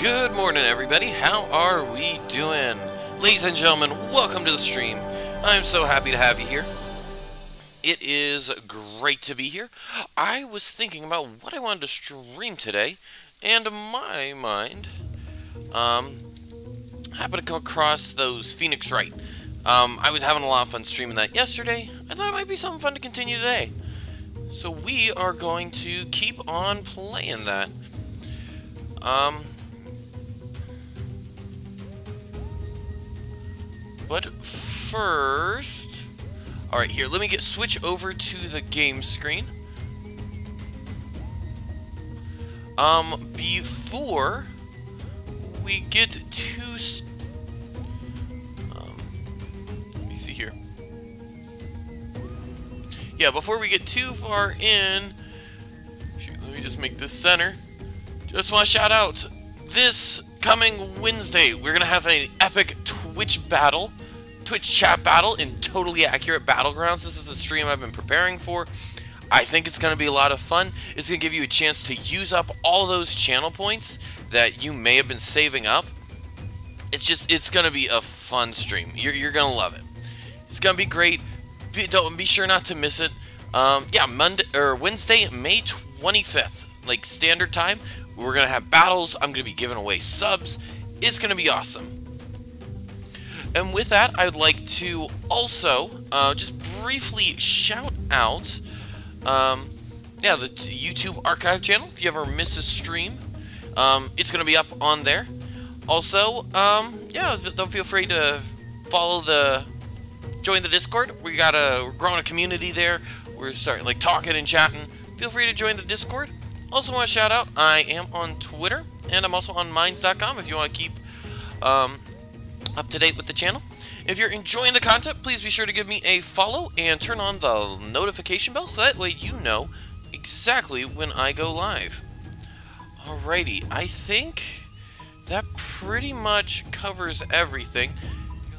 Good morning, everybody. How are we doing? Ladies and gentlemen, welcome to the stream. I'm so happy to have you here. It is great to be here. I was thinking about what I wanted to stream today, and my mind happened to come across those Phoenix Wright. I was having a lot of fun streaming that yesterday. I thought it might be something fun to continue today. So we are going to keep on playing that. But first, alright, here, let me switch over to the game screen. Before we get to, let me see here. Yeah, before we get too far in, shoot, let me just make this center. Just want to shout out, this coming Wednesday, we're going to have an epic Twitch chat battle in Totally Accurate Battlegrounds. This is a stream I've been preparing for. I think it's going to be a lot of fun. It's going to give you a chance to use up all those channel points that you may have been saving up. It's going to be a fun stream. You're going to love it. It's going to be great. Be sure not to miss it. Yeah, Wednesday, May 25th, like standard time. We're going to have battles. I'm going to be giving away subs. It's going to be awesome. And with that, I'd like to also just briefly shout out, yeah, the YouTube archive channel. If you ever miss a stream, it's going to be up on there. Also, yeah, don't feel free to join the Discord. We're growing a community there. We're starting talking and chatting. Feel free to join the Discord. Also want to shout out, I am on Twitter, and I'm also on Minds.com if you want to keep up to date with the channel. If you're enjoying the content, please be sure to give me a follow and turn on the notification bell so that way you know exactly when I go live. Alrighty, I think that pretty much covers everything.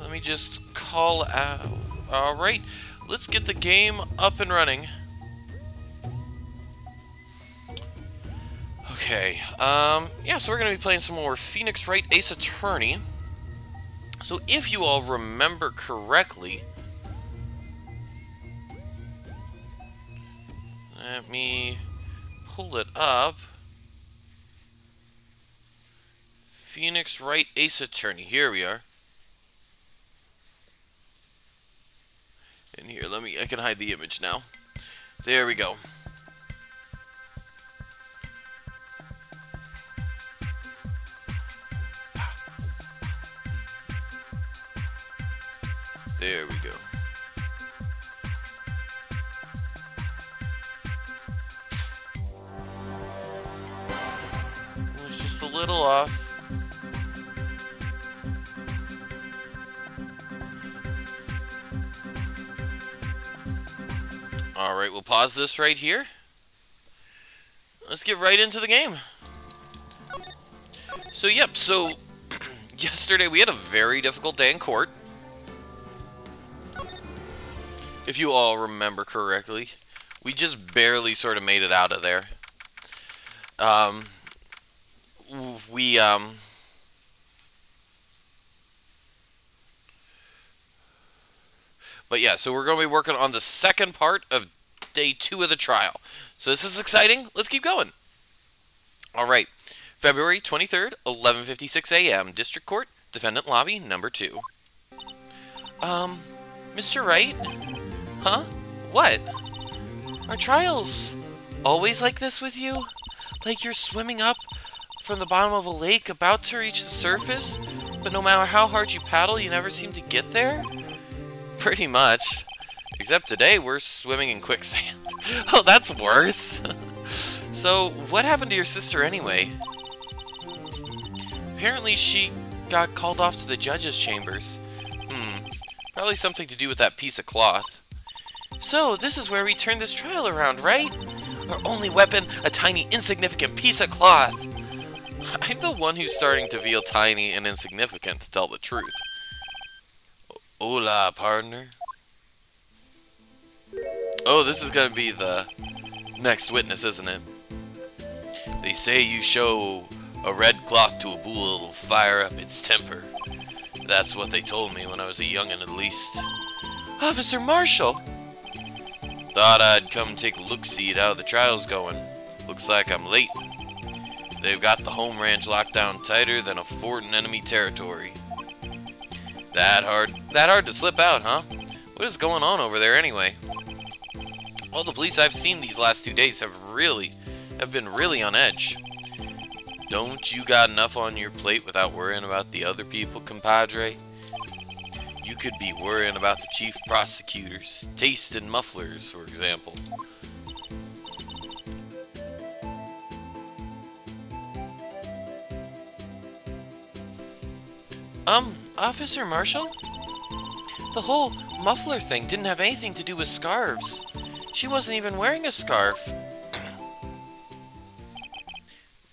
Let me just call out. Alright, let's get the game up and running. Okay, yeah, so we're going to be playing some more Phoenix Wright Ace Attorney. So if you all remember correctly, let me pull it up. Phoenix Wright Ace Attorney, here we are. And here, I can hide the image now. There we go. There we go. It's just a little off. Alright, we'll pause this right here. Let's get right into the game. So, yep, yesterday we had a very difficult day in court. If you all remember correctly, we just barely sort of made it out of there. But yeah, so we're going to be working on the second part of day 2 of the trial. So this is exciting. Let's keep going. Alright, February 23rd, 11:56 a.m., District Court, Defendant Lobby, number 2. Mr. Wright? Huh? What? Are trials always like this with you? Like you're swimming up from the bottom of a lake about to reach the surface, but no matter how hard you paddle, you never seem to get there? Pretty much. Except today, we're swimming in quicksand. Oh, that's worse. So, what happened to your sister anyway? Apparently, she got called off to the judge's chambers. Probably something to do with that piece of cloth. So, this is where we turn this trial around, right? Our only weapon, a tiny, insignificant piece of cloth. I'm the one who's starting to feel tiny and insignificant, to tell the truth. Hola, partner. Oh, this is gonna be the next witness, isn't it? They say you show A red cloth to a bull will fire up its temper. That's what they told me when I was a youngin' at least. Officer Marshall! Thought I'd come take a look-see at how the trial's going. Looks like I'm late. They've got the home ranch locked down tighter than a fort in enemy territory. That hard to slip out, huh? What is going on over there anyway? All the police I've seen these last 2 days have been really on edge. Don't you got enough on your plate without worrying about the other people, compadre? You could be worrying about the chief prosecutors, tasting mufflers, for example. Officer Marshall? The whole muffler thing didn't have anything to do with scarves. She wasn't even wearing a scarf.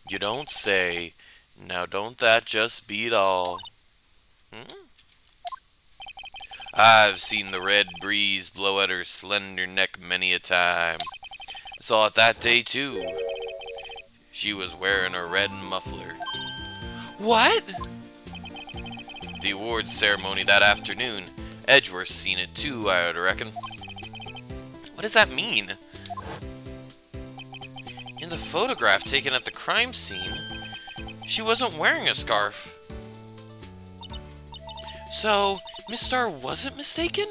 You don't say. Now don't that just beat all? I've seen the red breeze blow at her slender neck many a time. I saw it that day too. She was wearing a red muffler. What? The awards ceremony that afternoon. Edgeworth's seen it too, I would reckon. What does that mean? In the photograph taken at the crime scene, she wasn't wearing a scarf. So, Miss Starr wasn't mistaken?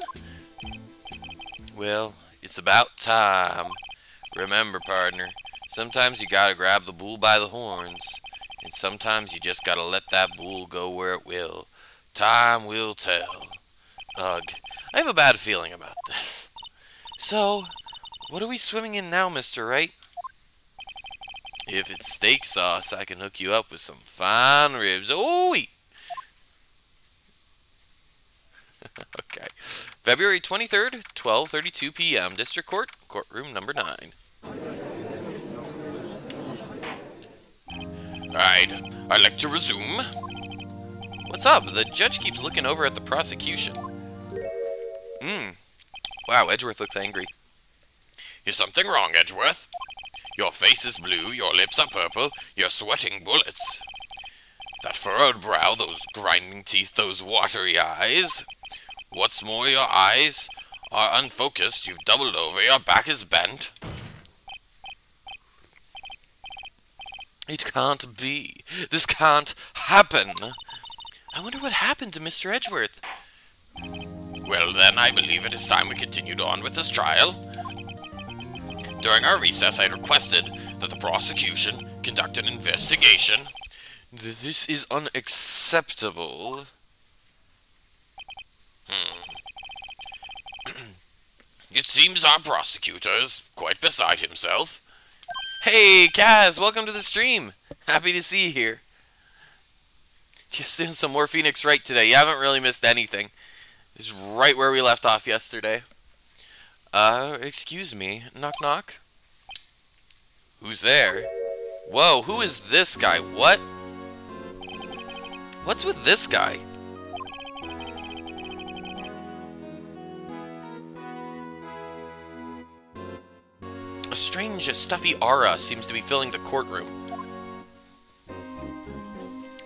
Well, it's about time. Remember, partner, sometimes you gotta grab the bull by the horns, and sometimes you just gotta let that bull go where it will. Time will tell. Ugh, I have a bad feeling about this. So, what are we swimming in now, Mr. Wright? If it's steak sauce, I can hook you up with some fine ribs. Oh, wait. Okay. February 23rd, 12:32 p.m. District Court, courtroom number 9. Alright, I'd like to resume. What's up? The judge keeps looking over at the prosecution. Wow, Edgeworth looks angry. Is something wrong, Edgeworth? Your face is blue, your lips are purple, you're sweating bullets. That furrowed brow, those grinding teeth, those watery eyes. What's more, your eyes are unfocused, you've doubled over, your back is bent. It can't be. This can't happen. I wonder what happened to Mr. Edgeworth. Well then, I believe it is time we continued on with this trial. During our recess, I requested that the prosecution conduct an investigation. This is unacceptable. It seems our prosecutor is quite beside himself. Hey, Kaz, welcome to the stream. Happy to see you here. Just doing some more Phoenix Wright today. You haven't really missed anything. It's right where we left off yesterday. Excuse me. Knock, knock. Who's there? Whoa, who is this guy? What? What's with this guy? A strange, stuffy aura seems to be filling the courtroom.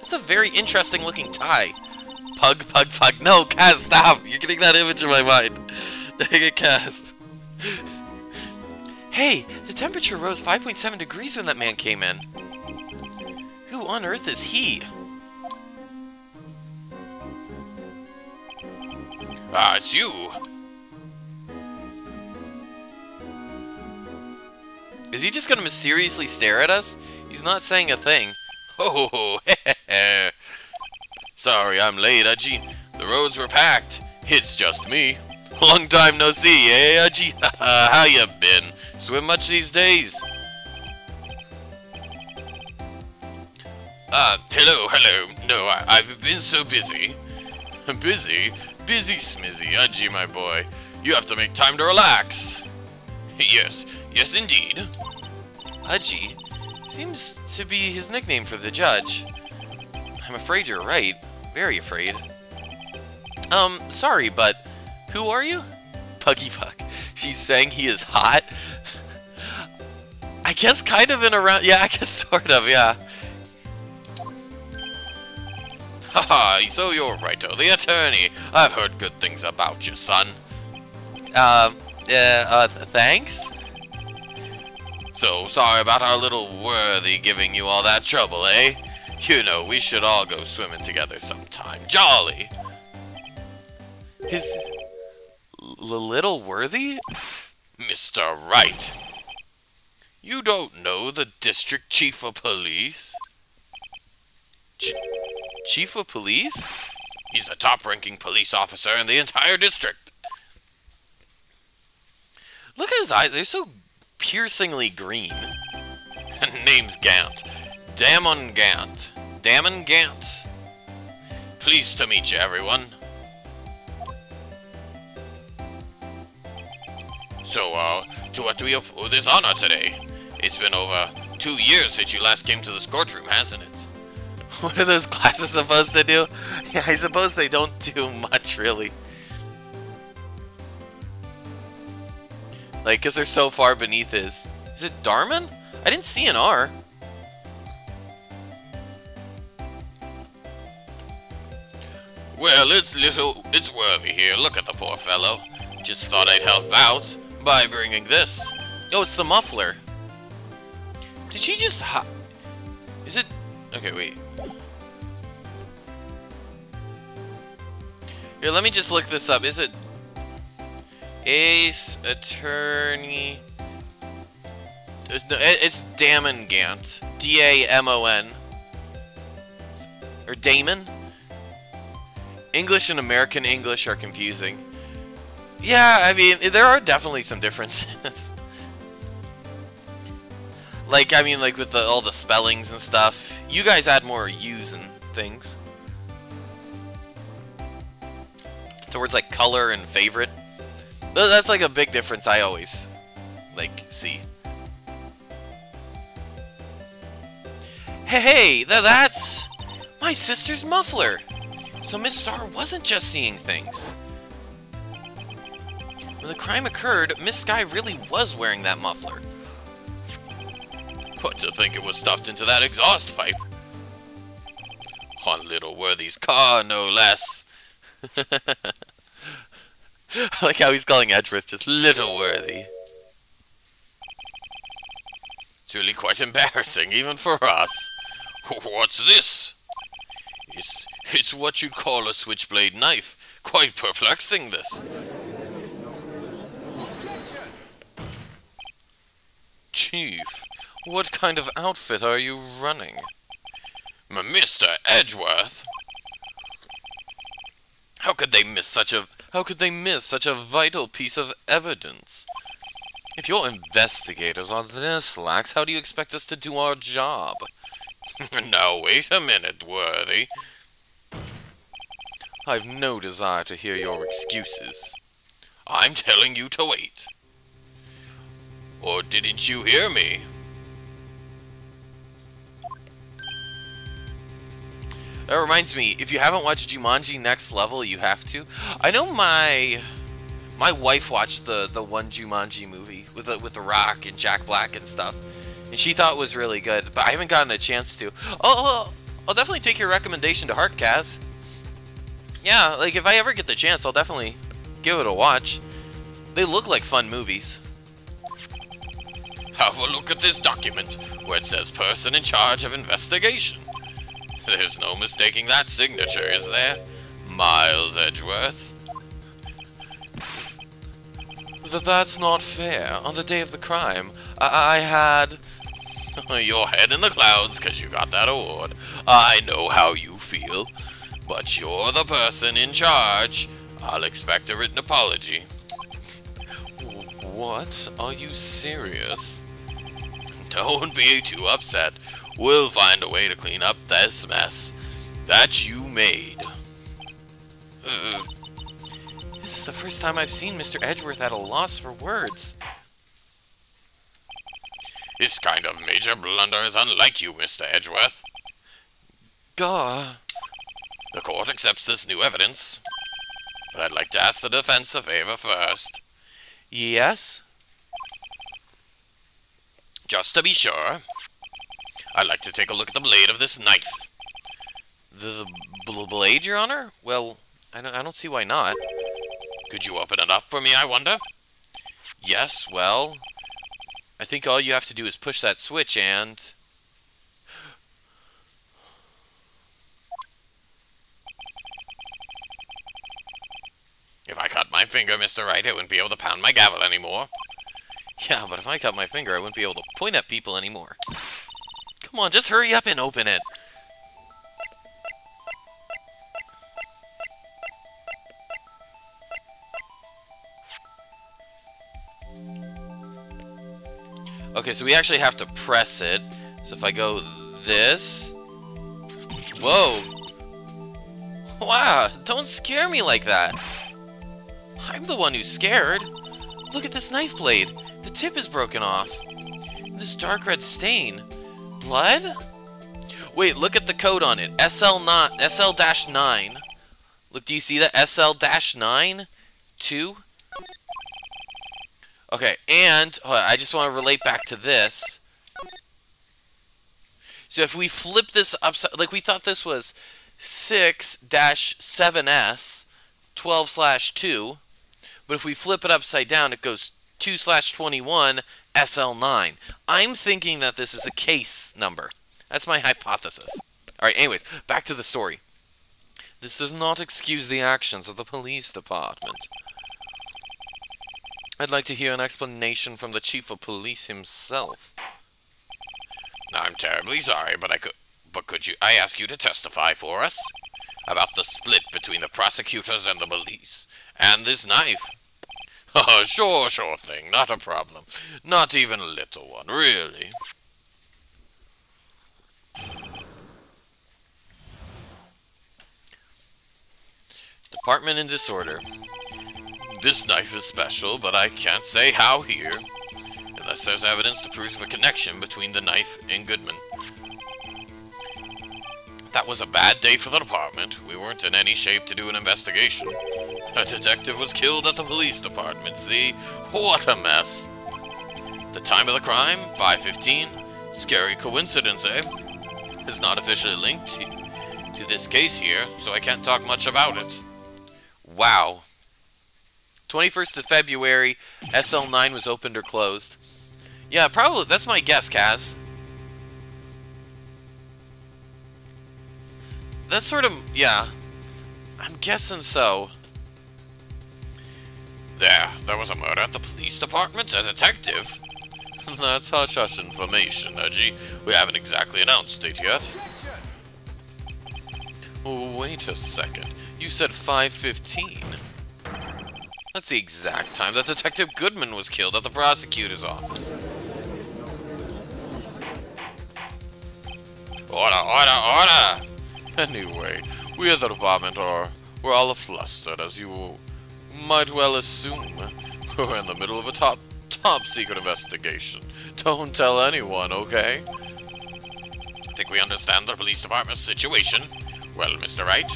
It's a very interesting looking tie. Pug, pug, pug. No, Kaz, stop! You're getting that image in my mind. Dang it, Kaz. Hey, the temperature rose 5.7 degrees when that man came in. Who on earth is he? Ah, it's you. Is he just gonna mysteriously stare at us? He's not saying a thing. Oh, heh. Sorry, I'm late, Udgy. The roads were packed. It's just me. Long time no see, eh, Udgy? How you been? Swim much these days? Hello. No, I've been so busy. Busy? Busy smizzy, Udgy, my boy. You have to make time to relax. Yes indeed. Udgy seems to be his nickname for the judge. I'm afraid you're right. Very afraid. Sorry, but who are you? Puggy Puck. She's saying he is hot? I guess kind of in around... Yeah, I guess sort of, yeah. Ah, so you're Raito, the attorney. I've heard good things about you, son. Thanks? So, sorry about our little worthy giving you all that trouble, eh? You know, we should all go swimming together sometime. Jolly! His... little worthy? Mr. Wright. You don't know the district chief of police? Chief of police? He's the top-ranking police officer in the entire district. Look at his eyes, they're so piercingly green. Name's Gant. Damon Gant. Damon Gant. Pleased to meet you, everyone. So, to what do we owe this honor today? It's been over 2 years since you last came to this courtroom, hasn't it? What are those glasses supposed to do? Yeah, I suppose they don't do much, really. Like, because they're so far beneath his... Is it Darman? I didn't see an R. Well, it's worthy here. Look at the poor fellow. Just thought I'd help out by bringing this. Oh, it's the muffler. Did she just Is it... Okay, wait. Here, let me just look this up. Is it... Ace Attorney... It's Damon Gant. D-A-M-O-N. Or Damon? English and American English are confusing. Yeah, I mean, there are definitely some differences. Like, I mean, like with all the spellings and stuff. You guys add more U's and things. To words like color and favorite. That's like a big difference I always, like, see. Hey, that's my sister's muffler. So Miss Star wasn't just seeing things. When the crime occurred, Miss Sky really was wearing that muffler. What to think it was stuffed into that exhaust pipe? On little Worthy's car, no less. I like how he's calling Edgeworth just Little Worthy. It's really quite embarrassing, even for us. What's this? It's what you'd call a switchblade knife. Quite perplexing, this. Chief, what kind of outfit are you running? Mr. Edgeworth? How could they miss such a vital piece of evidence? If your investigators are this lax, how do you expect us to do our job? Now wait a minute, Worthy. I've no desire to hear your excuses. I'm telling you to wait. Or didn't you hear me? That reminds me, if you haven't watched Jumanji Next Level, you have to. I know my wife watched the one Jumanji movie with the Rock and Jack Black and stuff, and she thought it was really good, but I haven't gotten a chance to. I'll definitely take your recommendation to heart, Kaz. Yeah, like if I ever get the chance, I'll definitely give it a watch. They look like fun movies. Have a look at this document where it says person in charge of investigation. There's no mistaking that signature, is there? Miles Edgeworth. That's not fair. On the day of the crime, I had... Your head in the clouds because you got that award. I know how you feel. But you're the person in charge. I'll expect a written apology. What? Are you serious? Don't be too upset. We'll find a way to clean up this mess that you made. This is the first time I've seen Mr. Edgeworth at a loss for words. This kind of major blunder is unlike you, Mr. Edgeworth. Gah. The court accepts this new evidence, but I'd like to ask the defense a favor first. Yes? Just to be sure, I'd like to take a look at the blade of this knife. The Blade, Your Honor? Well, I don't see why not. Could you open it up for me, I wonder? Yes, well, I think all you have to do is push that switch and... If I cut my finger, Mr. Wright, I wouldn't be able to pound my gavel anymore. Yeah, but if I cut my finger, I wouldn't be able to point at people anymore. Come on, just hurry up and open it. Okay, so we actually have to press it. So if I go this... Whoa! Wow, don't scare me like that. I'm the one who's scared. Look at this knife blade. The tip is broken off. And this dark red stain. Blood? Wait, look at the code on it. SL-9. Look, do you see that? SL-9? 2? Okay, and I just want to relate back to this. So if we flip this upside, like we thought this was 6-7S 12/2, but if we flip it upside down, it goes 2/21 SL9. I'm thinking that this is a case number. That's my hypothesis. Alright, anyways, back to the story. This does not excuse the actions of the police department. I'd like to hear an explanation from the chief of police himself. I'm terribly sorry, but I ask you to testify for us about the split between the prosecutors and the police, and this knife? Oh, sure thing, not a problem. Not even a little one, really. Department in disorder. This knife is special, but I can't say how here, unless there's evidence to prove a connection between the knife and Goodman. That was a bad day for the department. We weren't in any shape to do an investigation. A detective was killed at the police department, see? What a mess. The time of the crime, 5:15. Scary coincidence, eh? It's not officially linked to this case here, so I can't talk much about it. Wow. 21st of February, SL9 was opened or closed. Yeah, probably, that's my guess, Kaz. That's sort of, yeah. I'm guessing so. There was a murder at the police department? A detective? That's hush-hush information, Edgy. We haven't exactly announced it yet. Wait a second. You said 5:15. That's the exact time that Detective Goodman was killed at the prosecutor's office. Order! Anyway, we at the department we're all flustered, as you might well assume. We're in the middle of a top secret investigation. Don't tell anyone, okay? I think we understand the police department's situation. Well, Mr. Wright,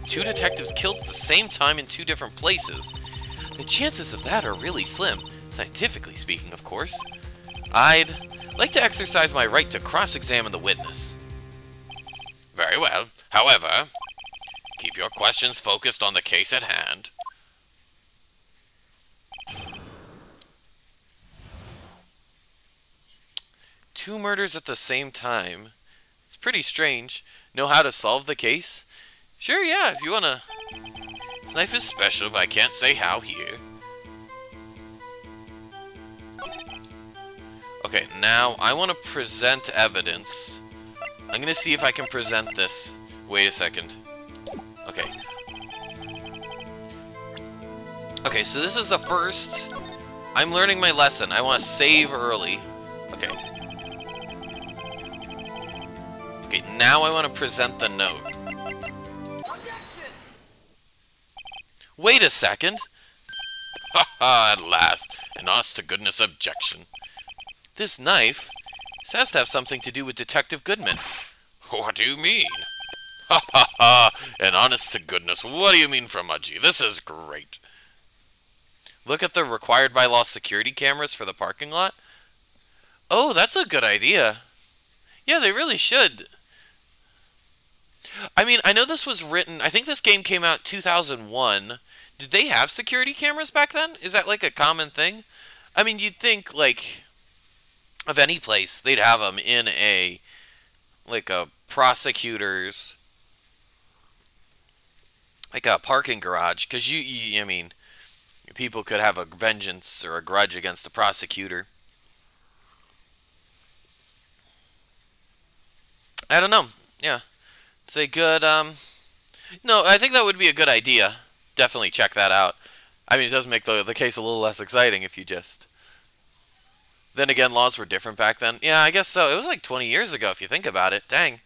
2 detectives killed at the same time in 2 different places. The chances of that are really slim, scientifically speaking, of course. I'd like to exercise my right to cross-examine the witness. Very well. However, keep your questions focused on the case at hand. Two murders at the same time. It's pretty strange. Know how to solve the case? Sure, yeah, if you wanna... This knife is special, but I can't say how here. Okay, now I want to present evidence. I'm gonna see if I can present this. Wait a second. Okay. Okay, so this is the first... I'm learning my lesson. I want to save early. Okay. Okay, now I want to present the note. Wait a second! Ha ha, at last! An honest-to-goodness objection. This knife has to have something to do with Detective Goodman. What do you mean? Ha ha ha! An honest-to-goodness, what do you mean, Fromaggi? This is great! Look at the required by law security cameras for the parking lot. Oh, that's a good idea. Yeah, they really should. I mean, I know this was written, I think this game came out 2001. Did they have security cameras back then? Is that like a common thing? I mean, you'd think like of any place they'd have them in a like a prosecutor's like a parking garage, because I mean, people could have a vengeance or a grudge against the prosecutor. I don't know. Yeah, it's a good no, I think that would be a good idea. Definitely check that out. I mean, it does make the case a little less exciting if you just... Then again, laws were different back then. Yeah, I guess so. It was like 20 years ago if you think about it. Dang.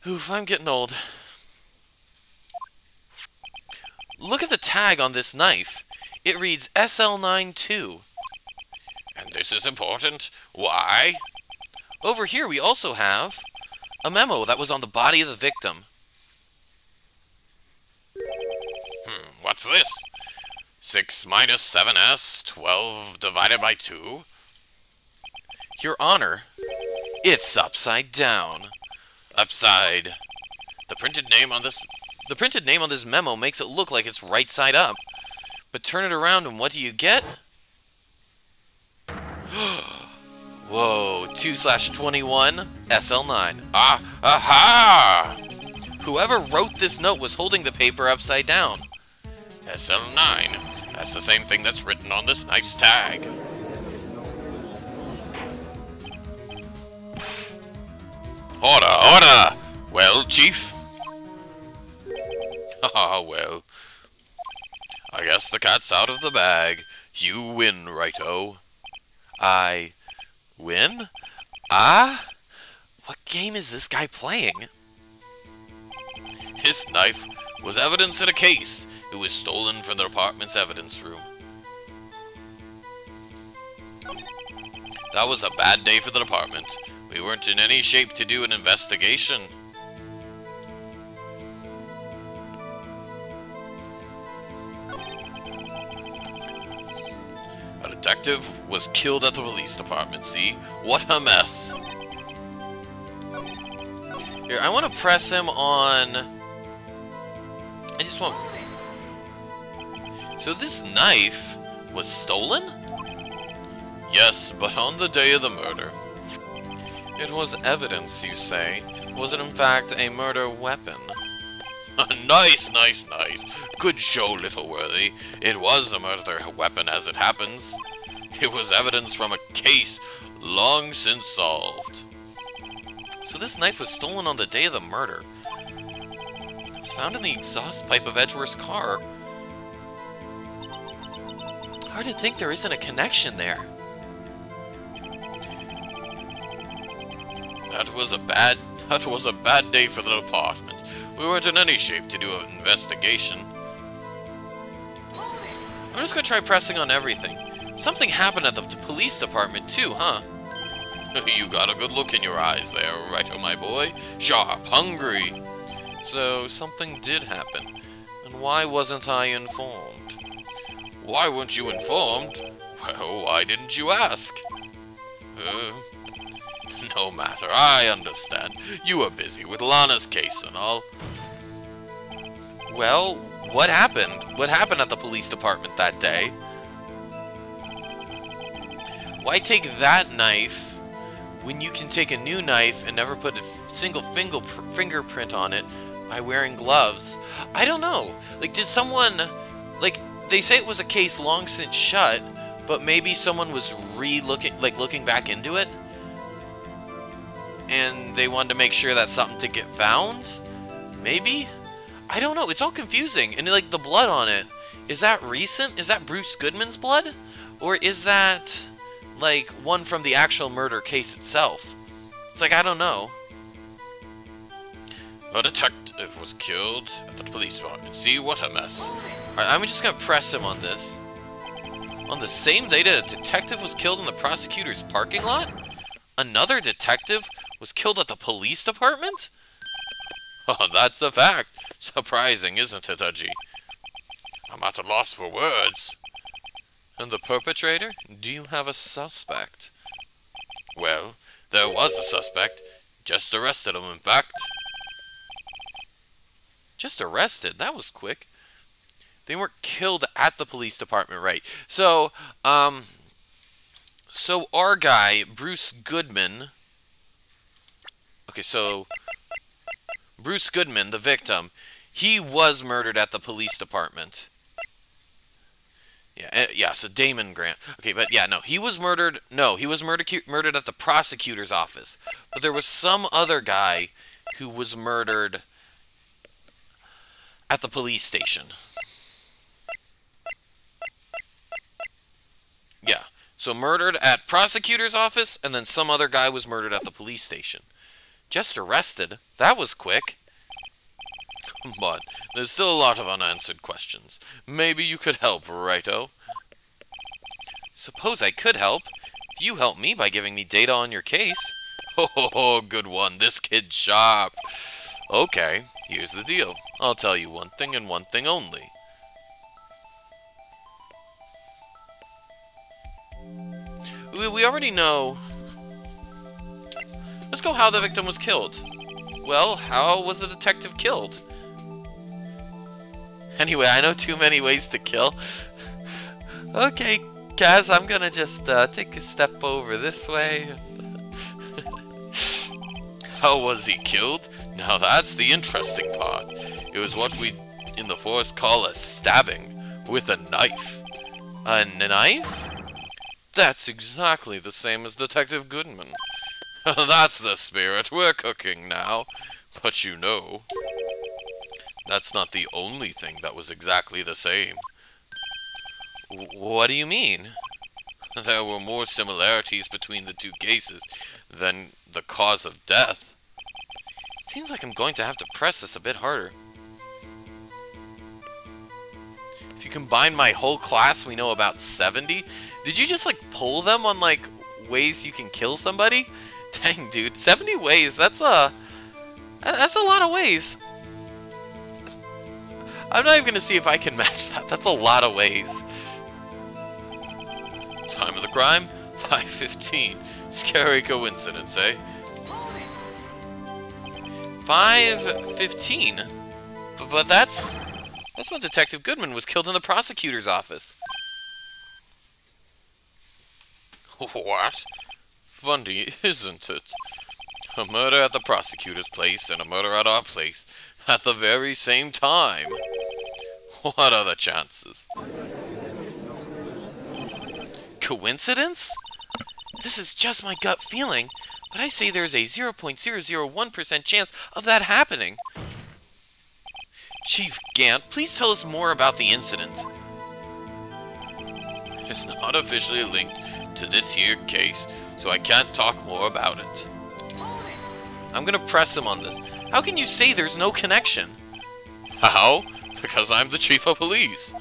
Oof, I'm getting old. Look at the tag on this knife. It reads SL92. And this is important. Why? Over here we also have a memo that was on the body of the victim. What's this? 6 minus 7s, 12 divided by 2? Your Honor, it's upside down. Upside. The printed name on this memo makes it look like it's right side up. But turn it around and what do you get? Whoa, 2/21 SL9. Ah, aha! Whoever wrote this note was holding the paper upside down. SL9. That's the same thing that's written on this knife's tag. Order, order! Well, Chief? Ah, well. I guess the cat's out of the bag. You win, righto. I win? Ah? What game is this guy playing? His knife was evidence in a case. It was stolen from the department's evidence room. That was a bad day for the department. We weren't in any shape to do an investigation. A detective was killed at the police department, see? What a mess. Here, I want to press him on... I just want... So this knife was stolen? Yes, but on the day of the murder. It was evidence, you say? Was it in fact a murder weapon? Nice, nice, nice. Good show, Littleworthy. It was a murder weapon as it happens. It was evidence from a case long since solved. So this knife was stolen on the day of the murder. It was found in the exhaust pipe of Edgeworth's car. Hard to think there isn't a connection there. That was a bad day for the department. We weren't in any shape to do an investigation. I'm just gonna try pressing on everything. Something happened at the police department too, huh? You got a good look in your eyes there, righto, my boy. Sharp, hungry. So, something did happen. And why wasn't I informed? Why weren't you informed? Well, why didn't you ask? No matter, I understand. You were busy with Lana's case and all. Well, what happened? What happened at the police department that day? Why take that knife when you can take a new knife and never put a single fingerprint on it by wearing gloves? I don't know. Like, did someone... Like, they say it was a case long since shut, but maybe someone was looking back into it? And they wanted to make sure that something to get found? Maybe? I don't know. It's all confusing. And, like, the blood on it, is that recent? Is that Bruce Goodman's blood? Or is that, like, one from the actual murder case itself? It's like, I don't know. A detective was killed at the police department. See, what a mess. Alright, I'm just gonna press him on this. On the same day that a detective was killed in the prosecutor's parking lot? Another detective was killed at the police department? Oh, that's a fact. Surprising, isn't it, Udgy? I'm at a loss for words. And the perpetrator? Do you have a suspect? Well, there was a suspect. Just arrested him, in fact. Just arrested. That was quick. They weren't killed at the police department, right? So, so our guy, Bruce Goodman. Okay, so Bruce Goodman, the victim, he was murdered at the police department. Yeah, so Damon Grant. Okay, but yeah, no, he was murdered. No, he was murdered at the prosecutor's office. But there was some other guy who was murdered at the police station. Yeah, so murdered at prosecutor's office, and then some other guy was murdered at the police station. Just arrested. That was quick. But there's still a lot of unanswered questions. Maybe you could help, righto? Suppose I could help. If you help me by giving me data on your case. Oh, good one. This kid's sharp. Okay, here's the deal. I'll tell you one thing and one thing only. We already know. Let's go how the victim was killed. Well, how was the detective killed? Anyway, I know too many ways to kill. Okay, guys, I'm gonna just take a step over this way. How was he killed? Now that's the interesting part. It was what we in the force call a stabbing with a knife. A knife? That's exactly the same as Detective Goodman. That's the spirit. We're cooking now. But you know, that's not the only thing that was exactly the same. What do you mean? There were more similarities between the two cases than the cause of death. It seems like I'm going to have to press this a bit harder. If you combine my whole class, we know about 70. Did you just, like, pull them on, like, ways you can kill somebody? Dang, dude. 70 ways. That's a lot of ways. I'm not even going to see if I can match that. That's a lot of ways. Time of the crime? 5:15. Scary coincidence, eh? 5:15? But that's when Detective Goodman was killed in the prosecutor's office. What? Funny, isn't it? A murder at the prosecutor's place and a murder at our place at the very same time. What are the chances? Coincidence? This is just my gut feeling, but I say there's a 0.001% chance of that happening. Chief Gant, please tell us more about the incident. It's not officially linked to this here case, so I can't talk more about it. I'm gonna press him on this. How can you say there's no connection? How? Because I'm the chief of police.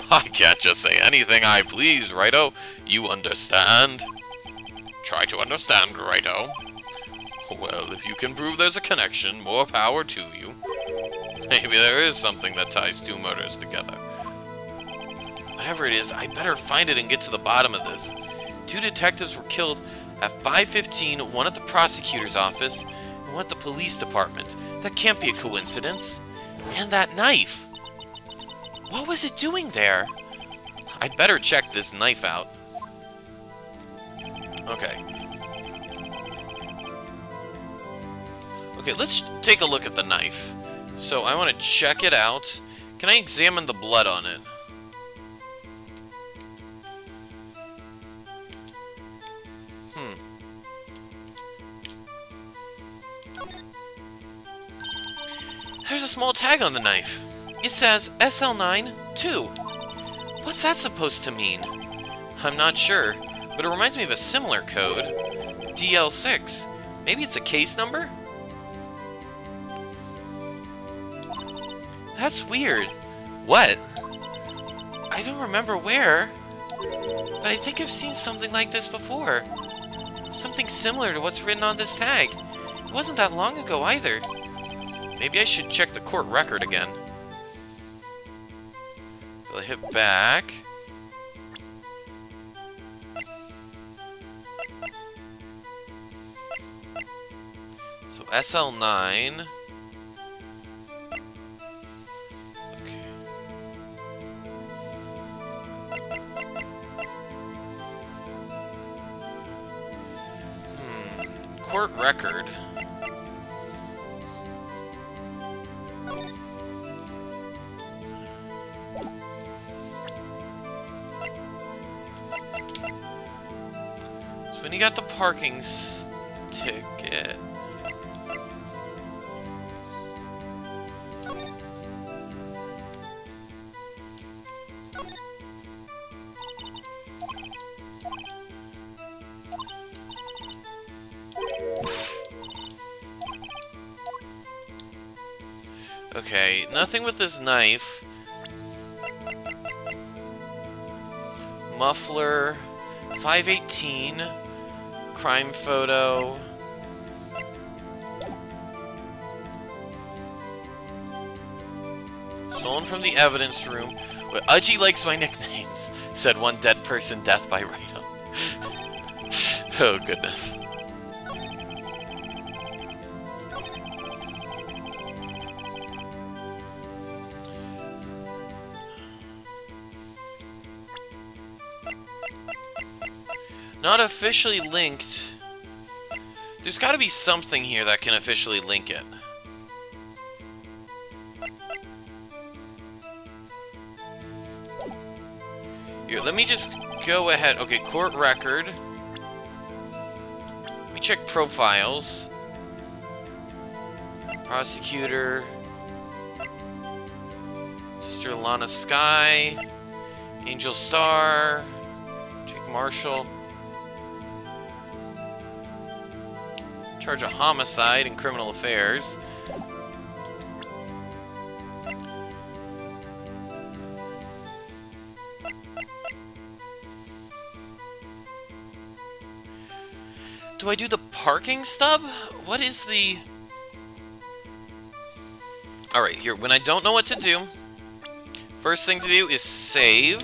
I can't just say anything I please, righto? You understand? Try to understand, righto? Well, if you can prove there's a connection, more power to you. Maybe there is something that ties two murders together. Whatever it is, I better find it and get to the bottom of this. Two detectives were killed at 5:15, one at the prosecutor's office, and one at the police department. That can't be a coincidence. And that knife! What was it doing there? I'd better check this knife out. Okay. Okay, let's take a look at the knife. So I want to check it out. Can I examine the blood on it? There's a small tag on the knife. It says SL9-2. What's that supposed to mean? I'm not sure, but it reminds me of a similar code. DL6. Maybe it's a case number? That's weird. What? I don't remember where, but I think I've seen something like this before. Something similar to what's written on this tag. It wasn't that long ago either. Maybe I should check the court record again. So I hit back. So SL9. Court record. So when you got the parking ticket. Okay, nothing with this knife. Muffler, 518, crime photo. Stolen from the evidence room. Udgy likes my nicknames, said one dead person, death by Rhino. Oh, goodness. Not officially linked. There's got to be something here that can officially link it. Here, let me just go ahead. Okay, court record. Let me check profiles. Prosecutor. Sister Lana Sky. Angel Star. Jake Marshall. Charge of homicide and criminal affairs. Do I do the parking stub? What is the... Alright, here, when I don't know what to do, first thing to do is save.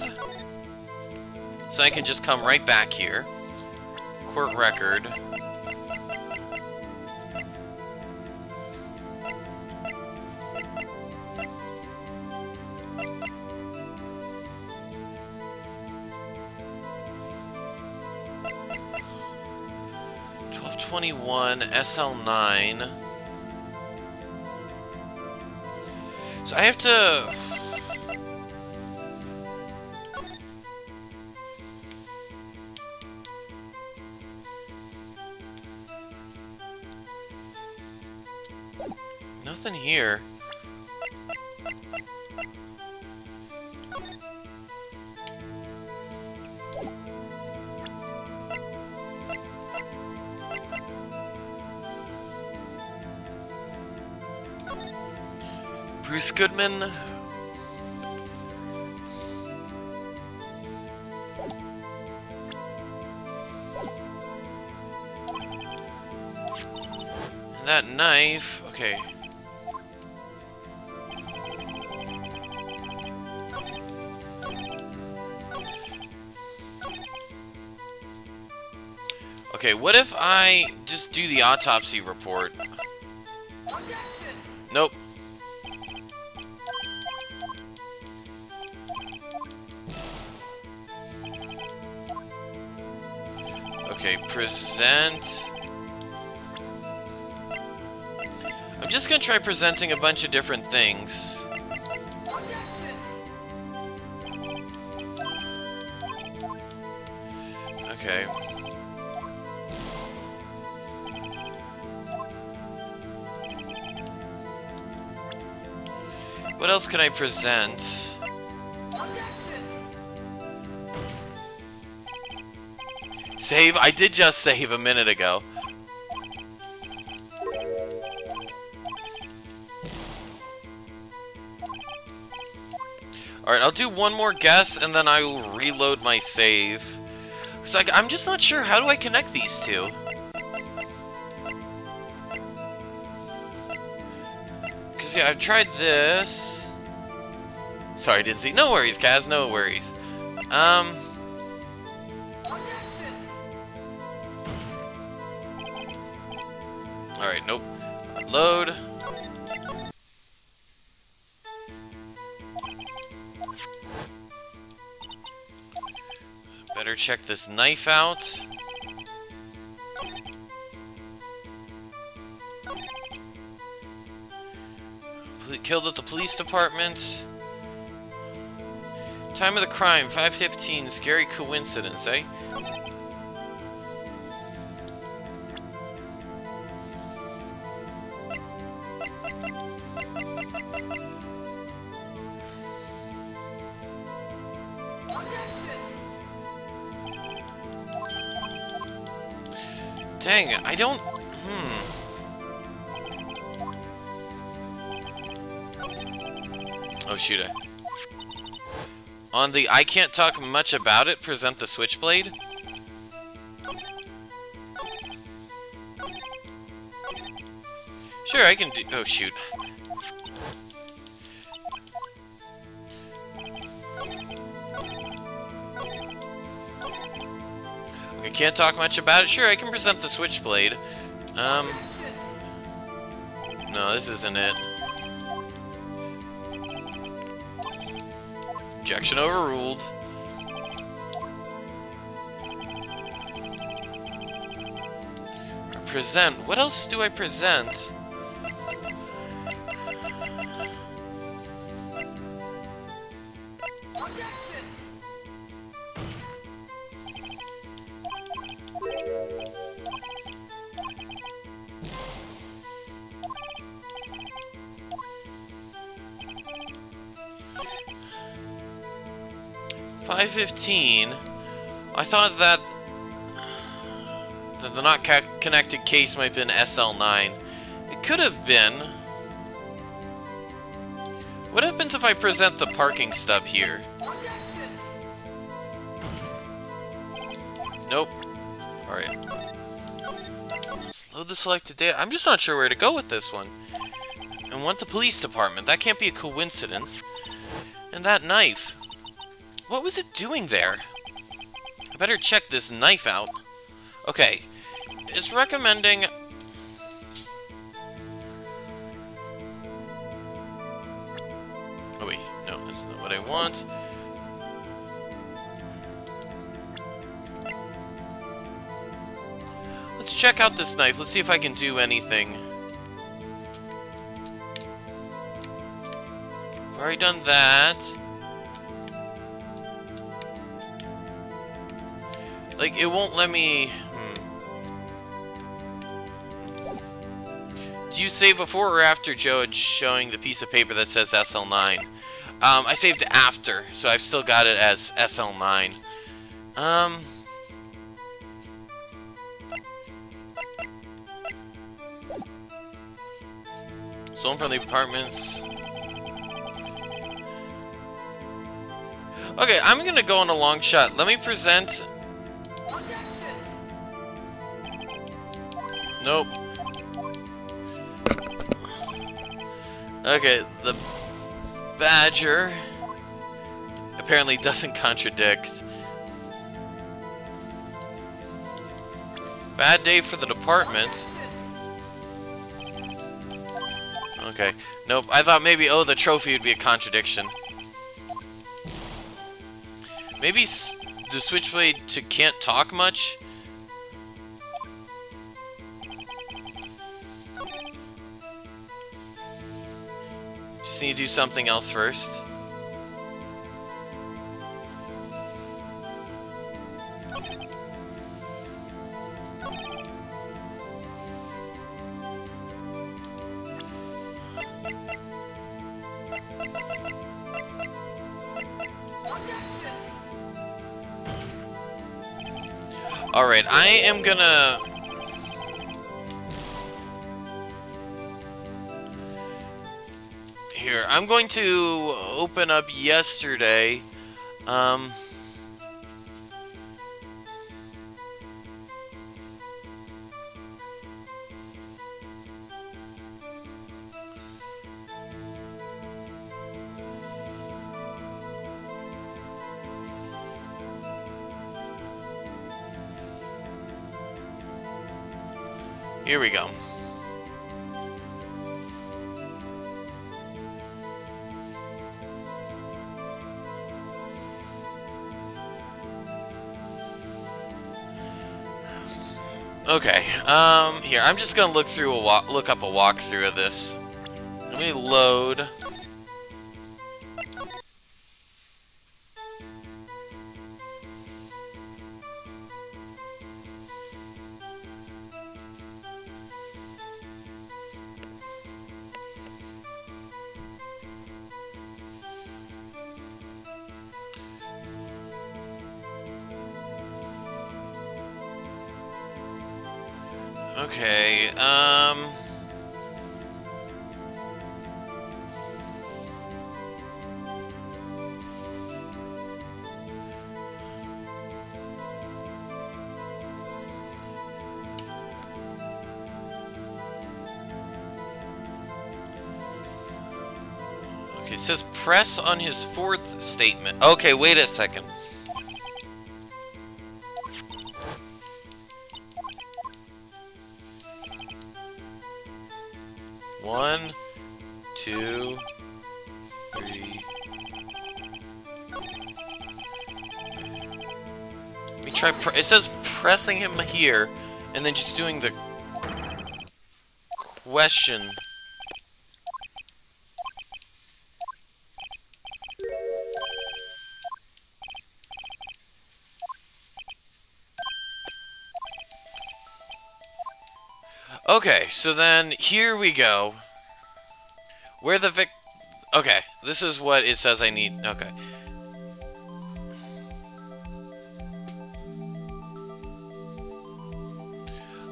So I can just come right back here. Court record. SL9. So I have to... Nothing here. Bruce Goodman. That knife, okay. Okay, what if I just do the autopsy report? Nope. Okay, present. I'm just gonna try presenting a bunch of different things. Okay. What else can I present? Save? I did just save a minute ago. Alright, I'll do one more guess and then I will reload my save. Cause I'm just not sure, how do I connect these two? Cause yeah, I've tried this. Sorry, I didn't see. No worries, Kaz, no worries. Alright, nope. Load. Better check this knife out. Killed at the police department. Time of the crime, 5:15. Scary coincidence, eh? Dang, I don't... Oh, shoot. On the I can't talk much about it, present the switchblade. Sure, I can do... Oh, shoot. I can't talk much about it. Sure, I can present the switchblade. No, this isn't it. Objection overruled. Present. What else do I present? $5.15. I thought that the not connected case might have been SL9. It could have been. What happens if I present the parking stub here? Nope. Alright. Load the selected data. I'm just not sure where to go with this one. And want the police department. That can't be a coincidence. And that knife. What was it doing there? I better check this knife out. Okay. It's recommending... Oh wait, no, that's not what I want. Let's check out this knife. Let's see if I can do anything. I've already done that. Like, it won't let me... Do you save before or after Joe showing the piece of paper that says SL9? I saved after, so I've still got it as SL9. Stolen from the apartments. Okay, I'm gonna go on a long shot. Let me present... Nope. Okay, the badger apparently doesn't contradict. Bad day for the department. Okay. Nope, I thought maybe, oh, the trophy would be a contradiction. Maybe the switchblade to can't talk much? Just need to do something else first. Alright, I am gonna... Here, I'm going to open up yesterday. Here we go. Okay, here, I'm just gonna look up a walkthrough of this. Let me load. Okay, okay, it says press on his fourth statement. Okay, wait a second. One, two, three. Let me try. It says pressing him here, and then just doing the question. Okay, so then here we go. Where the okay, this is what it says I need. Okay.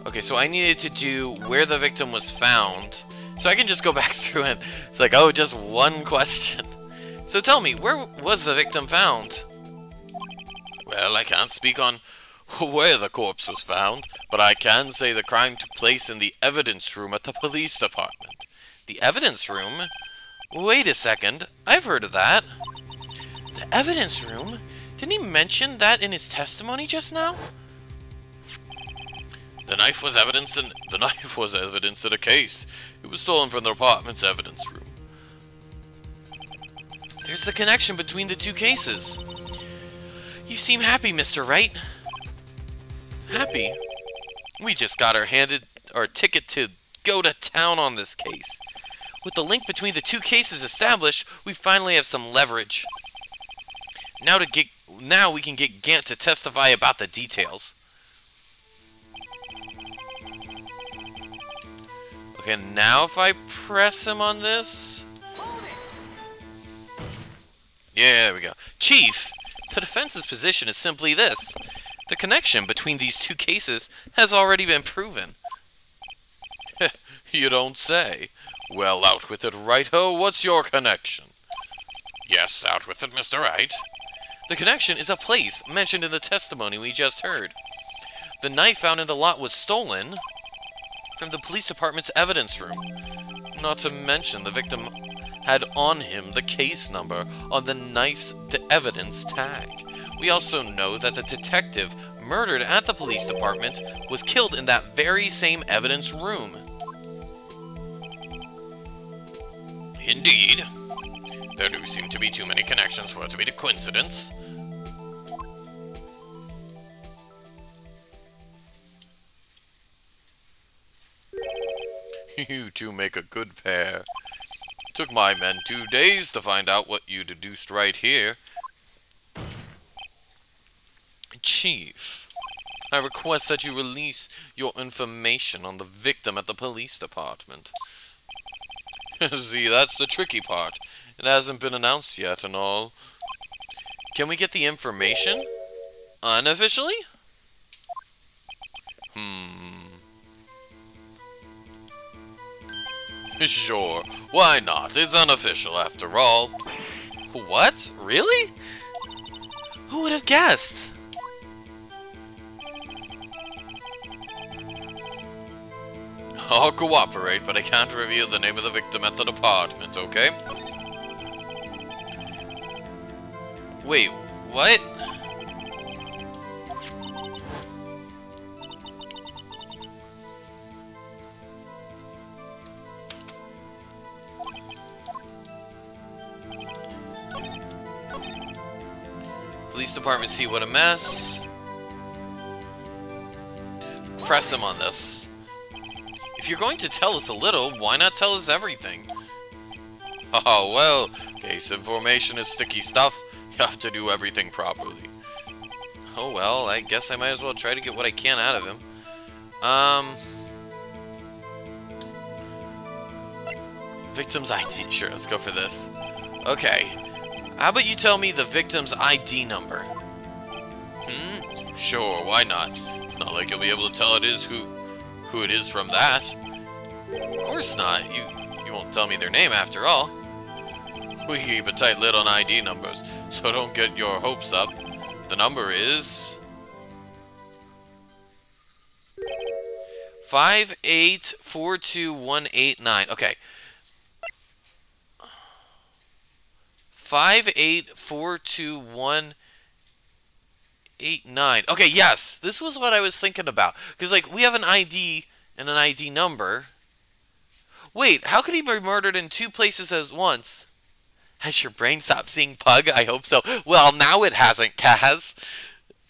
Okay, so I needed to do where the victim was found. So I can just go back through and it's like, oh, just one question. So tell me, where was the victim found? Well, I can't speak on where the corpse was found, but I can say the crime took place in the evidence room at the police department. The evidence room? Wait a second, I've heard of that. The evidence room? Didn't he mention that in his testimony just now? The knife was evidence in a case. It was stolen from the department's evidence room. There's the connection between the two cases. You seem happy, Mr. Wright. Happy? We just got our ticket to go to town on this case. With the link between the two cases established, we finally have some leverage. Now we can get Gant to testify about the details. Okay, now if I press him on this... Yeah, there we go. Chief, the defense's position is simply this. The connection between these two cases has already been proven. You don't say. Well, out with it, Wright-ho. What's your connection? Yes, out with it, Mr. Wright. The connection is a place mentioned in the testimony we just heard. The knife found in the lot was stolen from the police department's evidence room. Not to mention the victim had on him the case number on the knife's evidence tag. We also know that the detective murdered at the police department was killed in that very same evidence room. Indeed. There do seem to be too many connections for it to be a coincidence. You two make a good pair. Took my men 2 days to find out what you deduced right here. Chief, I request that you release your information on the victim at the police department. See, that's the tricky part. It hasn't been announced yet and all. Can we get the information? Unofficially? Sure, why not? It's unofficial after all. What? Really? Who would have guessed? I'll cooperate, but I can't reveal the name of the victim at the department, okay? Wait, what? Police department, see what a mess. press him on this. If you're going to tell us a little, why not tell us everything? Oh, well, case information is sticky stuff. You have to do everything properly. Oh, well, I guess I might as well try to get what I can out of him. Victim's ID. Sure, let's go for this. Okay. How about you tell me the victim's ID number? Sure, why not? It's not like you'll be able to tell who it is from that. Of course not. You won't tell me their name after all. We keep a tight lid on ID numbers, so don't get your hopes up. The number is 5842189. Okay. 5842189. Okay, yes. This was what I was thinking about. Because, like, we have an ID and an ID number. Wait, how could he be murdered in two places at once? Has your brain stopped seeing Pug? I hope so. Well, now it hasn't, Kaz.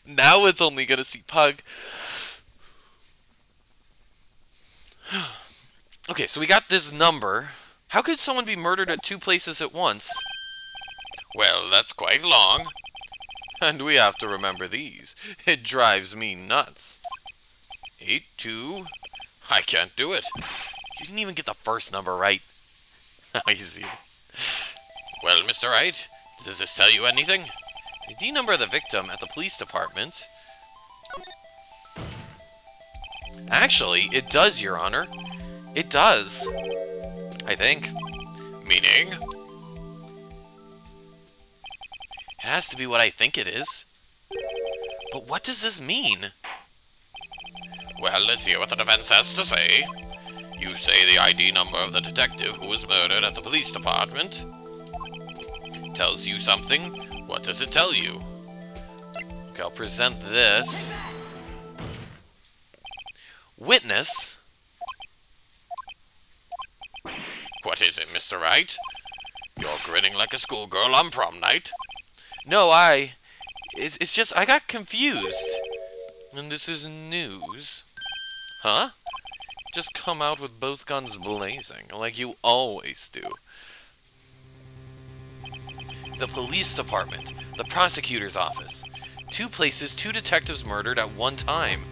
Now it's only going to see Pug. Okay, so we got this number. How could someone be murdered at two places at once? Well, that's quite long. And we have to remember these. It drives me nuts. 82. I can't do it. You didn't even get the first number right. I see. Well, Mr. Wright, does this tell you anything? The ID number of the victim at the police department. Actually, it does, Your Honor. It does. I think. Meaning? It has to be what I think it is. But what does this mean? Well, let's hear what the defense has to say. You say the ID number of the detective who was murdered at the police department tells you something. What does it tell you? Okay, I'll present this. Witness. What is it, Mr. Wright? You're grinning like a schoolgirl on prom night. No, it's just, I got confused. And this is news. Huh? Just come out with both guns blazing, like you always do. The police department, the prosecutor's office. Two places, two detectives murdered at one time.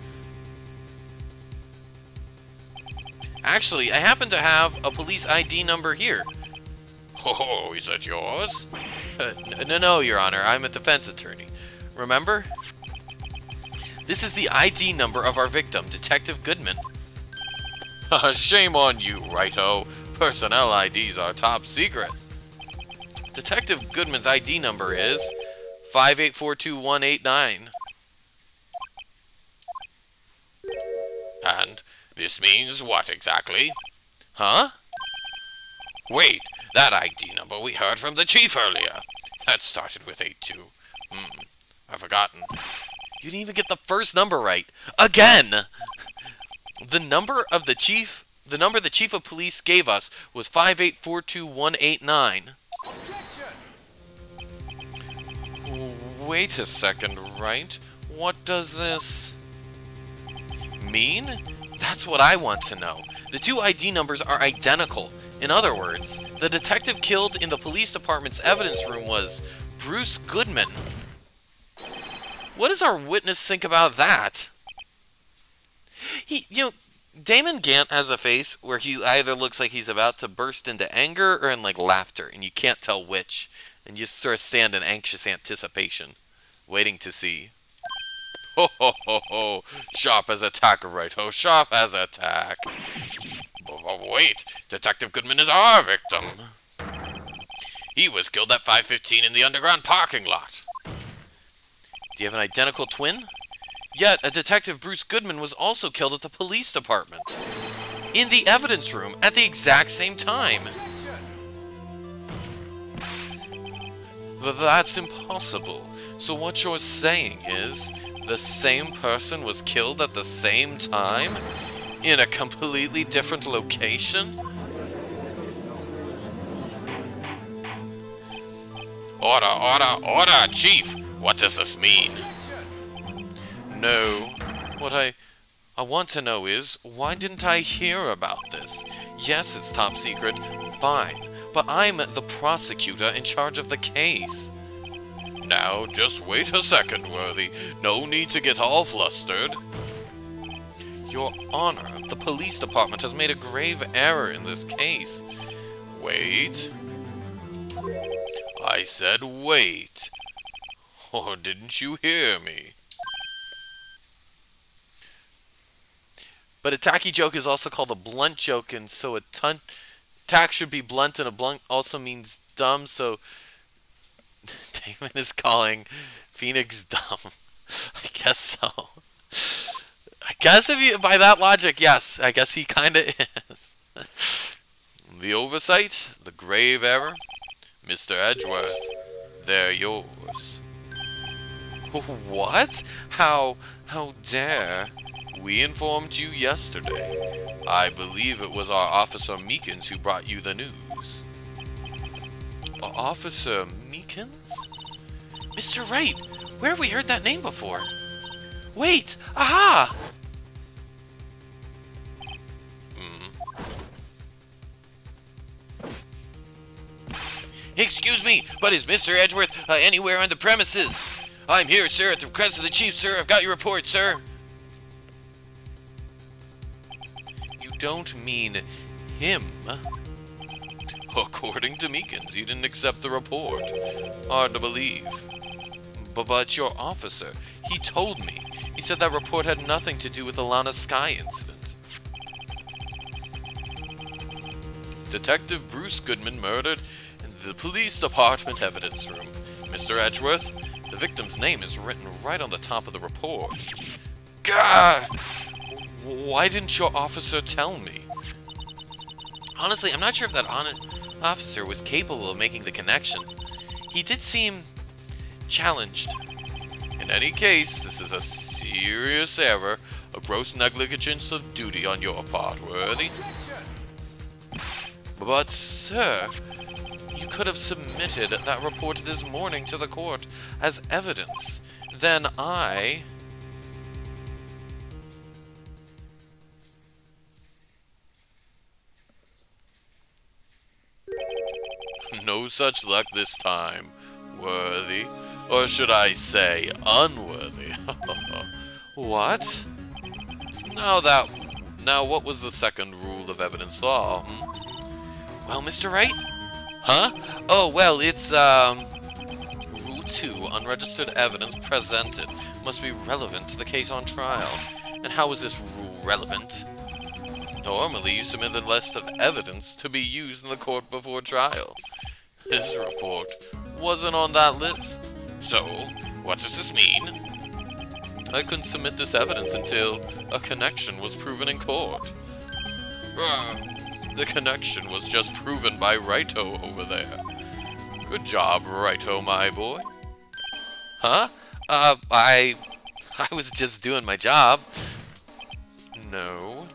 Actually, I happen to have a police ID number here. Oh, is that yours? No, Your Honor, I'm a defense attorney. Remember? This is the ID number of our victim, Detective Goodman. Shame on you, righto. Personnel IDs are top secret. Detective Goodman's ID number is 5842189. And this means what exactly? Huh? Wait, that ID number we heard from the chief earlier. That started with 82. I've forgotten. You didn't even get the first number right. Again! The number the chief of police gave us was 5842189. Wait a second, right? What does this mean? That's what I want to know. The two ID numbers are identical. In other words, the detective killed in the police department's evidence room was Bruce Goodman. What does our witness think about that? Damon Gant has a face where he either looks like he's about to burst into anger or in, like, laughter, and you can't tell which. And you sort of stand in anxious anticipation, waiting to see. Ho ho ho ho! Sharp as a tack, right ho! Sharp as a tack! But wait! Detective Goodman is our victim! He was killed at 5:15 in the underground parking lot! Do you have an identical twin? Yet, a Detective Bruce Goodman was also killed at the police department. In the evidence room, at the exact same time! But that's impossible. So what you're saying is, the same person was killed at the same time? In a completely different location? Order, order, order, Chief! What does this mean? No. I want to know is, why didn't I hear about this? Yes, it's top secret, fine, but I'm the prosecutor in charge of the case. Now, just wait a second, Worthy. No need to get all flustered. Your Honor, the police department has made a grave error in this case. Wait. I said wait. Or didn't you hear me? But a tacky joke is also called a blunt joke, and so a tack should be blunt, and a blunt also means dumb, so Damon is calling Phoenix dumb. I guess so. I guess if you, by that logic, yes, I guess he kinda is. The oversight, the grave error, Mr. Edgeworth, they're yours. What? How dare? We informed you yesterday. I believe it was our Officer Meekins who brought you the news. Officer Meekins? Mr. Wright, where have we heard that name before? Wait! Aha! Excuse me, but is Mr. Edgeworth anywhere on the premises? I'm here, sir, at the request of the chief, sir. I've got your report, sir. You don't mean him? According to Meekins, you didn't accept the report. Hard to believe. But your officer, he told me. He said that report had nothing to do with the Lana Sky incident. Detective Bruce Goodman murdered in the police department evidence room. Mr. Edgeworth, the victim's name is written right on the top of the report. Gah! Why didn't your officer tell me? Honestly, I'm not sure if that officer was capable of making the connection. He did seem challenged. In any case, this is a serious error, a gross negligence of duty on your part, Worthy. But, sir, you could have submitted that report this morning to the court as evidence. Then I... No such luck this time, Worthy. Or should I say, unworthy. What? Now what was the second rule of evidence law, Well, Mr. Wright? Huh? Oh, well, it's, Rule 2, unregistered evidence presented must be relevant to the case on trial. And how is this rule relevant? Normally, you submit a list of evidence to be used in the court before trial. This report wasn't on that list. So, what does this mean? I couldn't submit this evidence until a connection was proven in court. The connection was just proven by Raito over there. Good job, Raito, my boy. Huh? I was just doing my job. No.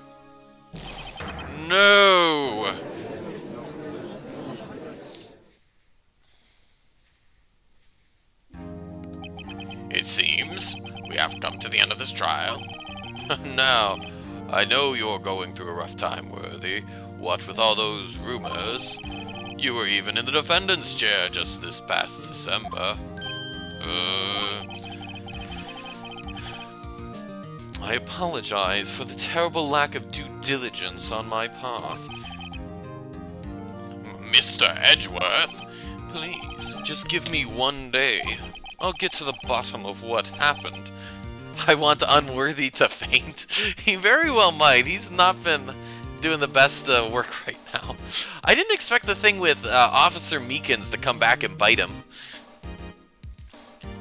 No! It seems we have come to the end of this trial. Now, I know you're going through a rough time, Worthy. What with all those rumors? You were even in the defendant's chair just this past December. I apologize for the terrible lack of due diligence on my part. Mr. Edgeworth, please, just give me one day. I'll get to the bottom of what happened. I want Unworthy to faint. He very well might. He's not been doing the best work right now. I didn't expect the thing with Officer Meekins to come back and bite him.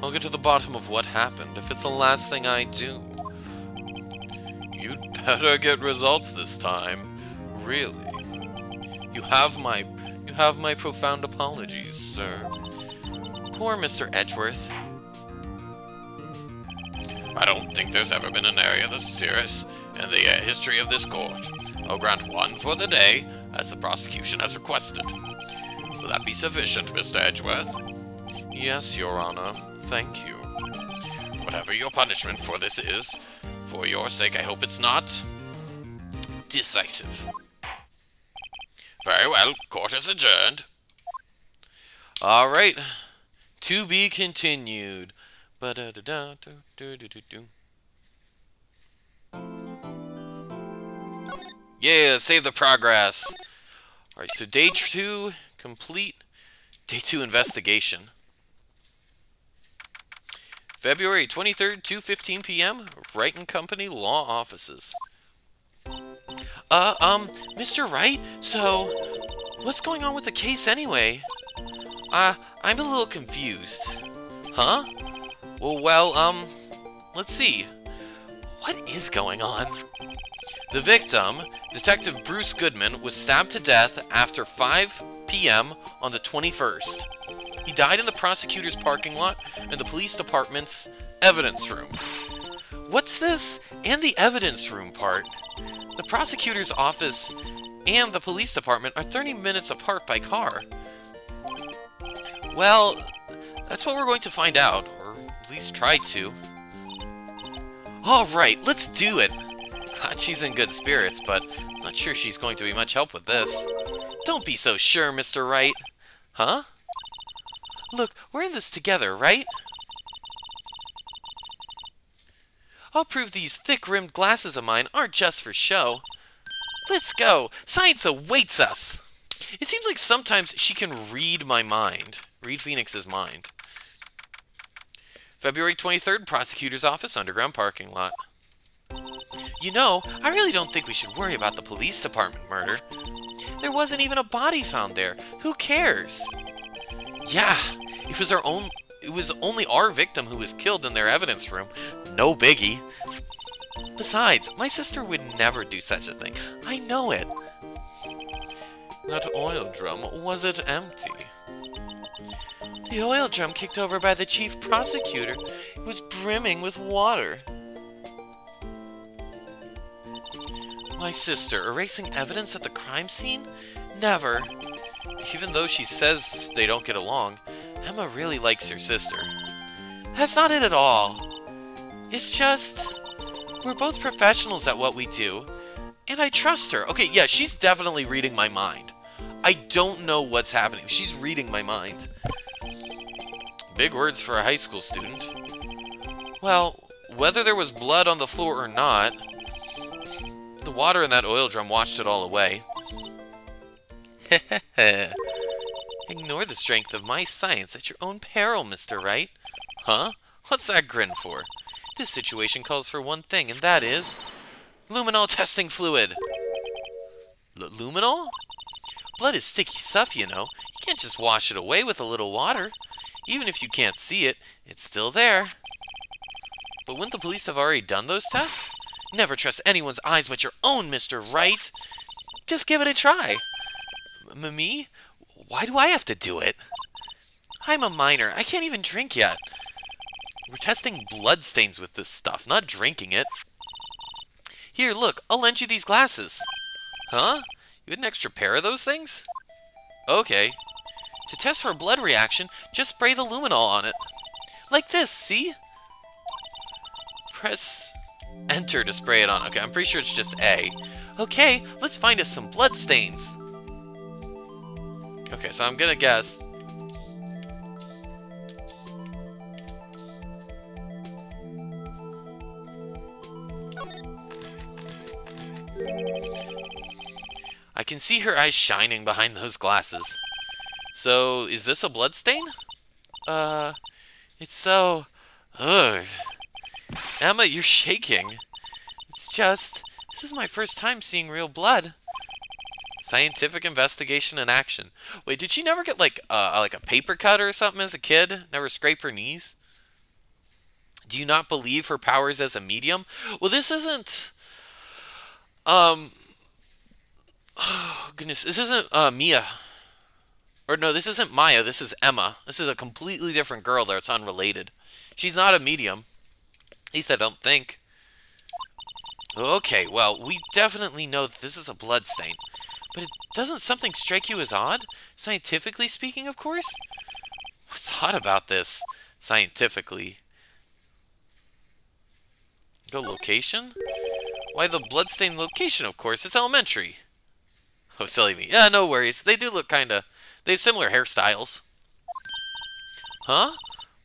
I'll get to the bottom of what happened if it's the last thing I do. You'd better get results this time. Really. You have my profound apologies, sir. Poor Mr. Edgeworth. I don't think there's ever been an area this serious in the history of this court. I'll grant one for the day, as the prosecution has requested. Will that be sufficient, Mr. Edgeworth? Yes, Your Honor. Thank you. Whatever your punishment for this is, For your sake, I hope it's not decisive. Very well, court is adjourned. Alright. To be continued. Yeah, save the progress. Alright, so day 2 complete. Day 2 investigation. February 23rd, 2:15 p.m. Wright and Company Law Offices. Mr. Wright, so what's going on with the case anyway? I'm a little confused. Huh? Well, let's see. What is going on? The victim, Detective Bruce Goodman, was stabbed to death after 5 p.m. on the 21st. He died in the prosecutor's parking lot and the police department's evidence room. What's this and the evidence room part? The prosecutor's office and the police department are 30 minutes apart by car. Well, that's what we're going to find out, or at least try to. Alright, let's do it! Glad she's in good spirits, but I'm not sure she's going to be much help with this. Don't be so sure, Mr. Wright. Huh? Look, we're in this together, right? I'll prove these thick-rimmed glasses of mine aren't just for show. Let's go! Science awaits us! It seems like sometimes she can read my mind. Read Phoenix's mind. February 23rd, Prosecutor's Office, Underground Parking Lot. You know, I really don't think we should worry about the police department murder. There wasn't even a body found there. Who cares? Yeah, it was only our victim who was killed in their evidence room. No biggie. Besides, my sister would never do such a thing. I know it. That oil drum, was it empty? The oil drum kicked over by the chief prosecutor was brimming with water. My sister erasing evidence at the crime scene? Never. Even though she says they don't get along, Emma really likes her sister. That's not it at all. It's just, we're both professionals at what we do, and I trust her. Okay, yeah, she's definitely reading my mind. I don't know what's happening. She's reading my mind. Big words for a high school student. Well, whether there was blood on the floor or not, the water in that oil drum washed it all away. Heh. Ignore the strength of my science at your own peril, Mr. Wright. Huh? What's that grin for? This situation calls for one thing, and that is luminol testing fluid. Luminol? Blood is sticky stuff, you know. You can't just wash it away with a little water. Even if you can't see it, it's still there. But wouldn't the police have already done those tests? Never trust anyone's eyes but your own, Mr. Wright. Just give it a try. Me? Why do I have to do it? I'm a minor. I can't even drink yet. We're testing bloodstains with this stuff, not drinking it. Here, look. I'll lend you these glasses. Huh? You had an extra pair of those things? Okay. To test for a blood reaction, just spray the luminol on it. Like this, see? Press enter to spray it on. Okay, I'm pretty sure it's just A. Okay, let's find us some blood stains. Okay, so I'm gonna guess. I can see her eyes shining behind those glasses. So, is this a blood stain? It's so... Ugh. Emma, you're shaking. It's just... This is my first time seeing real blood. Scientific investigation in action. Wait, did she never get, like a paper cut or something as a kid? Never scrape her knees? Do you not believe her powers as a medium? Well, this isn't... Oh, goodness. This isn't, Mia. Or no, this isn't Maya. This is Emma. This is a completely different girl there. It's unrelated. She's not a medium. At least I don't think. Okay, well, we definitely know that this is a blood stain. But doesn't something strike you as odd? Scientifically speaking, of course? What's odd about this? Scientifically. Go location? Why the bloodstained location, of course. It's elementary. Oh, silly me. Yeah, no worries. They do look kinda... They have similar hairstyles. Huh?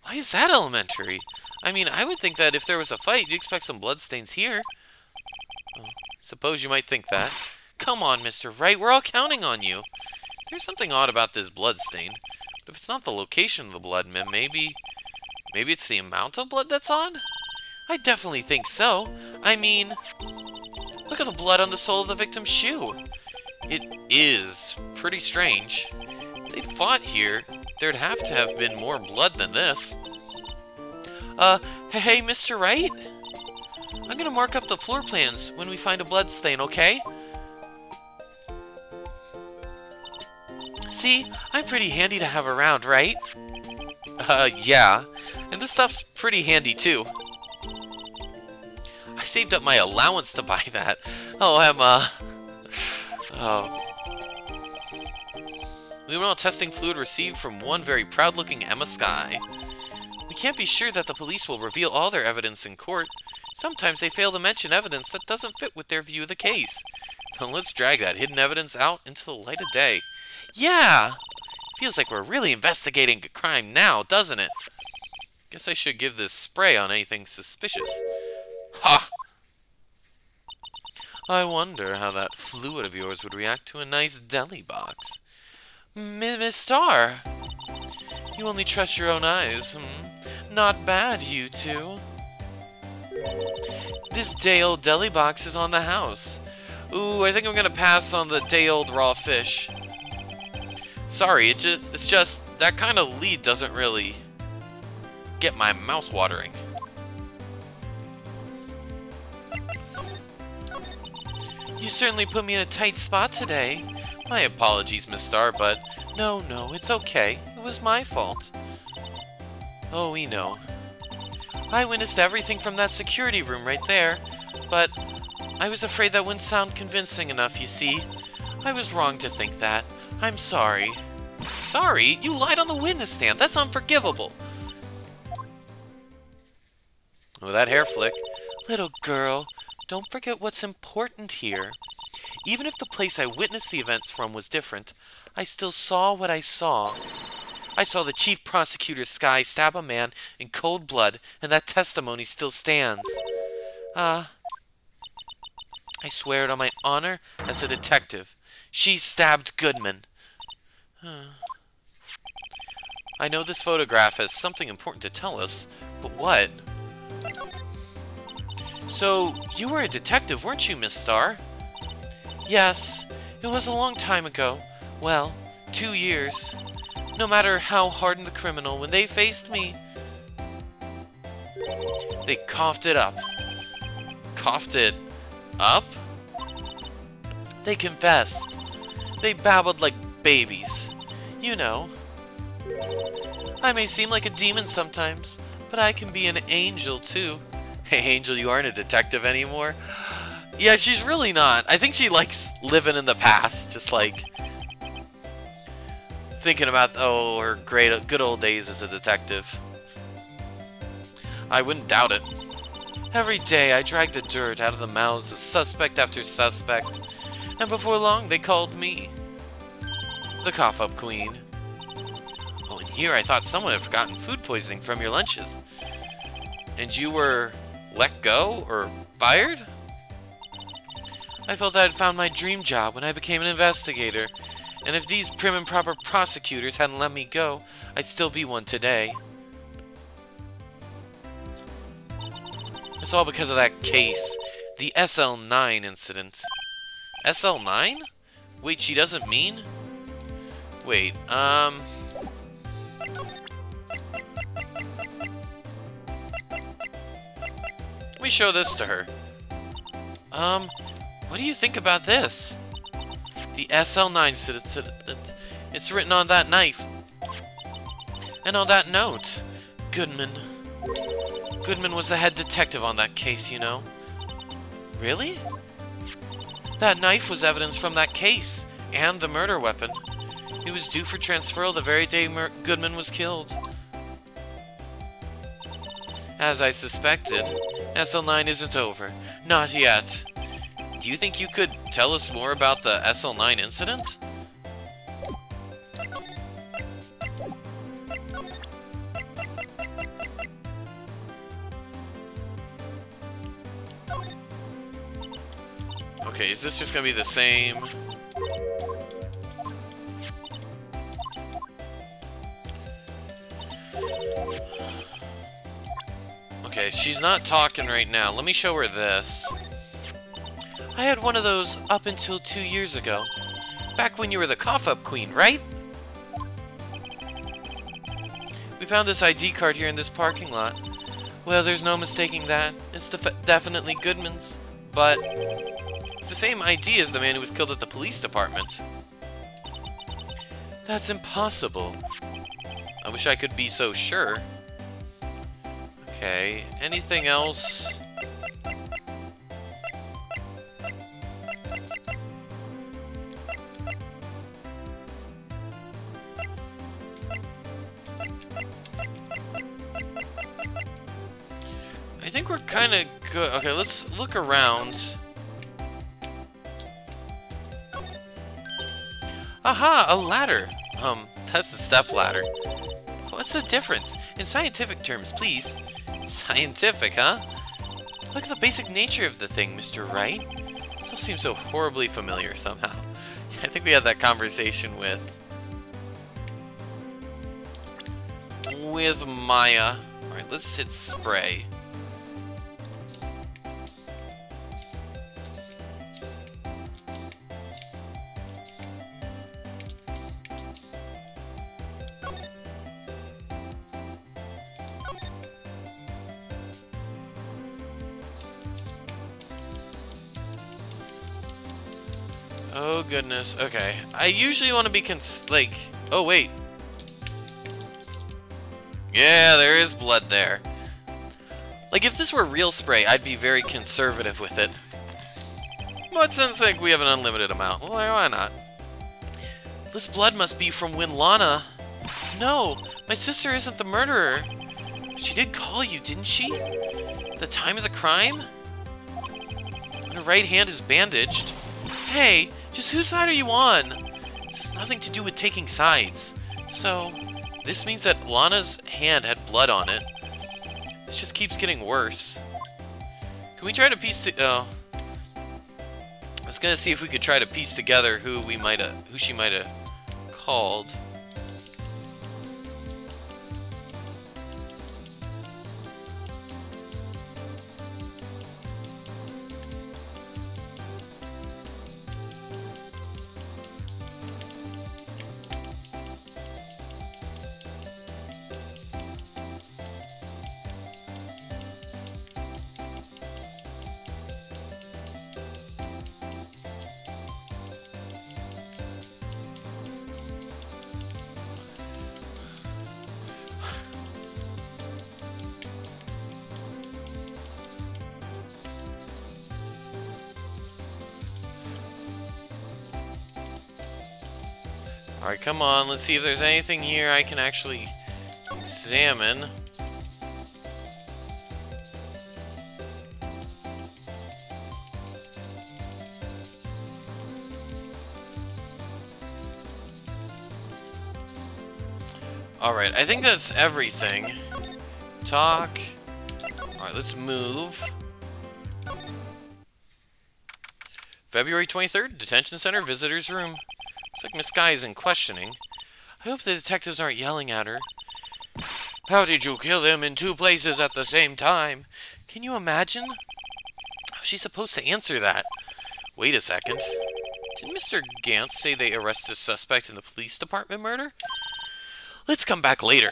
Why is that elementary? I mean, I would think that if there was a fight, you'd expect some bloodstains here. Oh, suppose you might think that. Come on, Mr. Wright, we're all counting on you. There's something odd about this bloodstain. But if it's not the location of the blood, maybe it's the amount of blood that's on? I definitely think so. I mean, look at the blood on the sole of the victim's shoe. It is pretty strange. If they fought here, there'd have to have been more blood than this. Hey, Mr. Wright? I'm gonna mark up the floor plans when we find a blood stain, okay? See, I'm pretty handy to have around, right? Yeah. And this stuff's pretty handy, too. I saved up my allowance to buy that. Oh, Emma. Oh. Luminol testing fluid received from one very proud-looking Emma Skye. We can't be sure that the police will reveal all their evidence in court. Sometimes they fail to mention evidence that doesn't fit with their view of the case. Well, let's drag that hidden evidence out into the light of day. Yeah! Feels like we're really investigating a crime now, doesn't it? Guess I should give this spray on anything suspicious. Ha! I wonder how that fluid of yours would react to a nice deli box. Miss Star! You only trust your own eyes, Not bad, you two. This day-old deli box is on the house. Ooh, I think I'm gonna pass on the day-old raw fish. Sorry, it's just that kind of lead doesn't really get my mouth watering. You certainly put me in a tight spot today. My apologies, Miss Star, but no, it's okay. It was my fault. Oh, we know. I witnessed everything from that security room right there, but I was afraid that wouldn't sound convincing enough, you see. I was wrong to think that. I'm sorry. Sorry? You lied on the witness stand. That's unforgivable. Oh, that hair flick. Little girl, don't forget what's important here. Even if the place I witnessed the events from was different, I still saw what I saw. I saw the chief prosecutor Skye stab a man in cold blood, and that testimony still stands. I swear it on my honor as a detective. She stabbed Goodman. I know this photograph has something important to tell us, but what? So, you were a detective, weren't you, Miss Star? Yes, it was a long time ago. Well, 2 years. No matter how hardened the criminal, when they faced me, they coughed it up. Coughed it up? They confessed. They babbled like babies. You know. I may seem like a demon sometimes, but I can be an angel too. Hey, Angel, you aren't a detective anymore? Yeah, she's really not. I think she likes living in the past, just like thinking about, her good old days as a detective. I wouldn't doubt it. Every day I drag the dirt out of the mouths of suspect after suspect, and before long they called me the cough-up queen. Oh, and here I thought someone had forgotten food poisoning from your lunches. And you were let go or fired? I felt I had found my dream job when I became an investigator, and if these prim and proper prosecutors hadn't let me go, I'd still be one today. It's all because of that case, the SL9 incident. SL9? Wait, she doesn't mean? Wait, let me show this to her. What do you think about this? The SL9, it's written on that knife. And on that note, Goodman was the head detective on that case, you know. Really? That knife was evidence from that case, and the murder weapon. It was due for transferal the very day Goodman was killed. As I suspected, SL9 isn't over. Not yet. Do you think you could tell us more about the SL9 incident? Okay, is this just gonna be the same? Okay, she's not talking right now. Let me show her this. I had one of those up until 2 years ago. Back when you were the cough-up queen, right? We found this ID card here in this parking lot. Well, there's no mistaking that. It's definitely Goodman's. But it's the same ID as the man who was killed at the police department. That's impossible. I wish I could be so sure. Okay, anything else? I think we're kind of good. Okay, let's look around. Aha, a ladder. That's a step ladder. What's the difference? In scientific terms, please. Scientific, huh? Look at the basic nature of the thing, Mr. Wright. This all seems so horribly familiar somehow. I think we had that conversation with Maya. Alright, let's hit spray. Oh goodness, okay. I usually want to be like, oh wait. Yeah, there is blood there. Like, if this were real spray, I'd be very conservative with it. But since, like, we have an unlimited amount, well, why not? This blood must be from when Lana... No, my sister isn't the murderer. She did call you, didn't she? At the time of the crime? And her right hand is bandaged. Hey, just whose side are you on? This has nothing to do with taking sides. So, this means that Lana's hand had blood on it. This just keeps getting worse. Can we try to piece oh. I was gonna see if we could try to piece together who she might have called. Alright, come on, let's see if there's anything here I can actually examine. Alright, I think that's everything. Talk. Alright, let's move. February 23rd, Detention Center, Visitor's Room. Looks like Miss Sky is in questioning. I hope the detectives aren't yelling at her. How did you kill him in 2 places at the same time? Can you imagine? How's she supposed to answer that? Wait a second. Didn't Mr. Gantz say they arrested a suspect in the police department murder? Let's come back later.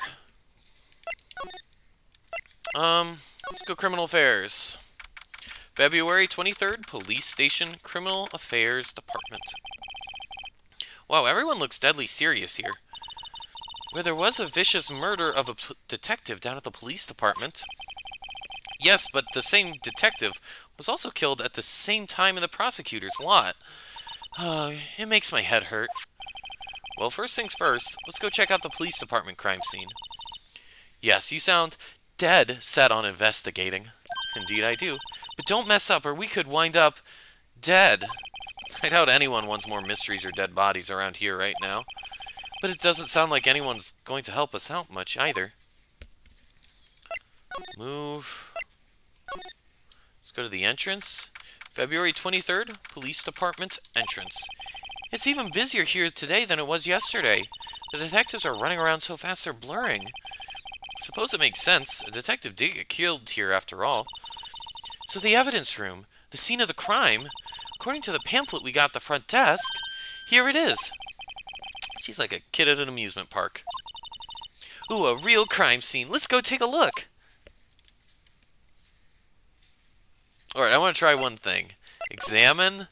Let's go Criminal Affairs. February 23rd, Police Station, Criminal Affairs Department. Wow, everyone looks deadly serious here. Where there was a vicious murder of a detective down at the police department. Yes, but the same detective was also killed at the same time in the prosecutor's lot. It makes my head hurt. Well, first things first, let's go check out the police department crime scene. Yes, you sound dead set on investigating. Indeed I do. But don't mess up or we could wind up dead. I doubt anyone wants more mysteries or dead bodies around here right now. But it doesn't sound like anyone's going to help us out much either. Move. Let's go to the entrance. February 23rd, Police Department entrance. It's even busier here today than it was yesterday. The detectives are running around so fast they're blurring. Suppose it makes sense. A detective did get killed here after all. So the evidence room, the scene of the crime, according to the pamphlet we got at the front desk, here it is. She's like a kid at an amusement park. Ooh, a real crime scene. Let's go take a look. Alright, I want to try one thing. Examine.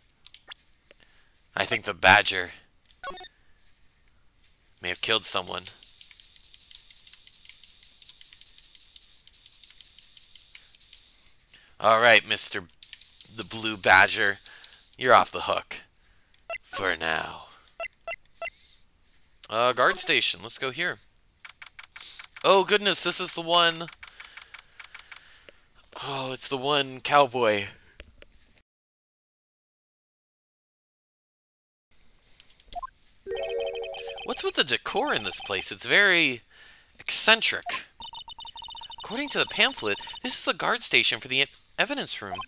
I think the badger may have killed someone. Alright, Mr. the Blue Badger. You're off the hook. For now. Guard station. Let's go here. Oh, goodness, this is the one... Oh, it's the one cowboy. What's with the decor in this place? It's very eccentric. According to the pamphlet, this is the guard station for the evidence room.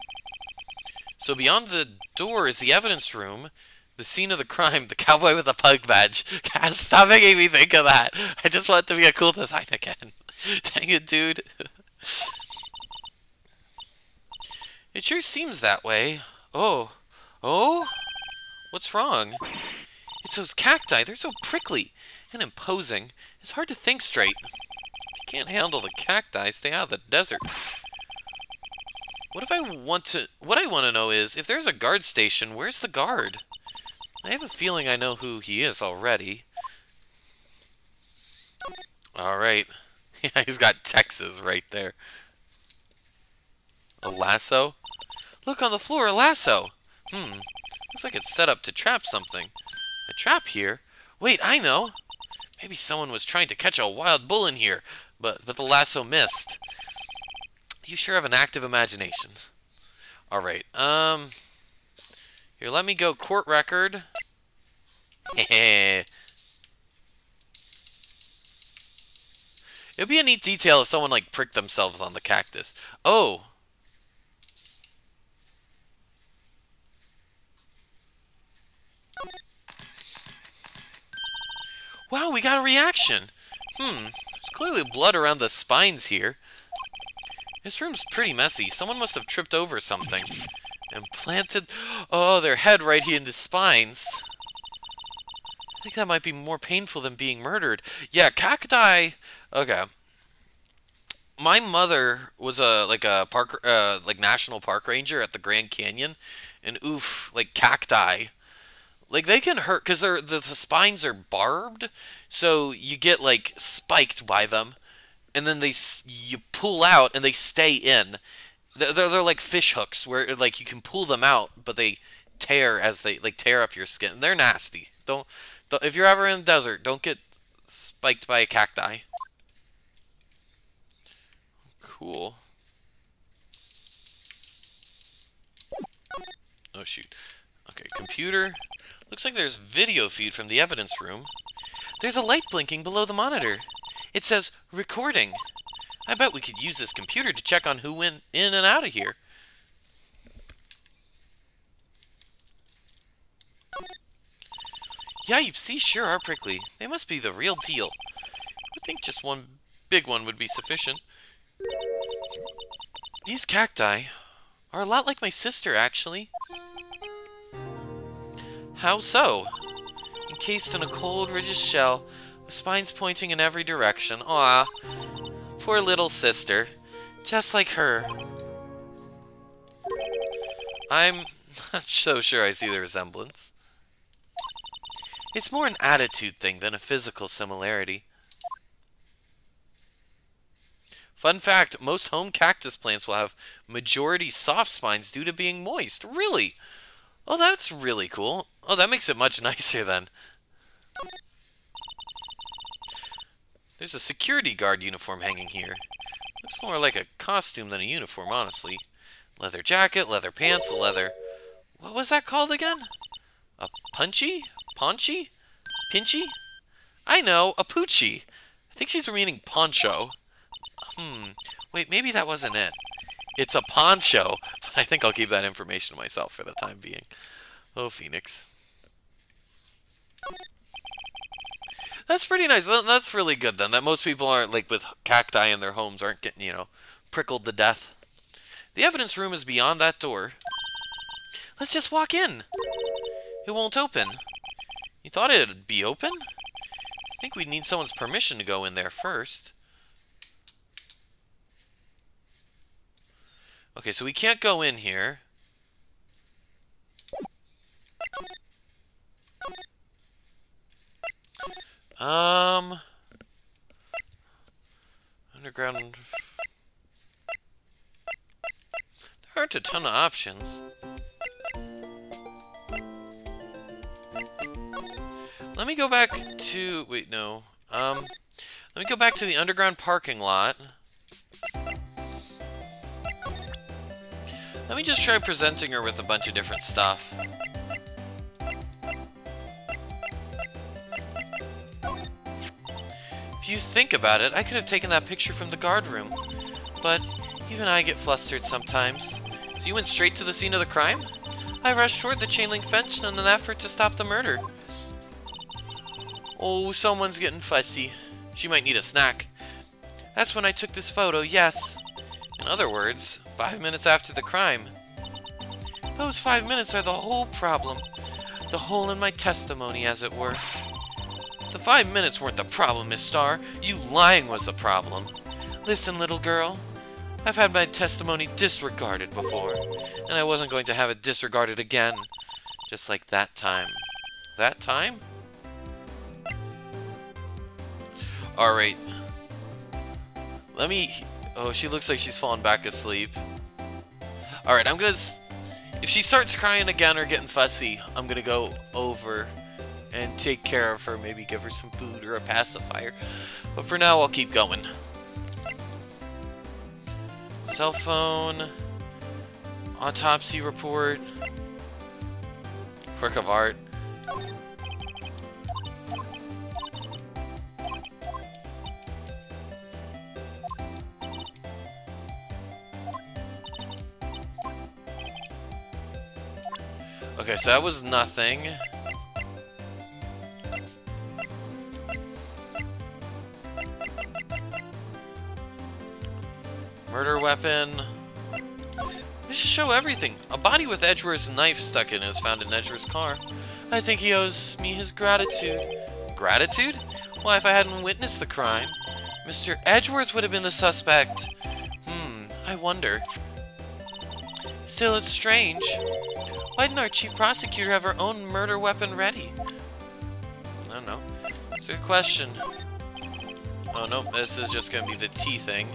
So beyond the door is the evidence room, the scene of the crime, the cowboy with a pug badge. God, stop making me think of that. I just want it to be a cool design again. Dang it, dude. It sure seems that way. Oh. Oh? What's wrong? It's those cacti. They're so prickly and imposing. It's hard to think straight. If you can't handle the cacti, stay out of the desert. What I want to know is, if there's a guard station, where's the guard? I have a feeling I know who he is already. Alright. Yeah, he's got Texas right there. A lasso? Look on the floor, a lasso! Looks like it's set up to trap something. A trap here? Wait, I know! Maybe someone was trying to catch a wild bull in here, but the lasso missed. You sure have an active imagination. Alright, here, let me go court record. It'd be a neat detail if someone, like, pricked themselves on the cactus. Oh! Wow, we got a reaction! There's clearly blood around the spines here. This room's pretty messy. Someone must have tripped over something. And planted... Oh, their head right here in the spines. I think that might be more painful than being murdered. Yeah, cacti... Okay. My mother was a park national park ranger at the Grand Canyon. And oof, like cacti. Like, they can hurt, because the spines are barbed, so you get, like, spiked by them, and then you pull out, and they stay in. They're like fish hooks, where, like, you can pull them out, but they tear as they, like, tear up your skin. They're nasty. Don't if you're ever in the desert, don't get spiked by a cacti. Cool. Oh, shoot. Okay, computer... Looks like there's video feed from the evidence room. There's a light blinking below the monitor. It says, recording. I bet we could use this computer to check on who went in and out of here. Yeah, you see, sure are prickly. They must be the real deal. I think just one big one would be sufficient. These cacti are a lot like my sister, actually. How so? Encased in a cold, rigid shell, with spines pointing in every direction. Aw, poor little sister. Just like her. I'm not so sure I see the resemblance. It's more an attitude thing than a physical similarity. Fun fact, most home cactus plants will have majority soft spines due to being moist. Really? Oh, that's really cool. Oh, that makes it much nicer then. There's a security guard uniform hanging here. Looks more like a costume than a uniform, honestly. Leather jacket, leather pants, leather... What was that called again? A punchy? Paunchy? Pinchy? I know, a poochie. I think she's meaning poncho. Wait, maybe that wasn't it. It's a poncho, but I think I'll keep that information to myself for the time being. Oh, Phoenix. That's pretty nice. That's really good, then. That most people aren't, like, with cacti in their homes, aren't getting, you know, prickled to death. The evidence room is beyond that door. Let's just walk in. It won't open. You thought it'd be open? I think we'd need someone's permission to go in there first. Okay, so we can't go in here. Underground... There aren't a ton of options. Let me go back to... Wait, no. Let me go back to the underground parking lot. Let me just try presenting her with a bunch of different stuff. If you think about it, I could have taken that picture from the guard room. But even I get flustered sometimes. So you went straight to the scene of the crime? I rushed toward the chain link fence in an effort to stop the murder. Oh, someone's getting fussy. She might need a snack. That's when I took this photo, yes. In other words, 5 minutes after the crime. Those 5 minutes are the whole problem. The hole in my testimony, as it were. The 5 minutes weren't the problem, Miss Starr. You lying was the problem. Listen, little girl. I've had my testimony disregarded before, and I wasn't going to have it disregarded again. Just like that time. That time? Alright. Let me... Oh, she looks like she's fallen back asleep. Alright, I'm gonna... If she starts crying again or getting fussy, I'm gonna go over and take care of her. Maybe give her some food or a pacifier. But for now, I'll keep going. Cell phone. Autopsy report. Work of art. Okay, so that was nothing. Murder weapon. We should show everything. A body with Edgeworth's knife stuck in it is found in Edgeworth's car. I think he owes me his gratitude. Gratitude? Why, if I hadn't witnessed the crime, Mr. Edgeworth would have been the suspect. I wonder. Still, it's strange. Why didn't our chief prosecutor have her own murder weapon ready? I don't know. It's a good question. Oh, no, this is just gonna be the T thing.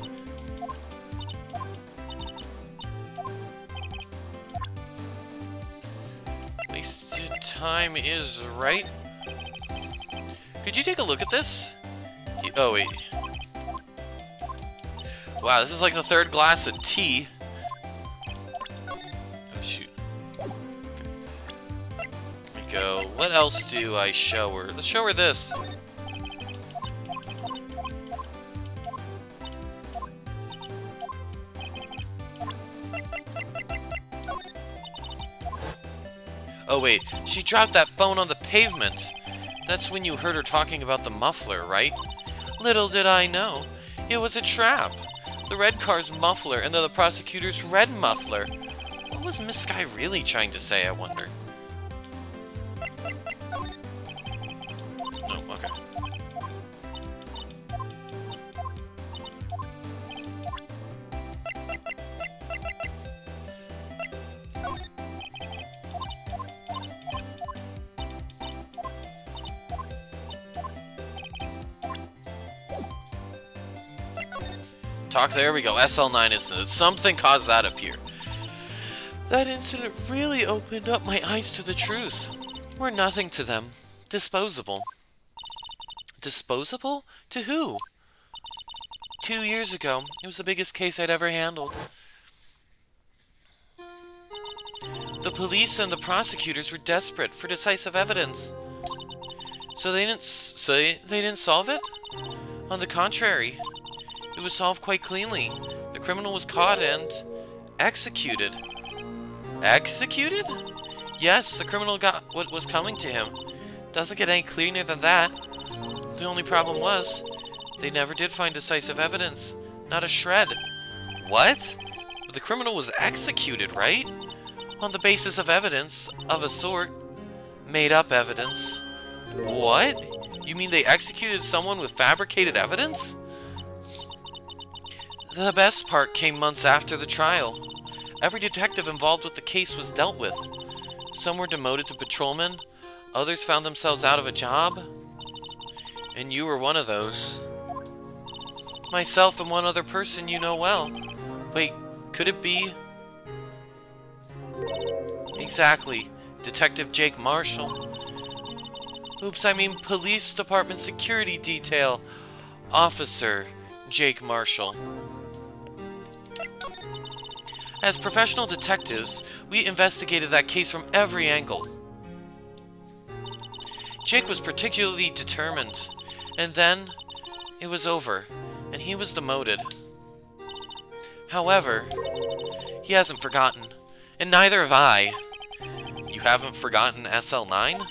At least time is right. Could you take a look at this? Oh, wait. Wow, this is like the third glass of tea. Go. What else do I show her? Let's show her this. Oh wait, she dropped that phone on the pavement. That's when you heard her talking about the muffler, right? Little did I know. It was a trap. The red car's muffler and the prosecutor's red muffler. What was Miss Skye really trying to say, I wonder? No, okay. Talk, there we go. SL9 incident. Something caused that up here. That incident really opened up my eyes to the truth. We're nothing to them. Disposable. Disposable? To who? 2 years ago. It was the biggest case I'd ever handled. The police and the prosecutors were desperate for decisive evidence. So they didn't solve it? On the contrary, it was solved quite cleanly. The criminal was caught and executed. Executed? Yes, the criminal got what was coming to him. Doesn't get any cleaner than that. The only problem was, they never did find decisive evidence. Not a shred. What? But the criminal was executed, right? On the basis of evidence, of a sort. Made up evidence. What? You mean they executed someone with fabricated evidence? The best part came months after the trial. Every detective involved with the case was dealt with. Some were demoted to patrolmen, others found themselves out of a job. And you were one of those. Myself and one other person you know well. Wait, could it be? Exactly. Detective Jake Marshall. Oops, I mean Police Department Security Detail. Officer Jake Marshall. As professional detectives, we investigated that case from every angle. Jake was particularly determined, and then it was over, and he was demoted. However, he hasn't forgotten, and neither have I. You haven't forgotten SL9?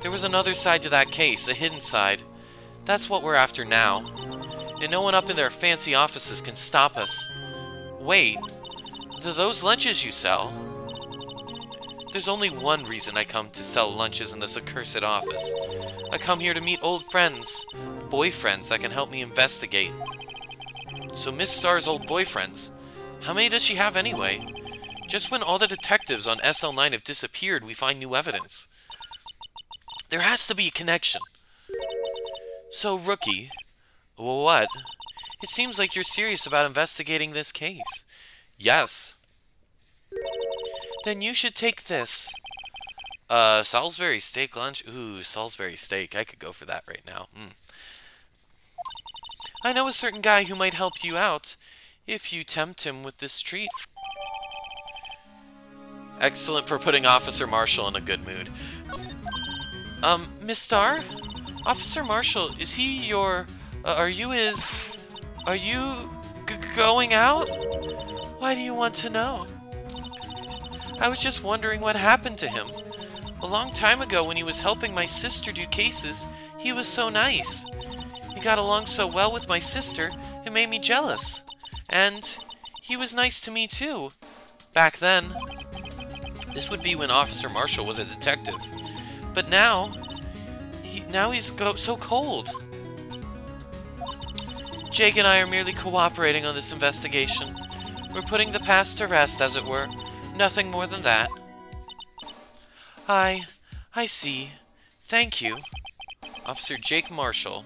There was another side to that case, a hidden side. That's what we're after now, and no one up in their fancy offices can stop us. Wait. Those lunches you sell? There's only one reason I come to sell lunches in this accursed office. I come here to meet old friends, boyfriends that can help me investigate. So Miss Star's old boyfriends, how many does she have anyway? Just when all the detectives on SL9 have disappeared, we find new evidence. There has to be a connection. So, Rookie, what? It seems like you're serious about investigating this case. Yes. Then you should take this. Salisbury steak lunch? Ooh, Salisbury steak. I could go for that right now. I know a certain guy who might help you out, if you tempt him with this treat. Excellent for putting Officer Marshall in a good mood. Miss Star? Officer Marshall, is he your... are you going out? Why do you want to know? I was just wondering what happened to him. A long time ago when he was helping my sister do cases, he was so nice. He got along so well with my sister, it made me jealous. And he was nice to me too. Back then. This would be when Officer Marshall was a detective. But now he's so cold. Jake and I are merely cooperating on this investigation. We're putting the past to rest, as it were. Nothing more than that. I see. Thank you. Officer Jake Marshall.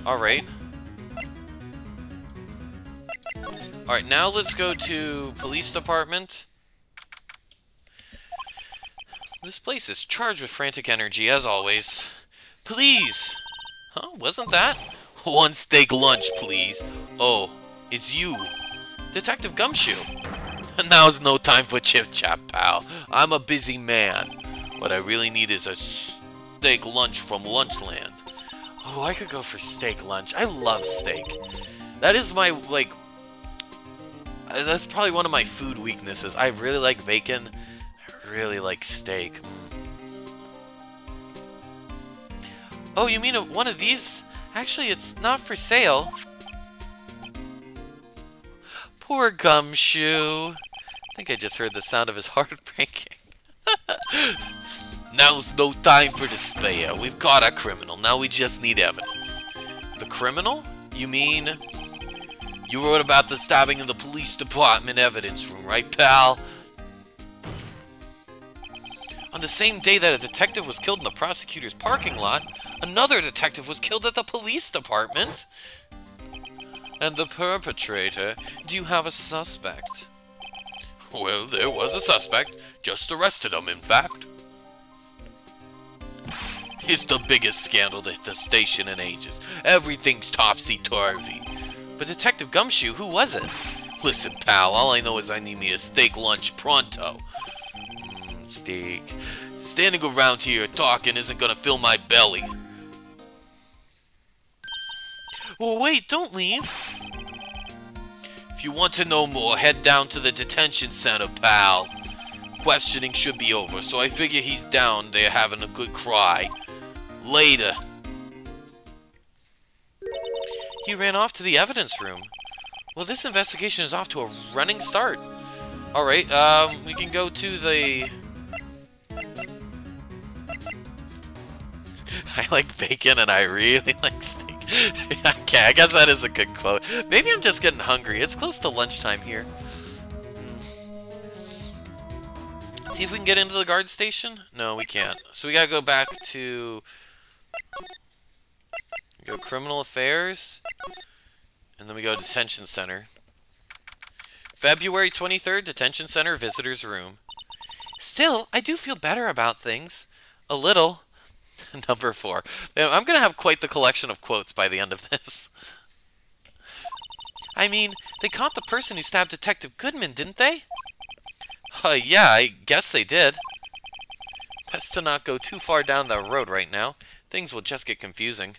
Alright. Alright, now let's go to Police Department. This place is charged with frantic energy, as always. Please! Huh? Wasn't that? One steak lunch, please. Oh, it's you. Detective Gumshoe. Now's no time for chit-chat, pal. I'm a busy man. What I really need is a steak lunch from Lunchland. Oh, I could go for steak lunch. I love steak. That is my, like... that's probably one of my food weaknesses. I really like bacon. I really like steak. Oh, you mean one of these? Actually, it's not for sale. Poor Gumshoe. I think I just heard the sound of his heart breaking. Now's no time for despair. We've caught a criminal. Now we just need evidence. The criminal? You mean... you wrote about the stabbing in the police department evidence room, right, pal? On the same day that a detective was killed in the prosecutor's parking lot, another detective was killed at the police department. And the perpetrator? Do you have a suspect? Well, there was a suspect. Just arrested him, in fact. It's the biggest scandal at the station in ages. Everything's topsy-turvy. But Detective Gumshoe, who was it? Listen, pal, all I know is I need me a steak lunch pronto. Steak. Standing around here talking isn't gonna fill my belly. Well, wait, don't leave. If you want to know more, head down to the detention center, pal. Questioning should be over, so I figure he's down there having a good cry. Later. He ran off to the evidence room. Well, this investigation is off to a running start. Alright, we can go to the... I like bacon and I really like steak. Okay, I guess that is a good quote. Maybe I'm just getting hungry. It's close to lunchtime here. See if we can get into the guard station? No, we can't. So we gotta go back to... Go criminal affairs. And then we go to detention center. February 23rd, detention center, visitor's room. Still, I do feel better about things. A little. Number 4. I'm gonna have quite the collection of quotes by the end of this. I mean, they caught the person who stabbed Detective Goodman, didn't they? Yeah, I guess they did. Best to not go too far down that road right now. Things will just get confusing.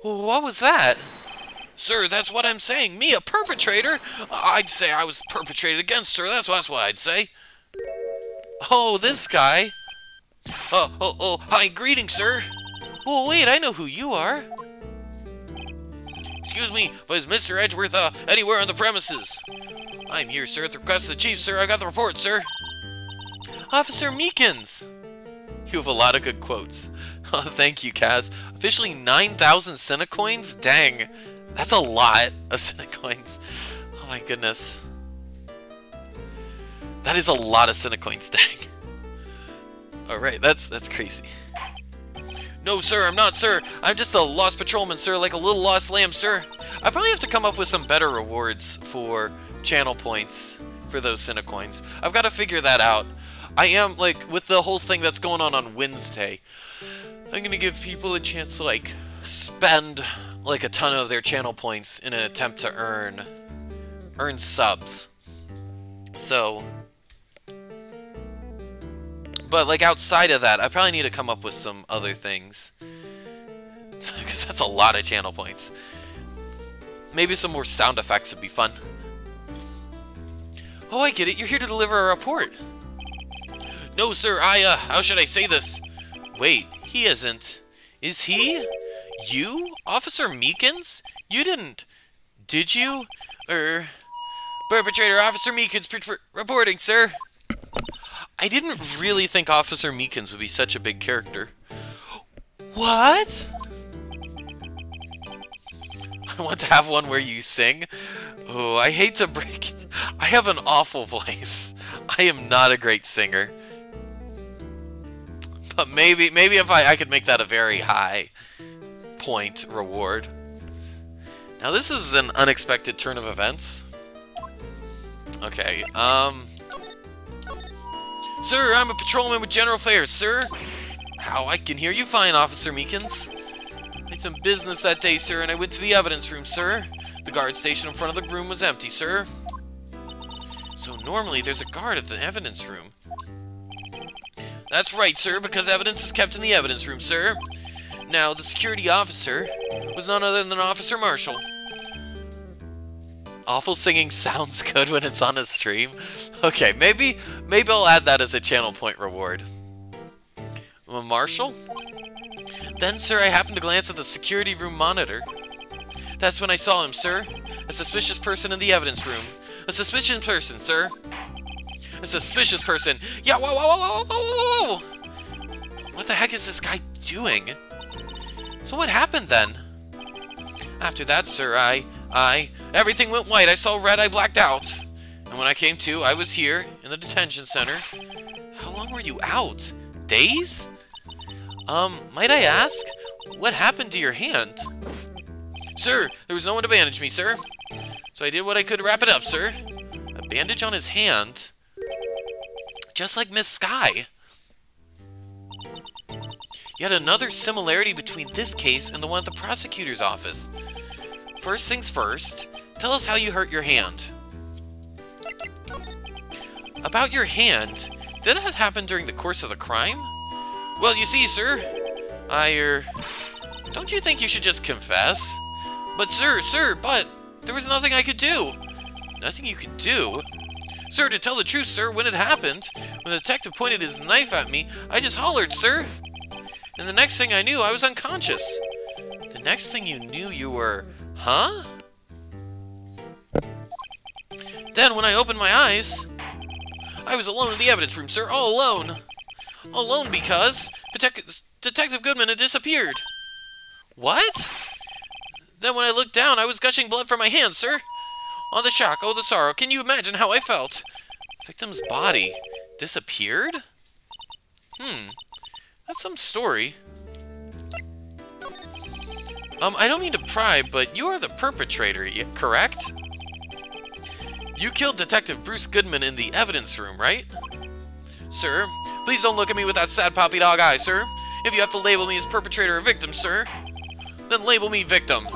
What was that? Sir, that's what I'm saying. Me, a perpetrator? I'd say I was perpetrated against, sir. That's what I'd say. Oh, this guy. Hi, greetings, sir. Oh, wait, I know who you are. Excuse me, but is Mr. Edgeworth, anywhere on the premises? I'm here, sir, at the request of the chief, sir. I got the report, sir. Officer Meekins. You have a lot of good quotes. Oh, thank you, Kaz. Officially 9,000 Cinecoins? Dang, that's a lot of Cinecoins. Oh my goodness. That is a lot of Cinecoins, dang. Alright, that's crazy. No, sir, I'm not, sir. I'm just a lost patrolman, sir, like a little lost lamb, sir. I probably have to come up with some better rewards for channel points for those Cinecoins. I've got to figure that out. I am, like, with the whole thing that's going on Wednesday, I'm gonna give people a chance to, like, spend, like, a ton of their channel points in an attempt to earn subs. So, but, like, outside of that, I probably need to come up with some other things. Because that's a lot of channel points. Maybe some more sound effects would be fun. Oh, I get it. You're here to deliver a report. No, sir, how should I say this? Wait, he isn't. Is he? You? Officer Meekins? You didn't... Did you? Perpetrator Officer Meekins reporting, sir. I didn't really think Officer Meekins would be such a big character. What? I want to have one where you sing. Oh, I hate to break it. I have an awful voice. I am not a great singer. But maybe if I could make that a very high point reward. Now this is an unexpected turn of events. Okay, Sir, I'm a patrolman with General Affairs, sir. How, I can hear you fine, Officer Meekins. Made some business that day, sir, and I went to the evidence room, sir. The guard station in front of the room was empty, sir. So normally there's a guard at the evidence room. That's right, sir, because evidence is kept in the evidence room, sir. Now, the security officer was none other than Officer Marshall. Awful singing sounds good when it's on a stream. Okay, maybe I'll add that as a channel point reward. Marshall? Then, sir, I happened to glance at the security room monitor. That's when I saw him, sir. A suspicious person in the evidence room. A suspicious person, sir. A suspicious person. Yeah, whoa, whoa, whoa, whoa, whoa! What the heck is this guy doing? So what happened then? After that, sir, everything went white. I saw red, I blacked out. And when I came to, I was here, in the detention center. How long were you out? Days? Might I ask, what happened to your hand? Sir, there was no one to bandage me, sir. So I did what I could to wrap it up, sir. A bandage on his hand? Just like Miss Sky. Yet another similarity between this case and the one at the prosecutor's office. First things first, tell us how you hurt your hand. About your hand, did that happen during the course of the crime? Well, you see, sir, don't you think you should just confess? But sir, there was nothing I could do. Nothing you could do? Sir, to tell the truth, sir, when it happened, when the detective pointed his knife at me, I just hollered, sir. And the next thing I knew, I was unconscious. The next thing you knew, you were... Huh? Then, when I opened my eyes, I was alone in the evidence room, sir, all alone. All alone because Detective Goodman had disappeared. What? Then when I looked down, I was gushing blood from my hands, sir. Oh, the shock, oh, the sorrow. Can you imagine how I felt? The victim's body disappeared? That's some story. I don't mean to pry, but you are the perpetrator, correct? You killed Detective Bruce Goodman in the evidence room, right? Sir, please don't look at me with that sad puppy dog eye, sir. If you have to label me as perpetrator or victim, sir, then label me victim.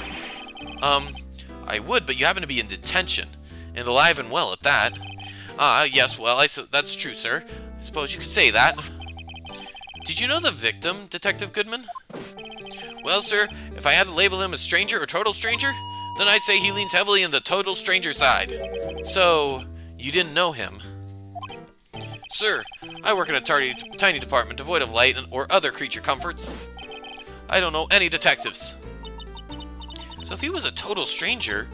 I would, but you happen to be in detention, and alive and well at that. Yes, well, that's true, sir. I suppose you could say that. Did you know the victim, Detective Goodman? Well, sir, if I had to label him a stranger or total stranger, then I'd say he leans heavily on the total stranger side. So, you didn't know him? Sir, I work in a tiny department devoid of light or other creature comforts. I don't know any detectives. So if he was a total stranger,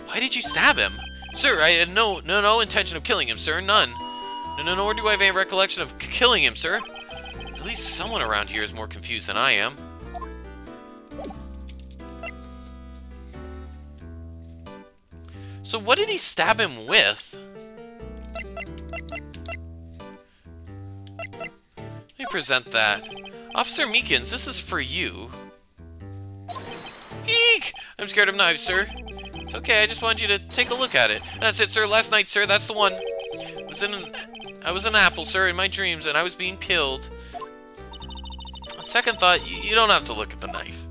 why did you stab him? Sir, I had no intention of killing him, sir, none. Nor do I have any recollection of killing him, sir. At least someone around here is more confused than I am. So what did he stab him with? Let me present that. Officer Meekins, this is for you. Eek! I'm scared of knives, sir. It's okay, I just wanted you to take a look at it. That's it, sir. Last night, sir, that's the one. I was an apple, sir, in my dreams, and I was being killed. On second thought, you don't have to look at the knife.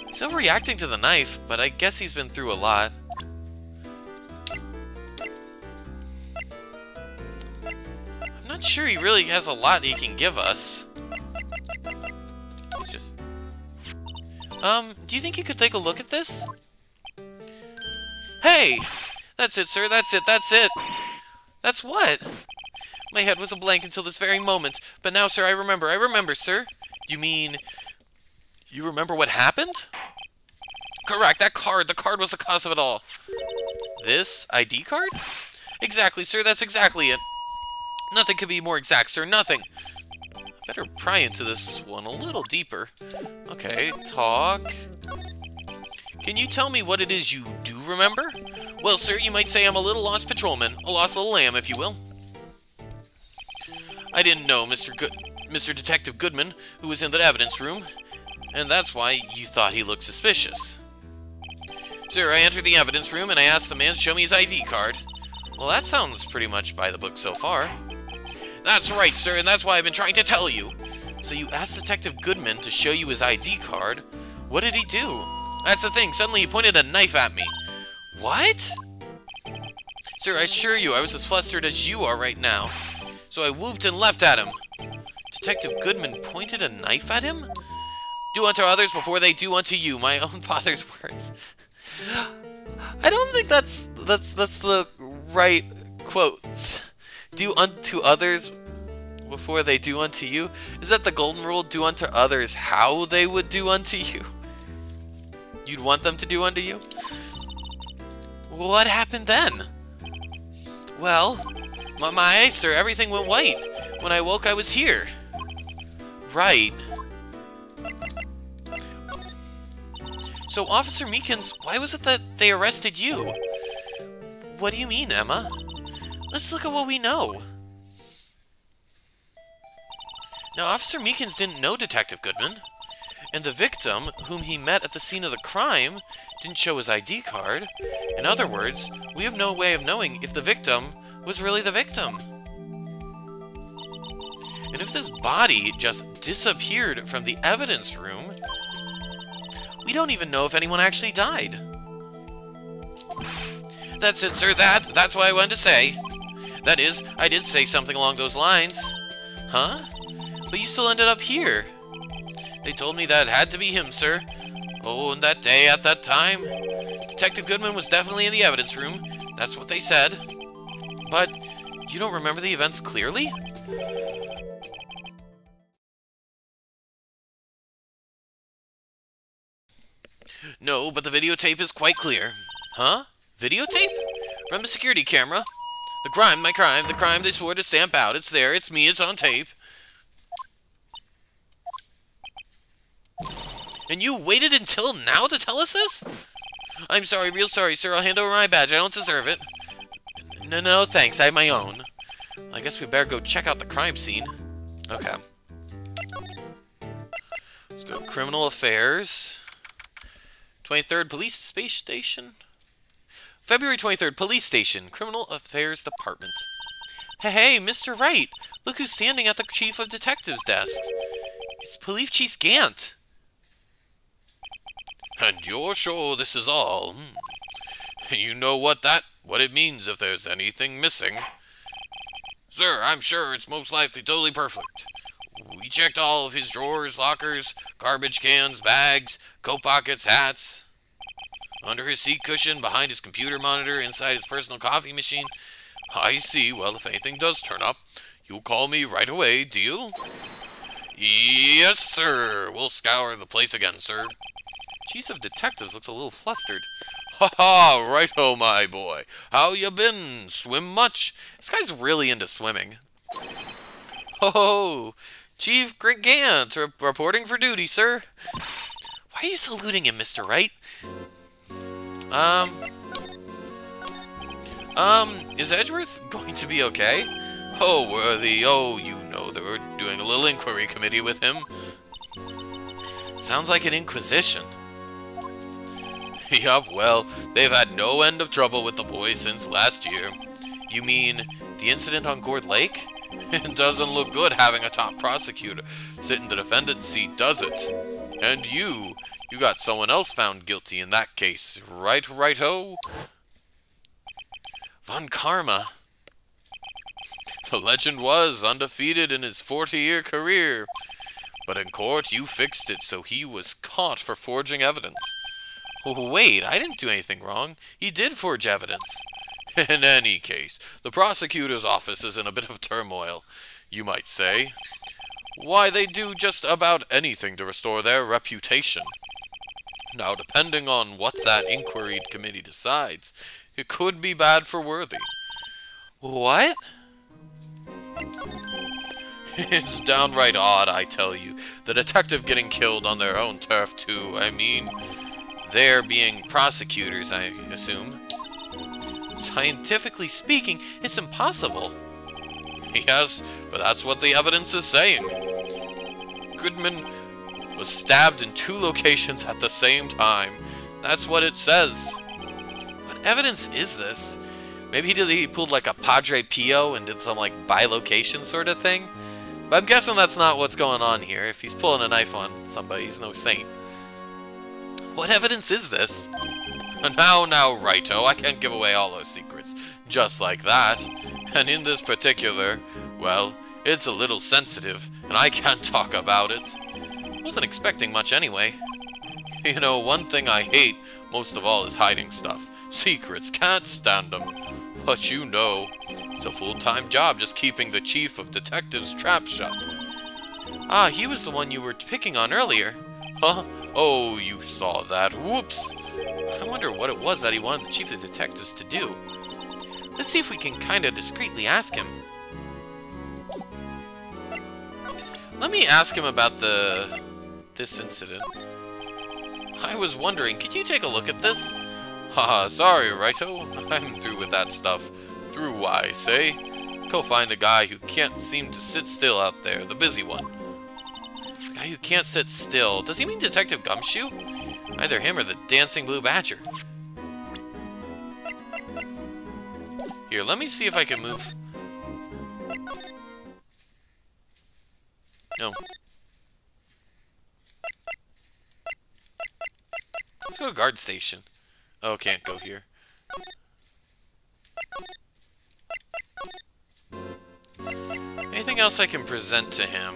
He's overreacting to the knife, but I guess he's been through a lot. I'm not sure he really has a lot he can give us. He's just... do you think you could take a look at this? Hey! That's it, sir, that's it. That's what? My head was a blank until this very moment, but now, sir, I remember, sir. You mean... you remember what happened? Correct, the card was the cause of it all. This ID card? Exactly, sir, that's exactly it. Nothing could be more exact, sir, nothing. Better pry into this one a little deeper. Okay, talk. Can you tell me what it is you do remember? Well, sir, you might say I'm a little lost patrolman, a lost little lamb, if you will. I didn't know Mr. Detective Goodman, who was in the evidence room, and that's why you thought he looked suspicious. Sir, I entered the evidence room and I asked the man to show me his ID card. Well, that sounds pretty much by the book so far. That's right, sir, and that's why I've been trying to tell you. So you asked Detective Goodman to show you his ID card. What did he do? That's the thing, suddenly he pointed a knife at me. What? Sir, I assure you, I was as flustered as you are right now. So I whooped and leapt at him. Detective Goodman pointed a knife at him? Do unto others before they do unto you, my own father's words. I don't think that's the right quote. Do unto others before they do unto you? Is that the golden rule? Do unto others how they would do unto you? You'd want them to do unto you? What happened then? Well, my eyes, sir, everything went white. When I woke, I was here. Right. So, Officer Meekins, why was it that they arrested you? What do you mean, Emma? Let's look at what we know. Now, Officer Meekins didn't know Detective Goodman, and the victim, whom he met at the scene of the crime, didn't show his ID card. In other words, we have no way of knowing if the victim was really the victim. And if this body just disappeared from the evidence room, we don't even know if anyone actually died. That's it, sir. That's what I wanted to say. That is, I did say something along those lines. Huh? But you still ended up here. They told me that it had to be him, sir. Oh, and that day, at that time, Detective Goodman was definitely in the evidence room. That's what they said. But you don't remember the events clearly? No, but the videotape is quite clear. Huh? Videotape? From the security camera. The crime, my crime, the crime they swore to stamp out. It's there, it's me, it's on tape. And you waited until now to tell us this? I'm sorry, real sorry, sir. I'll hand over my badge. I don't deserve it. No, thanks. I have my own. I guess we better go check out the crime scene. Okay. Let's go Criminal Affairs. 23rd Police Space Station. February 23rd, Police Station, Criminal Affairs Department. Hey, Mr. Wright! Look who's standing at the Chief of Detectives' desk. It's Police Chief Gant. And you're sure this is all? You know what it means if there's anything missing. Sir, I'm sure it's most likely totally perfect. We checked all of his drawers, lockers, garbage cans, bags, coat pockets, hats. Under his seat cushion, behind his computer monitor, inside his personal coffee machine. I see. Well, if anything does turn up, you'll call me right away, deal? Yes, sir. We'll scour the place again, sir. Chief of Detectives looks a little flustered. Ha ha, righto, my boy. How you been? Swim much? This guy's really into swimming. Ho, Chief Gant, reporting for duty, sir. Why are you saluting him, Mr. Wright? Is Edgeworth going to be okay? Oh, Worthy, oh, you know that we're doing a little inquiry committee with him. Sounds like an inquisition. Yup, well, they've had no end of trouble with the boy since last year. You mean the incident on Gourd Lake? It doesn't look good having a top prosecutor sit in the defendant's seat, does it? And you got someone else found guilty in that case, right-ho? Von Karma. The legend was undefeated in his 40-year career. But in court, you fixed it so he was caught for forging evidence. Wait, I didn't do anything wrong. He did forge evidence. In any case, the prosecutor's office is in a bit of turmoil, you might say. Why, they do just about anything to restore their reputation. Now, depending on what that inquiry committee decides, it could be bad for Worthy. What? It's downright odd, I tell you. The detective getting killed on their own turf, too. I mean, they're being prosecutors, I assume. Scientifically speaking, it's impossible. Yes, but that's what the evidence is saying. Goodman was stabbed in 2 locations at the same time. That's what it says. What evidence is this? Maybe he pulled like a Padre Pio and did some like bilocation sort of thing? But I'm guessing that's not what's going on here. If he's pulling a knife on somebody, he's no saint. What evidence is this? Now, righto, I can't give away all those secrets just like that. And in this particular, well, it's a little sensitive, and I can't talk about it. Wasn't expecting much anyway. You know, one thing I hate most of all is hiding stuff. Secrets, can't stand them. But you know, it's a full-time job just keeping the Chief of Detectives' trap shut. Ah, he was the one you were picking on earlier. Huh? Oh, you saw that. Whoops. I wonder what it was that he wanted the Chief of Detectives to do. Let's see if we can kind of discreetly ask him. Let me ask him about this incident. I was wondering, could you take a look at this? Haha, sorry, righto. I'm through with that stuff. Through, I say. Go find a guy who can't seem to sit still out there, the busy one. The guy who can't sit still. Does he mean Detective Gumshoe? Either him or the Dancing Blue Badger. Here, let me see if I can move. No. Let's go to guard station. Oh, can't go here. Anything else I can present to him?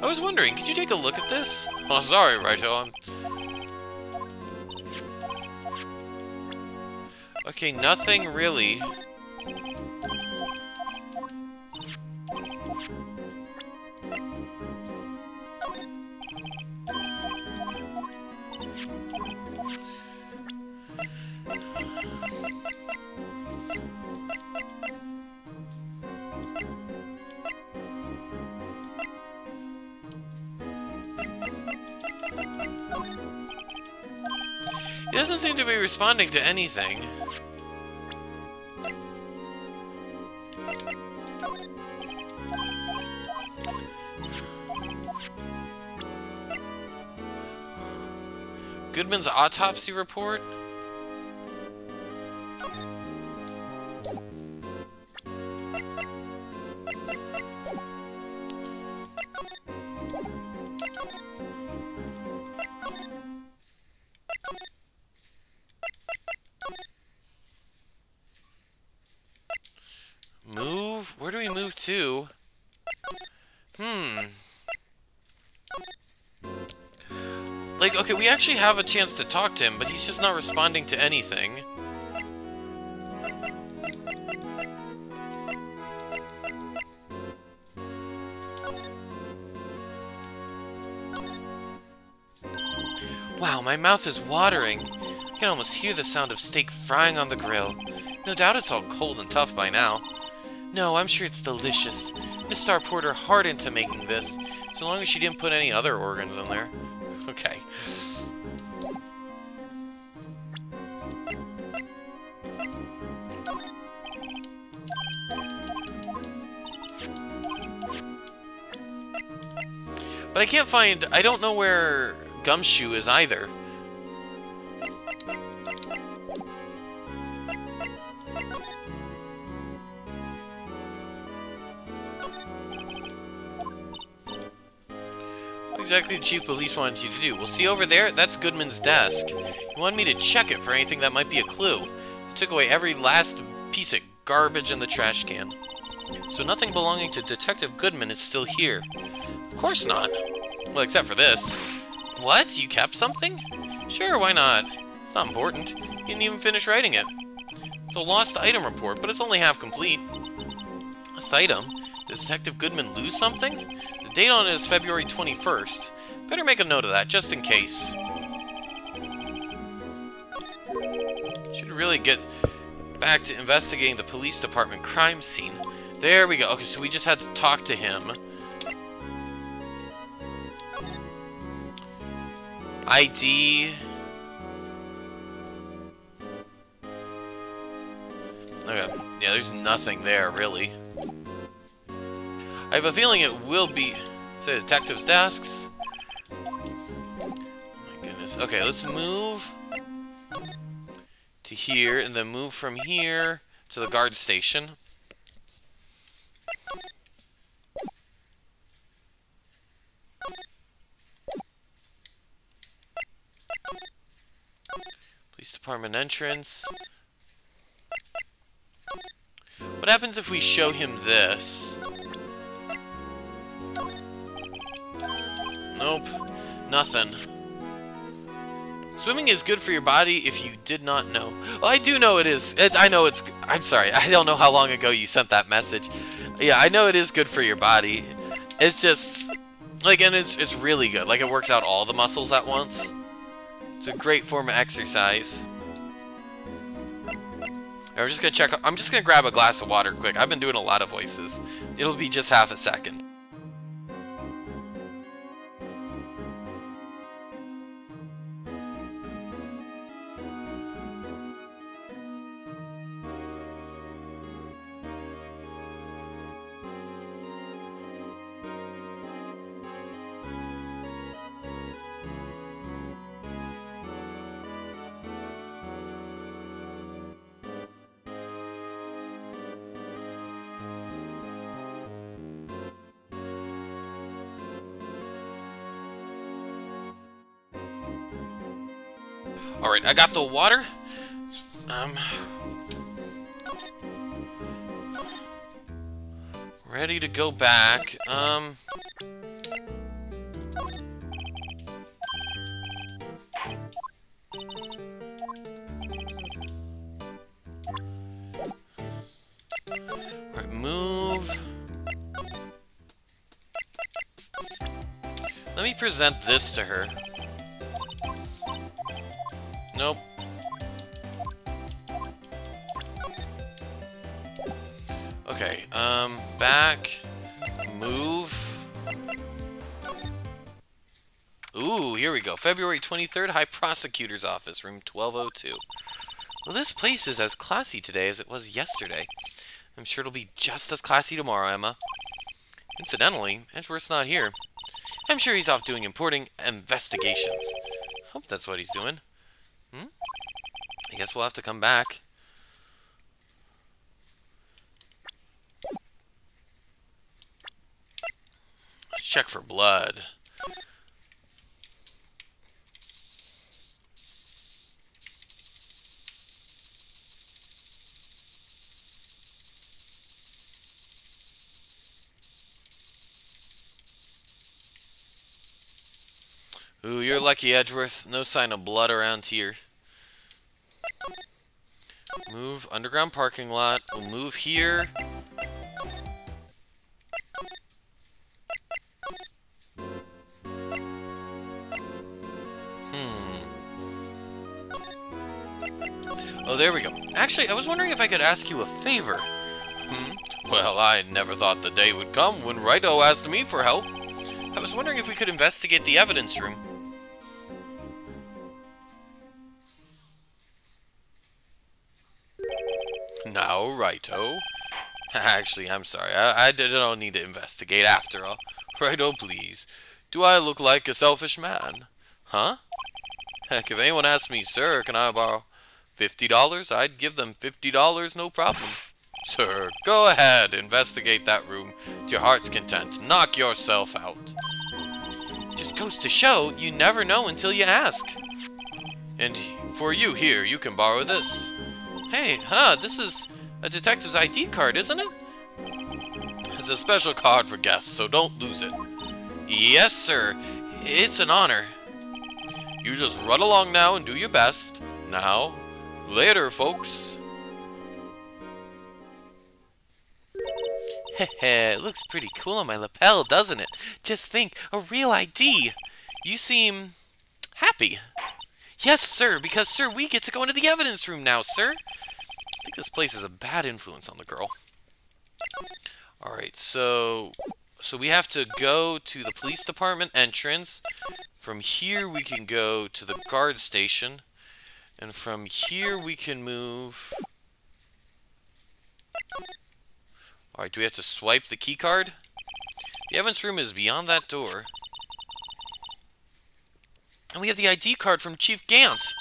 I was wondering, could you take a look at this? Oh, sorry, Raito. Okay, nothing really. He doesn't seem to be responding to anything. Goodman's autopsy report? Move? Where do we move to? Like, okay, we actually have a chance to talk to him, but he's just not responding to anything. Wow, my mouth is watering. I can almost hear the sound of steak frying on the grill. No doubt it's all cold and tough by now. No, I'm sure it's delicious. Miss Star poured her heart into making this, so long as she didn't put any other organs in there. Okay. But I can't find... I don't know where Gumshoe is either. What exactly did Chief Police wanted you to do? Well, see over there? That's Goodman's desk. He wanted me to check it for anything that might be a clue. He took away every last piece of garbage in the trash can. So nothing belonging to Detective Goodman is still here. Of course not. Well, except for this. What? You kept something? Sure, why not? It's not important. You didn't even finish writing it. It's a lost item report, but it's only half complete. Lost item? Did Detective Goodman lose something? The date on it is February 21st. Better make a note of that, just in case. Should really get back to investigating the police department crime scene. There we go. Okay, so we just had to talk to him. ID. Okay. Yeah, there's nothing there, really. I have a feeling it will be... Say, detectives' desks. Oh my goodness. Okay, let's move to here, and then move from here to the guard station. Police department entrance. What happens if we show him this? Nope. Nothing. Swimming is good for your body if you did not know. Well, I do know it is. I know it's... I'm sorry. I don't know how long ago you sent that message. Yeah, I know it is good for your body. It's just... Like, and it's really good. Like, it works out all the muscles at once. It's a great form of exercise. I'm just gonna check... I'm just gonna grab a glass of water quick. I've been doing a lot of voices. It'll be just half a second. Alright, I got the water. Ready to go back. Alright, move. Let me present this to her. Nope. Okay, back, move. Ooh, here we go. February 23rd, High Prosecutor's Office, room 1202. Well, this place is as classy today as it was yesterday. I'm sure it'll be just as classy tomorrow, Emma. Incidentally, Edgeworth's not here. I'm sure he's off doing important investigations. Hope that's what he's doing. I guess we'll have to come back. Let's check for blood. Ooh, you're lucky, Edgeworth. No sign of blood around here. Move underground parking lot. We'll move here. Oh, there we go. Actually, I was wondering if I could ask you a favor. Well, I never thought the day would come when Righto asked me for help. I was wondering if we could investigate the evidence room. Now, Righto. Actually, I'm sorry. I don't need to investigate after all. Righto, please. Do I look like a selfish man? Huh? Heck, if anyone asked me, sir, can I borrow $50? I'd give them $50, no problem. Sir, go ahead, investigate that room to your heart's content. Knock yourself out. Just goes to show, you never know until you ask. And for you here, you can borrow this. Hey, this is a detective's ID card, isn't it? It's a special card for guests, so don't lose it. Yes, sir. It's an honor. You just run along now and do your best. Now, later, folks. Heh, it looks pretty cool on my lapel, doesn't it? Just think, a real ID. You seem happy. Yes, sir, because, sir, we get to go into the evidence room now, sir. I think this place is a bad influence on the girl. Alright, so we have to go to the police department entrance. From here, we can go to the guard station. And from here, we can move... Alright, do we have to swipe the key card? The evidence room is beyond that door. And we have the ID card from Chief Gant.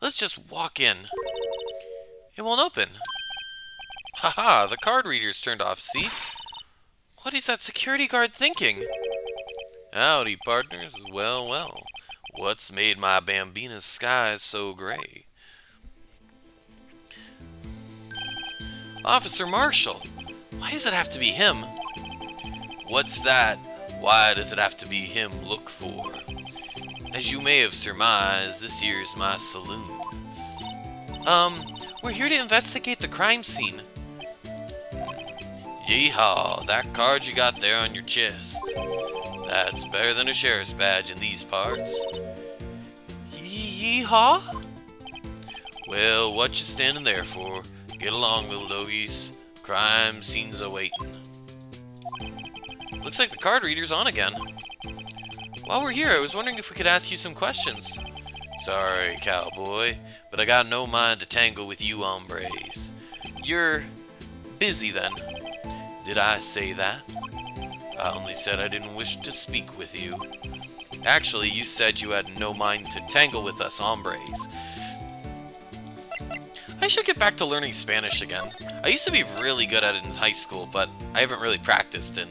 Let's just walk in. It won't open. Haha, the card reader's turned off, see? What is that security guard thinking? Howdy, partners. Well, well. What's made my Bambina's skies so gray? Officer Marshall. Why does it have to be him? What's that? Why does it have to be him look for? As you may have surmised, this here's my saloon. We're here to investigate the crime scene. Yeehaw, that card you got there on your chest. That's better than a sheriff's badge in these parts. Yeehaw? Well, what you standing there for? Get along, little doggies. Crime scene's awaiting. Looks like the card reader's on again. While we're here, I was wondering if we could ask you some questions. Sorry, cowboy, but I got no mind to tangle with you hombres. You're busy then. Did I say that? I only said I didn't wish to speak with you. Actually, you said you had no mind to tangle with us hombres. I should get back to learning Spanish again. I used to be really good at it in high school, but I haven't really practiced in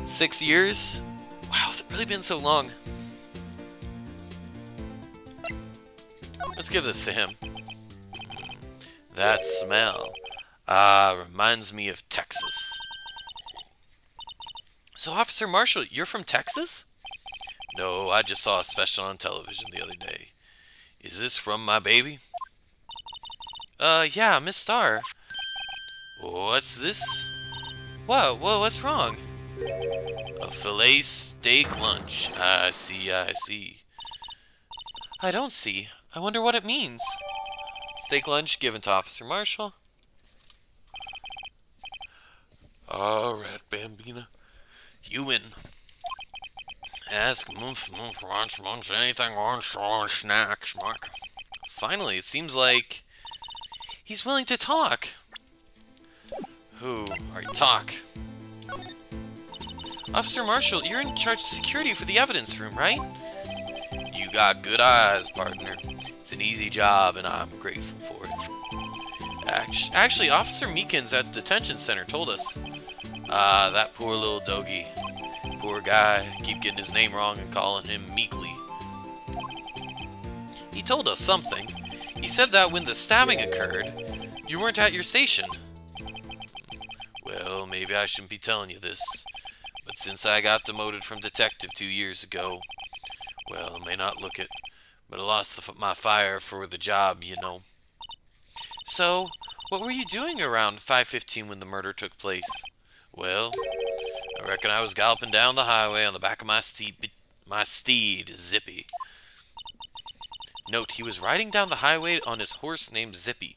6 years. Wow, has it really been so long? let's give this to him. That smell. Reminds me of Texas. So, Officer Marshall, you're from Texas? No, I just saw a special on television the other day. Is this from my baby? Yeah, Miss Star. What's this? Whoa, what's wrong? A filet steak lunch. I see. I don't see. I wonder what it means. Steak lunch given to Officer Marshall. Alright, Bambina. You win. Ask munch, anything on snacks, Mark. Finally, it seems like he's willing to talk. Who are you talk? Officer Marshall, you're in charge of security for the evidence room, right? You got good eyes, partner. It's an easy job, and I'm grateful for it. Actually, Officer Meekins at the detention center told us. That poor little doggy. Poor guy. Keep getting his name wrong and calling him Meekly. He told us something. He said that when the stabbing occurred, you weren't at your station. Well, maybe I shouldn't be telling you this. But since I got demoted from detective 2 years ago, well, I may not look it, but I lost my fire for the job, you know. So, what were you doing around 5:15 when the murder took place? Well, I reckon I was galloping down the highway on the back of my steed, Zippy. Note, he was riding down the highway on his horse named Zippy.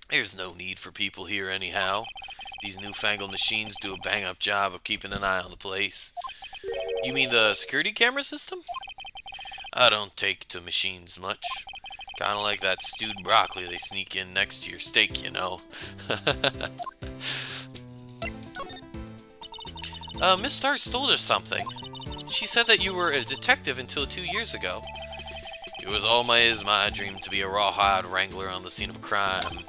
There's no need for people here anyhow. These newfangled machines do a bang-up job of keeping an eye on the place. You mean the security camera system? I don't take to machines much. Kinda like that stewed broccoli they sneak in next to your steak, you know. Miss Stark told us something. She said that you were a detective until 2 years ago. It was always my dream to be a rawhide wrangler on the scene of a crime.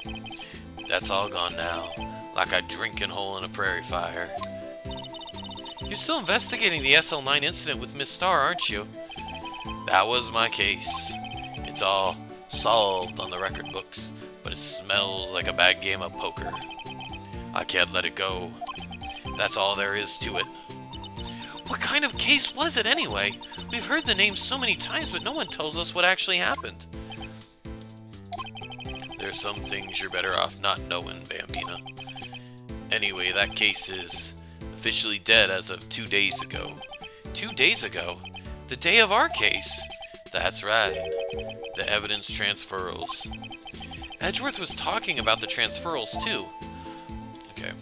That's all gone now, like a drinking hole in a prairie fire. You're still investigating the SL9 incident with Miss Star, aren't you? That was my case. It's all solved on the record books, but it smells like a bad game of poker. I can't let it go. That's all there is to it. What kind of case was it anyway? We've heard the name so many times, but no one tells us what actually happened. There's some things you're better off not knowing, Bambina. Anyway, that case is officially dead as of 2 days ago. 2 days ago? The day of our case? That's right. The evidence transferals. Edgeworth was talking about the transferals too. Okay.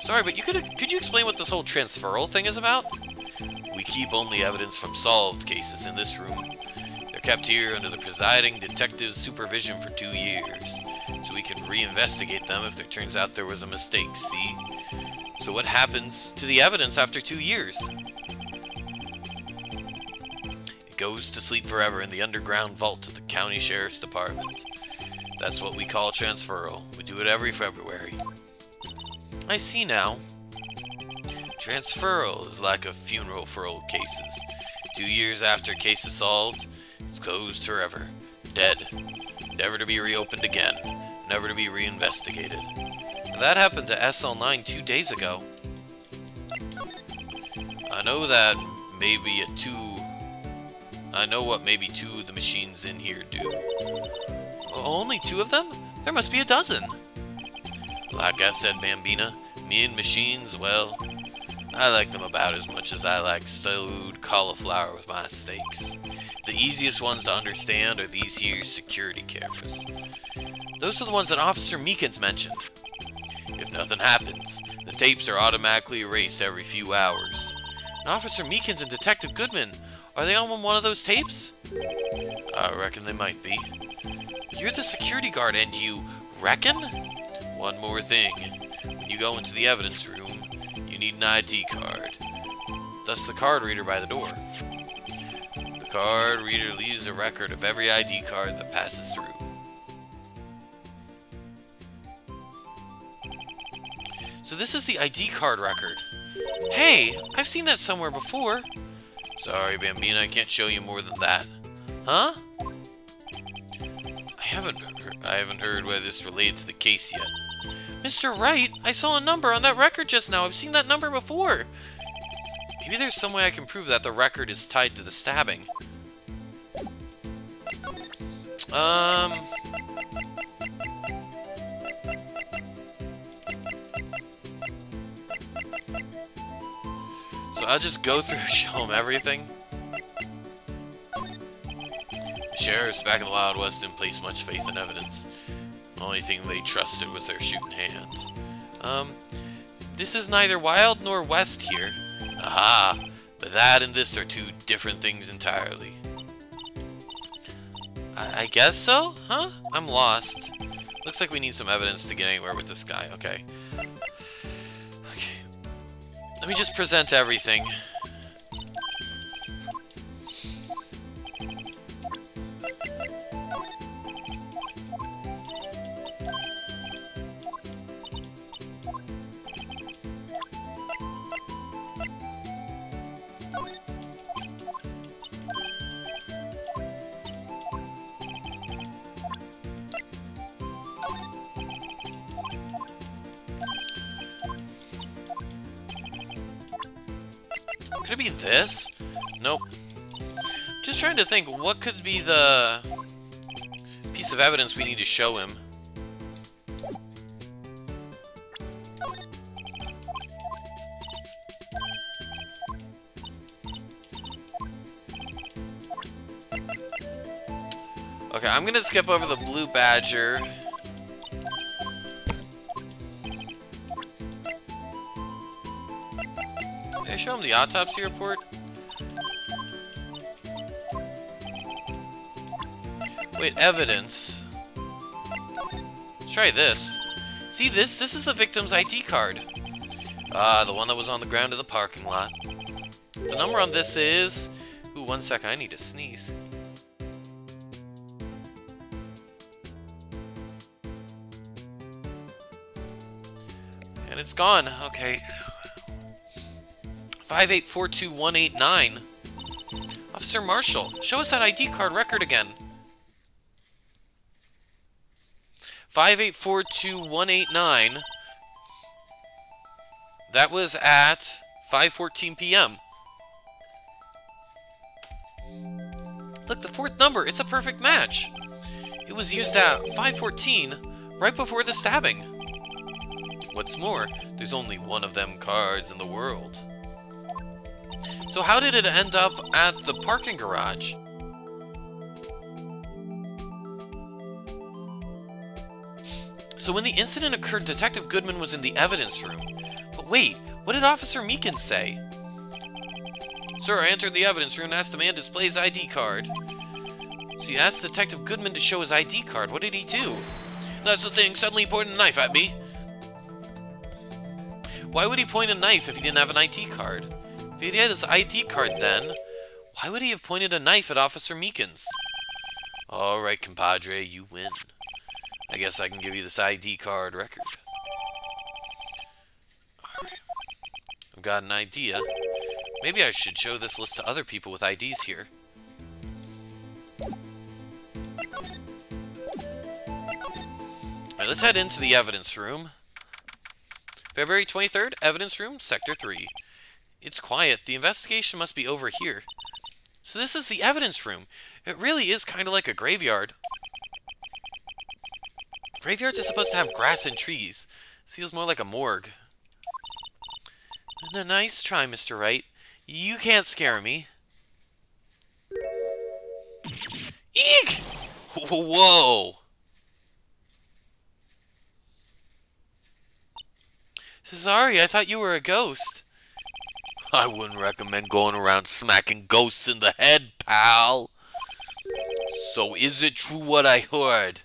Sorry, but could you explain what this whole transferal thing is about? We keep only evidence from solved cases in this room. They're kept here under the presiding detective's supervision for 2 years, so we can reinvestigate them if it turns out there was a mistake, see? So what happens to the evidence after 2 years? It goes to sleep forever in the underground vault of the county sheriff's department. That's what we call transferal. We do it every February. I see now. Transferal is like a funeral for old cases. 2 years after a case is solved, it's closed forever. Dead. Never to be reopened again. Never to be reinvestigated. And that happened to SL9 2 days ago. I know that maybe I know what maybe 2 of the machines in here do. Only 2 of them? There must be a dozen. Like I said, Bambina, me and machines, well, I like them about as much as I like stewed cauliflower with my steaks. The easiest ones to understand are these here security cameras. Those are the ones that Officer Meekins mentioned. If nothing happens, the tapes are automatically erased every few hours. And Officer Meekins and Detective Goodman, are they on one of those tapes? I reckon they might be. You're the security guard and you reckon? One more thing. When you go into the evidence room, you need an ID card. Thus the card reader by the door. The card reader leaves a record of every ID card that passes through. So this is the ID card record. Hey, I've seen that somewhere before. Sorry, Bambina, I can't show you more than that. Huh? I haven't heard whether this related to the case yet. Mr. Wright, I saw a number on that record just now. I've seen that number before. Maybe there's some way I can prove that the record is tied to the stabbing. So I'll just go through and show him everything. The sheriffs back in the Wild West didn't place much faith in evidence. The only thing they trusted was their shooting hand. This is neither Wild nor West here. Aha! But that and this are two different things entirely. I guess so? Huh? I'm lost. Looks like we need some evidence to get anywhere with this guy. Okay. Okay. Let me just present everything. Could it be this? Nope. Just trying to think, what could be the piece of evidence we need to show him? Okay, I'm gonna skip over the Blue Badger. Did I show him the autopsy report? Wait, evidence. Let's try this. See this? This is the victim's ID card. Ah, the one that was on the ground in the parking lot. The number on this is... Ooh, 1 second, I need to sneeze. And it's gone. Okay. 5842189. Officer Marshall, show us that ID card record again. 5842189. That was at 5:14 p.m. Look, the fourth number, it's a perfect match. It was used at 5:14, right before the stabbing. What's more, there's only one of them cards in the world. So how did it end up at the parking garage? So when the incident occurred, Detective Goodman was in the evidence room. But wait, what did Officer Meekins say? Sir, I entered the evidence room and asked the man to display his ID card. So you asked Detective Goodman to show his ID card. What did he do? That's the thing, suddenly he pointed a knife at me. Why would he point a knife if he didn't have an ID card? If he had his ID card then, why would he have pointed a knife at Officer Meekins? Alright, compadre, you win. I guess I can give you this ID card record. Alright. I've got an idea. Maybe I should show this list to other people with IDs here. Alright, let's head into the evidence room. February 23rd, evidence room, Sector 3. It's quiet. The investigation must be over here. So this is the evidence room. It really is kind of like a graveyard. Graveyards are supposed to have grass and trees. This feels more like a morgue. Nice try, Mr. Wright. You can't scare me. Eek! Whoa! Sorry, I thought you were a ghost. I wouldn't recommend going around smacking ghosts in the head, pal. So is it true what I heard?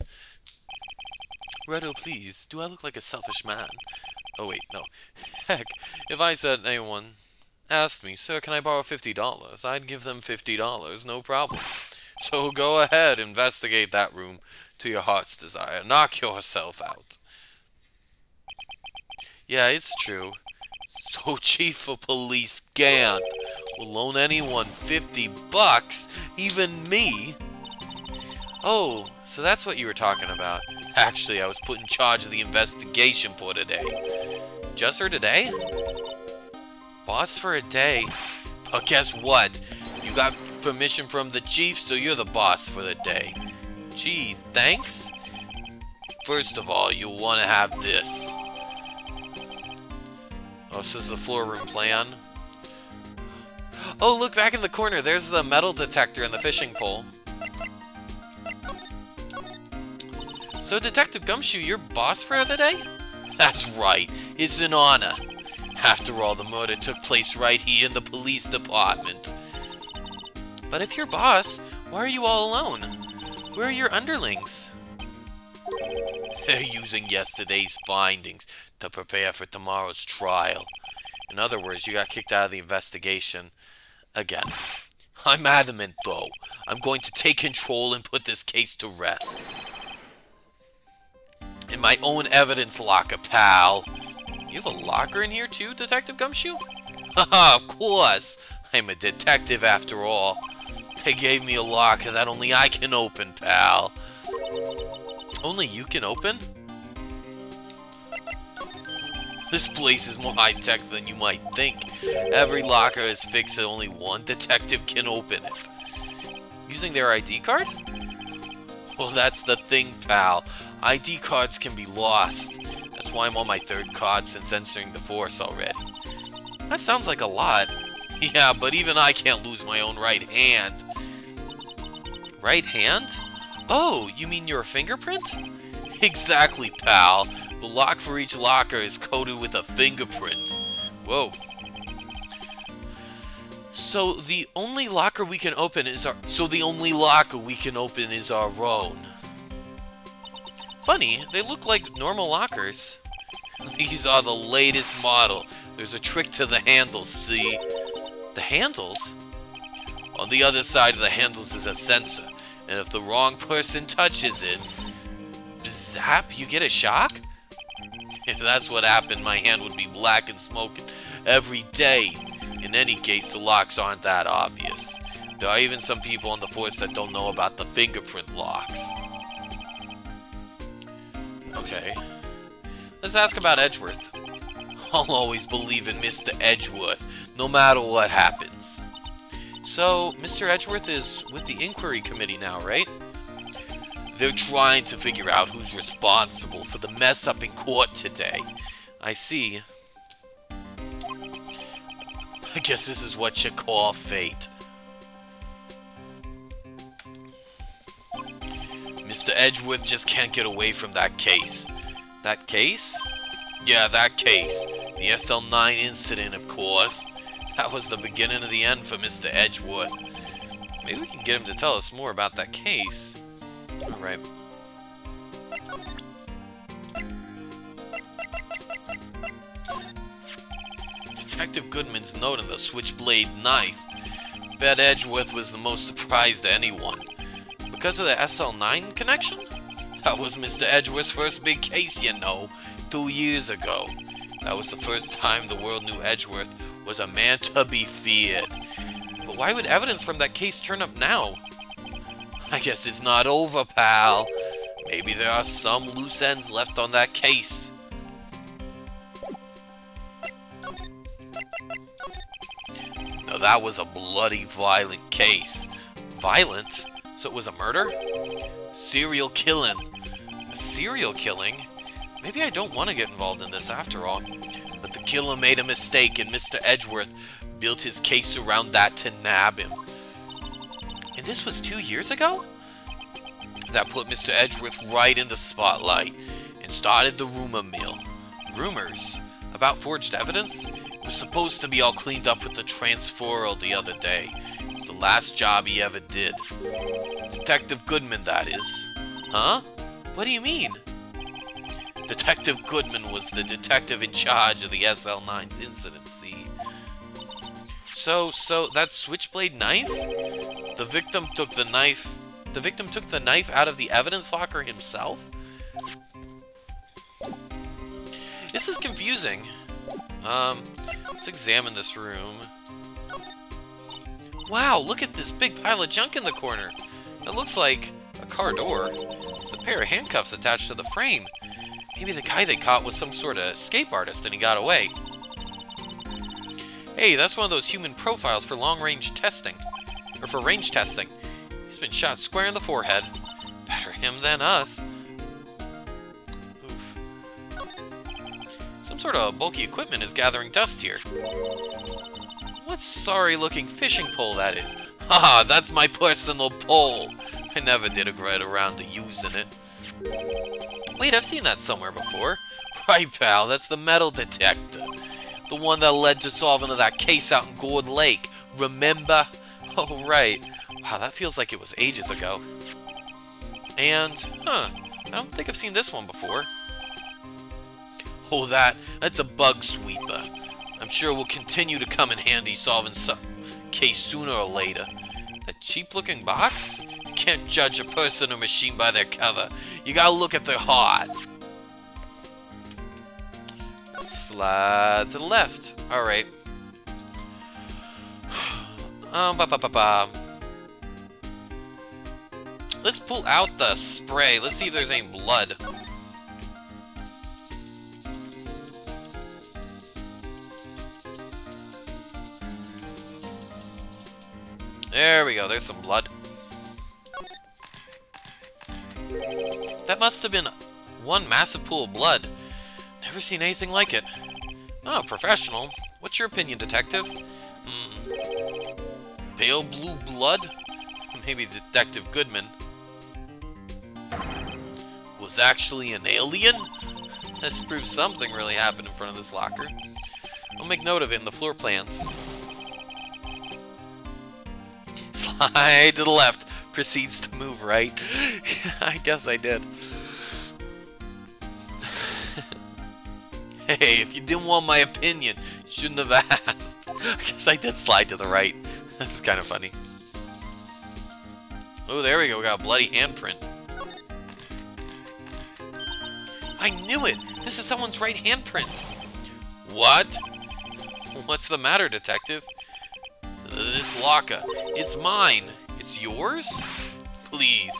Redo, please. Do I look like a selfish man? Oh, wait, no. Heck, if I said anyone asked me, sir, can I borrow $50? I'd give them $50, no problem. So go ahead, investigate that room to your heart's desire. Knock yourself out. Yeah, it's true. So Chief of Police Gant will loan anyone $50, even me? Oh, so that's what you were talking about. Actually, I was put in charge of the investigation for today. Just for today? Boss for a day? But guess what? You got permission from the chief, so you're the boss for the day. Gee, thanks? First of all, you'll want to have this. Oh, this is the floor room plan. Oh, look, back in the corner. There's the metal detector and the fishing pole. So, Detective Gumshoe, you're boss for the day? That's right. It's an honor. After all, the murder took place right here in the police department. But if you're boss, why are you all alone? Where are your underlings? They're using yesterday's findings to prepare for tomorrow's trial. In other words, you got kicked out of the investigation again. I'm adamant, though. I'm going to take control and put this case to rest. In my own evidence locker, pal. You have a locker in here too, Detective Gumshoe? Haha, of course. I'm a detective after all. They gave me a locker that only I can open, pal. Only you can open? This place is more high-tech than you might think. Every locker is fixed so only one detective can open it. Using their ID card? Well, that's the thing, pal. ID cards can be lost. That's why I'm on my third card since entering the force already. That sounds like a lot. Yeah, but even I can't lose my own right hand. Right hand? Oh, you mean your fingerprint? Exactly, pal. The lock for each locker is coated with a fingerprint. Whoa. So the only locker we can open is our own. Funny, they look like normal lockers. These are the latest model. There's a trick to the handles, see? The handles? On the other side of the handles is a sensor, and if the wrong person touches it, zap, you get a shock? If that's what happened, my hand would be black and smoking every day. In any case, the locks aren't that obvious. There are even some people on the force that don't know about the fingerprint locks. Okay. Let's ask about Edgeworth. I'll always believe in Mr. Edgeworth, no matter what happens. So, Mr. Edgeworth is with the inquiry committee now, right? They're trying to figure out who's responsible for the mess up in court today. I see. I guess this is what you call fate. Mr. Edgeworth just can't get away from that case. That case? Yeah, that case. The SL9 incident, of course. That was the beginning of the end for Mr. Edgeworth. Maybe we can get him to tell us more about that case. Alright. Detective Goodman's note on the switchblade knife. Bet Edgeworth was the most surprised of anyone. Because of the SL9 connection? That was Mr. Edgeworth's first big case, you know, 2 years ago. That was the first time the world knew Edgeworth was a man to be feared. But why would evidence from that case turn up now? I guess it's not over, pal. Maybe there are some loose ends left on that case. Now that was a bloody, violent case. Violent? So it was a murder? Serial killing. A serial killing? Maybe I don't want to get involved in this after all. But the killer made a mistake and Mr. Edgeworth built his case around that to nab him. And this was 2 years ago? That put Mr. Edgeworth right in the spotlight and started the rumor mill. Rumors? About forged evidence? It was supposed to be all cleaned up with the transferal the other day. It was the last job he ever did. Detective Goodman, that is. Huh? What do you mean? Detective Goodman was the detective in charge of the SL9 incident, see? So that switchblade knife? The victim took the knife out of the evidence locker himself? This is confusing. Let's examine this room. Wow, look at this big pile of junk in the corner. It looks like a car door. There's a pair of handcuffs attached to the frame. Maybe the guy they caught was some sort of escape artist and he got away. Hey, that's one of those human profiles for long-range testing. Or for range testing. He's been shot square in the forehead. Better him than us. Oof. Some sort of bulky equipment is gathering dust here. What sorry-looking fishing pole that is. Haha, that's my personal pole. I never did get around to using it. Wait, I've seen that somewhere before. Right, pal, that's the metal detector. The one that led to solving that case out in Gourd Lake. Remember? Oh, right. Wow, that feels like it was ages ago. And, I don't think I've seen this one before. Oh, that's a bug sweeper. I'm sure will continue to come in handy solving some case sooner or later. That cheap-looking box? You can't judge a person or machine by their cover. You gotta look at their heart. Slide to the left. Alright. Let's pull out the spray. Let's see if there's any blood. There we go, there's some blood. That must have been one massive pool of blood. Never seen anything like it. Oh, professional. What's your opinion, detective? Pale blue blood? Maybe Detective Goodman was actually an alien? This proves something really happened in front of this locker. I'll make note of it in the floor plans. Slide to the left. Proceeds to move right. I guess I did. Hey, if you didn't want my opinion, you shouldn't have asked. I guess I did slide to the right. That's kind of funny. Oh, there we go. We got a bloody handprint. I knew it! This is someone's right handprint. What? What's the matter, detective? This locker. It's mine. It's yours? Please.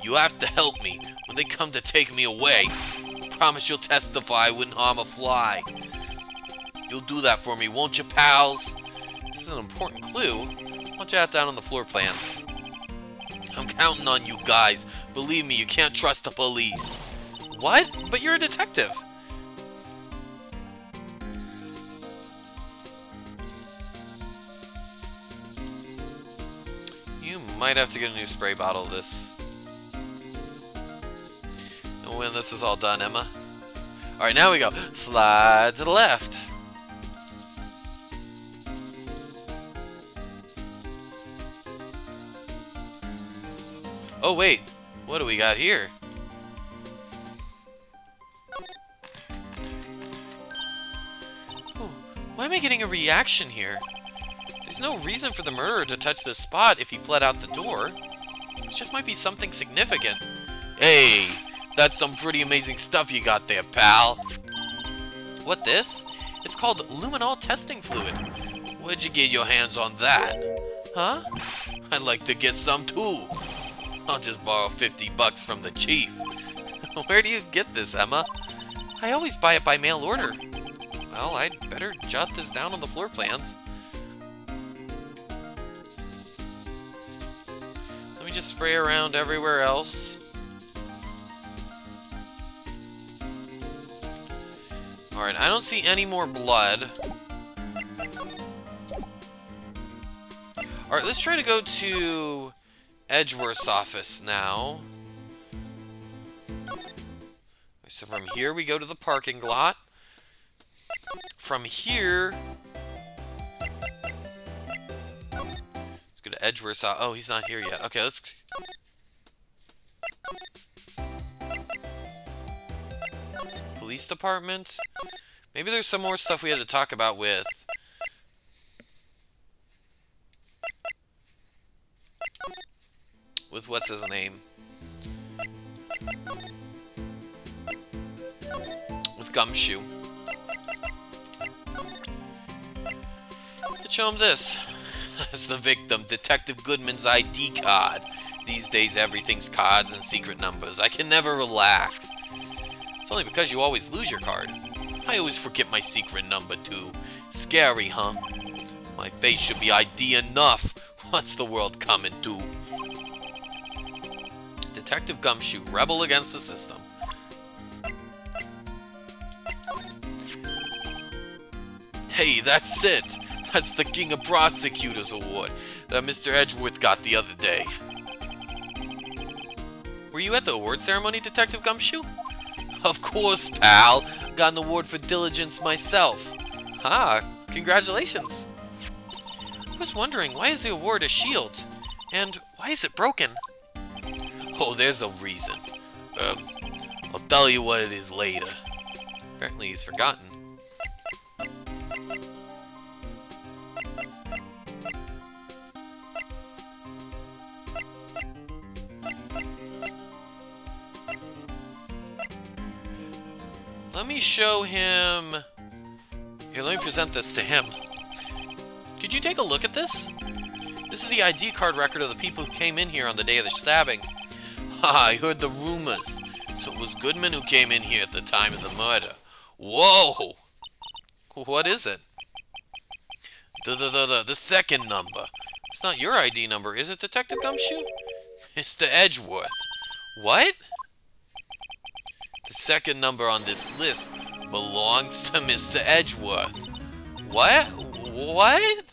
You have to help me when they come to take me away. Promise you'll testify I wouldn't harm a fly. You'll do that for me, won't you, pals? This is an important clue. I'll jot down on the floor plans. I'm counting on you guys. Believe me, you can't trust the police. What? But you're a detective. You might have to get a new spray bottle of this. And when this is all done, Emma. Alright, now we go. Slide to the left. Oh, wait. What do we got here? Oh, why am I getting a reaction here? There's no reason for the murderer to touch this spot if he fled out the door. It just might be something significant. Hey, that's some pretty amazing stuff you got there, pal. What this? It's called luminol testing fluid. Where'd you get your hands on that? Huh? I'd like to get some too. I'll just borrow $50 from the chief. Where do you get this, Emma? I always buy it by mail order. Well, I'd better jot this down on the floor plans. Let me just spray around everywhere else. Alright, I don't see any more blood. Alright, let's try to go to Edgeworth's office now. So from here we go to the parking lot. From here, let's go to Edgeworth's office. Oh, he's not here yet. Okay, let's... Police department? Maybe there's some more stuff we had to talk about with... what's his name? With Gumshoe. Let's show him this. That's the victim, Detective Goodman's ID card. These days everything's cards and secret numbers. I can never relax. It's only because you always lose your card. I always forget my secret number too. Scary, huh? My face should be ID enough. What's the world coming to? Detective Gumshoe, rebel against the system. Hey, that's it! That's the King of Prosecutors Award that Mr. Edgeworth got the other day. Were you at the award ceremony, Detective Gumshoe? Of course, pal. Got an award for diligence myself. Ah, congratulations. I was wondering, why is the award a shield? And why is it broken? Oh, there's a reason. I'll tell you what it is later. Apparently he's forgotten. Let me show him... Here, let me present this to him. Could you take a look at this? This is the ID card record of the people who came in here on the day of the stabbing. Ha, I heard the rumors. So it was Goodman who came in here at the time of the murder. Whoa! What is it? The second number. It's not your ID number, is it, Detective Gumshoe? Mr. Edgeworth. What? The second number on this list belongs to Mr. Edgeworth. What? What?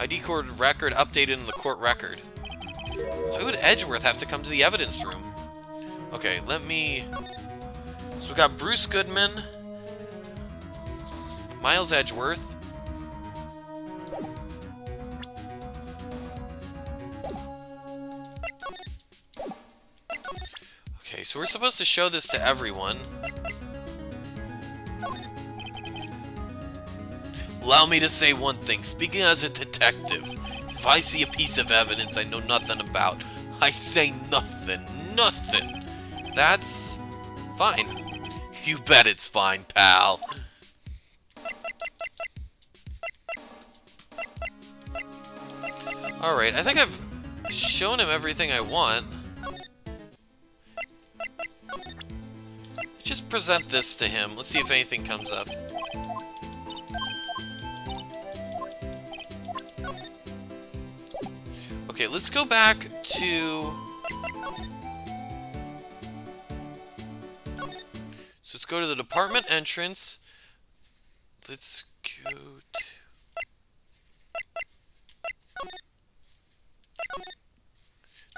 ID card record updated in the court record. Why would Edgeworth have to come to the evidence room? Okay, let me... So we got Bruce Goodman, Miles Edgeworth, okay, so we're supposed to show this to everyone. Allow me to say one thing. Speaking as a detective, if I see a piece of evidence I know nothing about, I say nothing. Nothing. That's fine. You bet it's fine, pal. Alright, I think I've shown him everything I want. Just present this to him. Let's see if anything comes up. Okay, let's go back to... So let's go to the department entrance. Let's go to...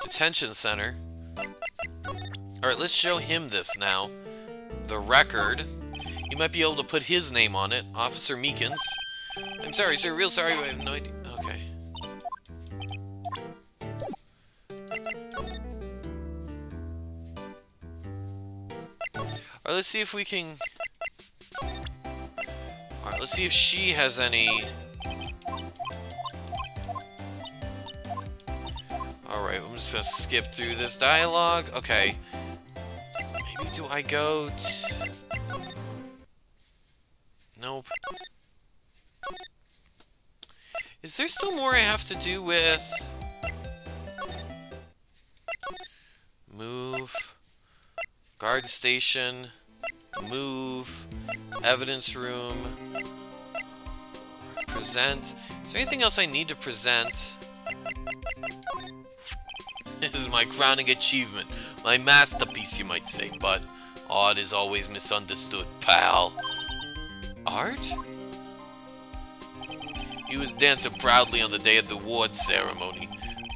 Detention center. Alright, let's show him this now. The record. You might be able to put his name on it. Officer Meekins. I'm sorry, sir. Real sorry. I have no idea. Okay. Alright, let's see if we can... Alright, let's see if she has any... Alright, I'm just gonna skip through this dialogue. Okay. Maybe do I go to... Nope. Is there still more I have to do with... Move... Guard station... Move... Evidence room... Present... Is there anything else I need to present? This is my crowning achievement. My masterpiece, you might say, but art is always misunderstood, pal. Art? He was dancing proudly on the day of the award ceremony.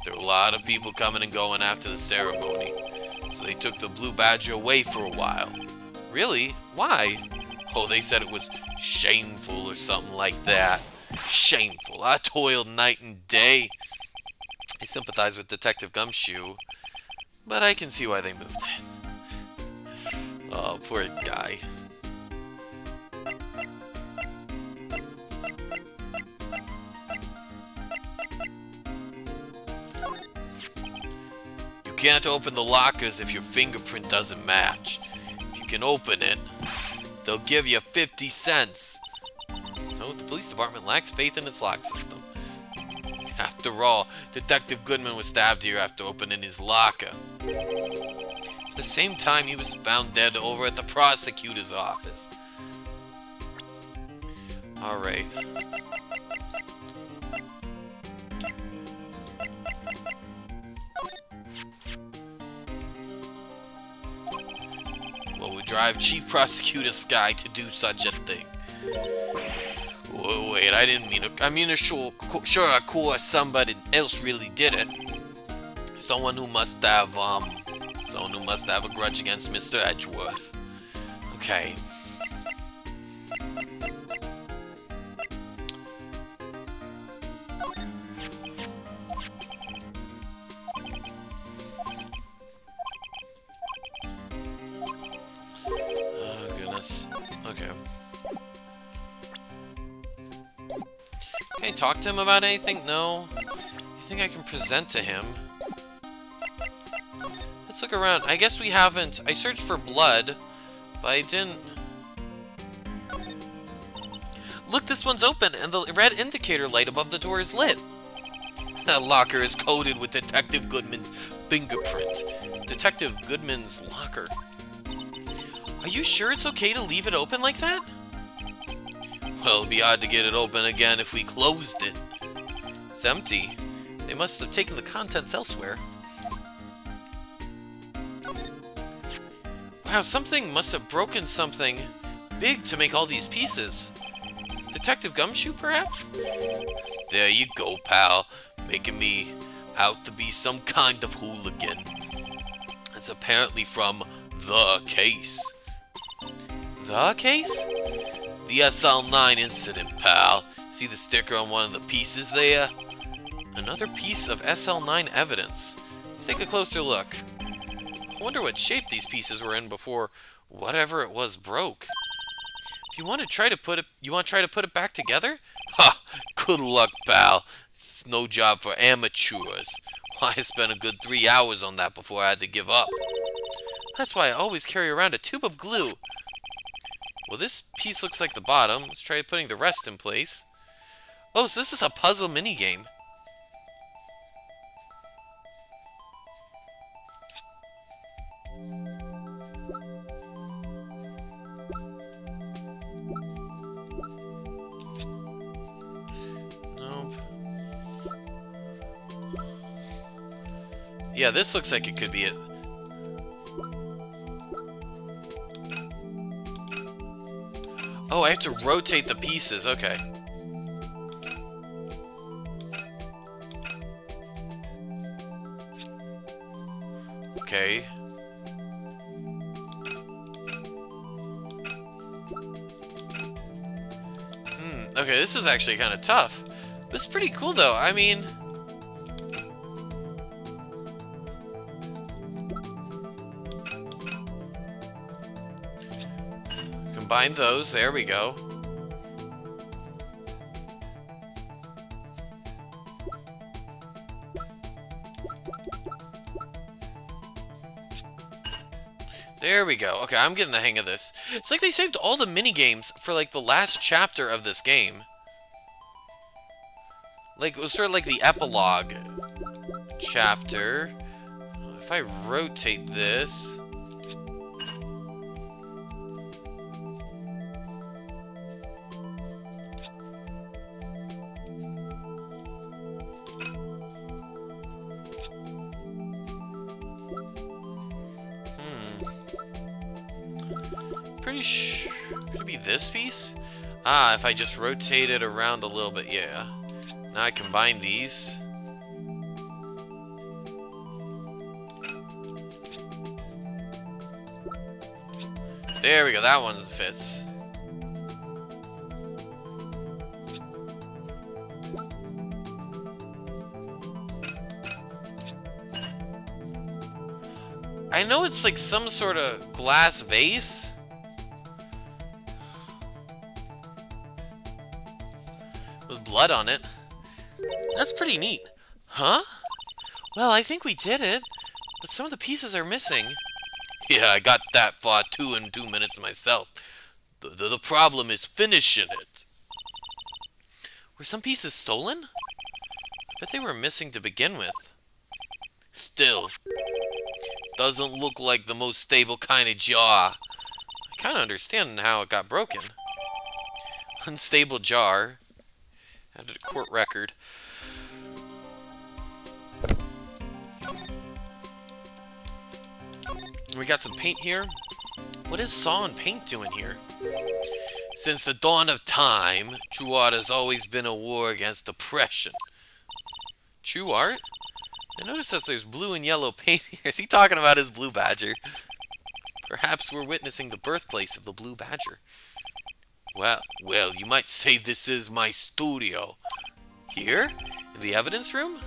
There were a lot of people coming and going after the ceremony, so they took the Blue Badger away for a while. Really? Why? Oh, they said it was shameful or something like that. Shameful. I toiled night and day. I sympathize with Detective Gumshoe, but I can see why they moved. Oh, poor guy. You can't open the lockers if your fingerprint doesn't match. If you can open it, they'll give you 50 cents. know, the police department lacks faith in its lock system. After all, Detective Goodman was stabbed here after opening his locker. At the same time, he was found dead over at the prosecutor's office. Alright. What would drive Chief Prosecutor Sky to do such a thing? Whoa, wait, I didn't mean to. I mean, sure, of course, somebody else really did it. Someone who must have a grudge against Mr. Edgeworth. Okay. Oh, goodness. Okay. Can I talk to him about anything? No. I think I can present to him. Let's look around. I guess we haven't... I searched for blood, but I didn't... Look, this one's open, and the red indicator light above the door is lit. That locker is coated with Detective Goodman's fingerprint. Detective Goodman's locker. Are you sure it's okay to leave it open like that? Well, it'd be hard to get it open again if we closed it. It's empty. They must have taken the contents elsewhere. Wow, something must have broken something big to make all these pieces. Detective Gumshoe, perhaps? There you go, pal. Making me out to be some kind of hooligan. It's apparently from The Case. The Case? The SL9 incident, pal. See the sticker on one of the pieces there? Another piece of SL9 evidence. Let's take a closer look. I wonder what shape these pieces were in before whatever it was broke. If you want to try to put it back together? Ha! Good luck, pal. It's no job for amateurs. Why, I spent a good 3 hours on that before I had to give up. That's why I always carry around a tube of glue. Well, this piece looks like the bottom. Let's try putting the rest in place. Oh, so this is a puzzle minigame. Nope. Yeah, this looks like it could be it. Oh, I have to rotate the pieces. Okay. Okay. Okay, this is actually kind of tough. But it's pretty cool, though. I mean... Combine those. There we go. There we go. Okay, I'm getting the hang of this. It's like they saved all the mini-games for, like, the last chapter of this game. Like, it was sort of like the epilogue chapter. If I rotate this... Could it be this piece? Ah, if I just rotate it around a little bit, yeah. Now I combine these. There we go, that one fits. I know it's like some sort of glass vase. With blood on it. That's pretty neat. Huh? Well, I think we did it. But some of the pieces are missing. Yeah, I got that far too in 2 minutes myself. The problem is finishing it. Were some pieces stolen? I bet they were missing to begin with. Still, doesn't look like the most stable kind of jar. I kind of understand how it got broken. Unstable jar. Added a court record. We got some paint here. What is saw and paint doing here? Since the dawn of time, true art has always been a war against oppression. True art? I noticed that there's blue and yellow paint here. Is he talking about his blue badger? Perhaps we're witnessing the birthplace of the blue badger. Well, you might say this is my studio. Here? In the evidence room?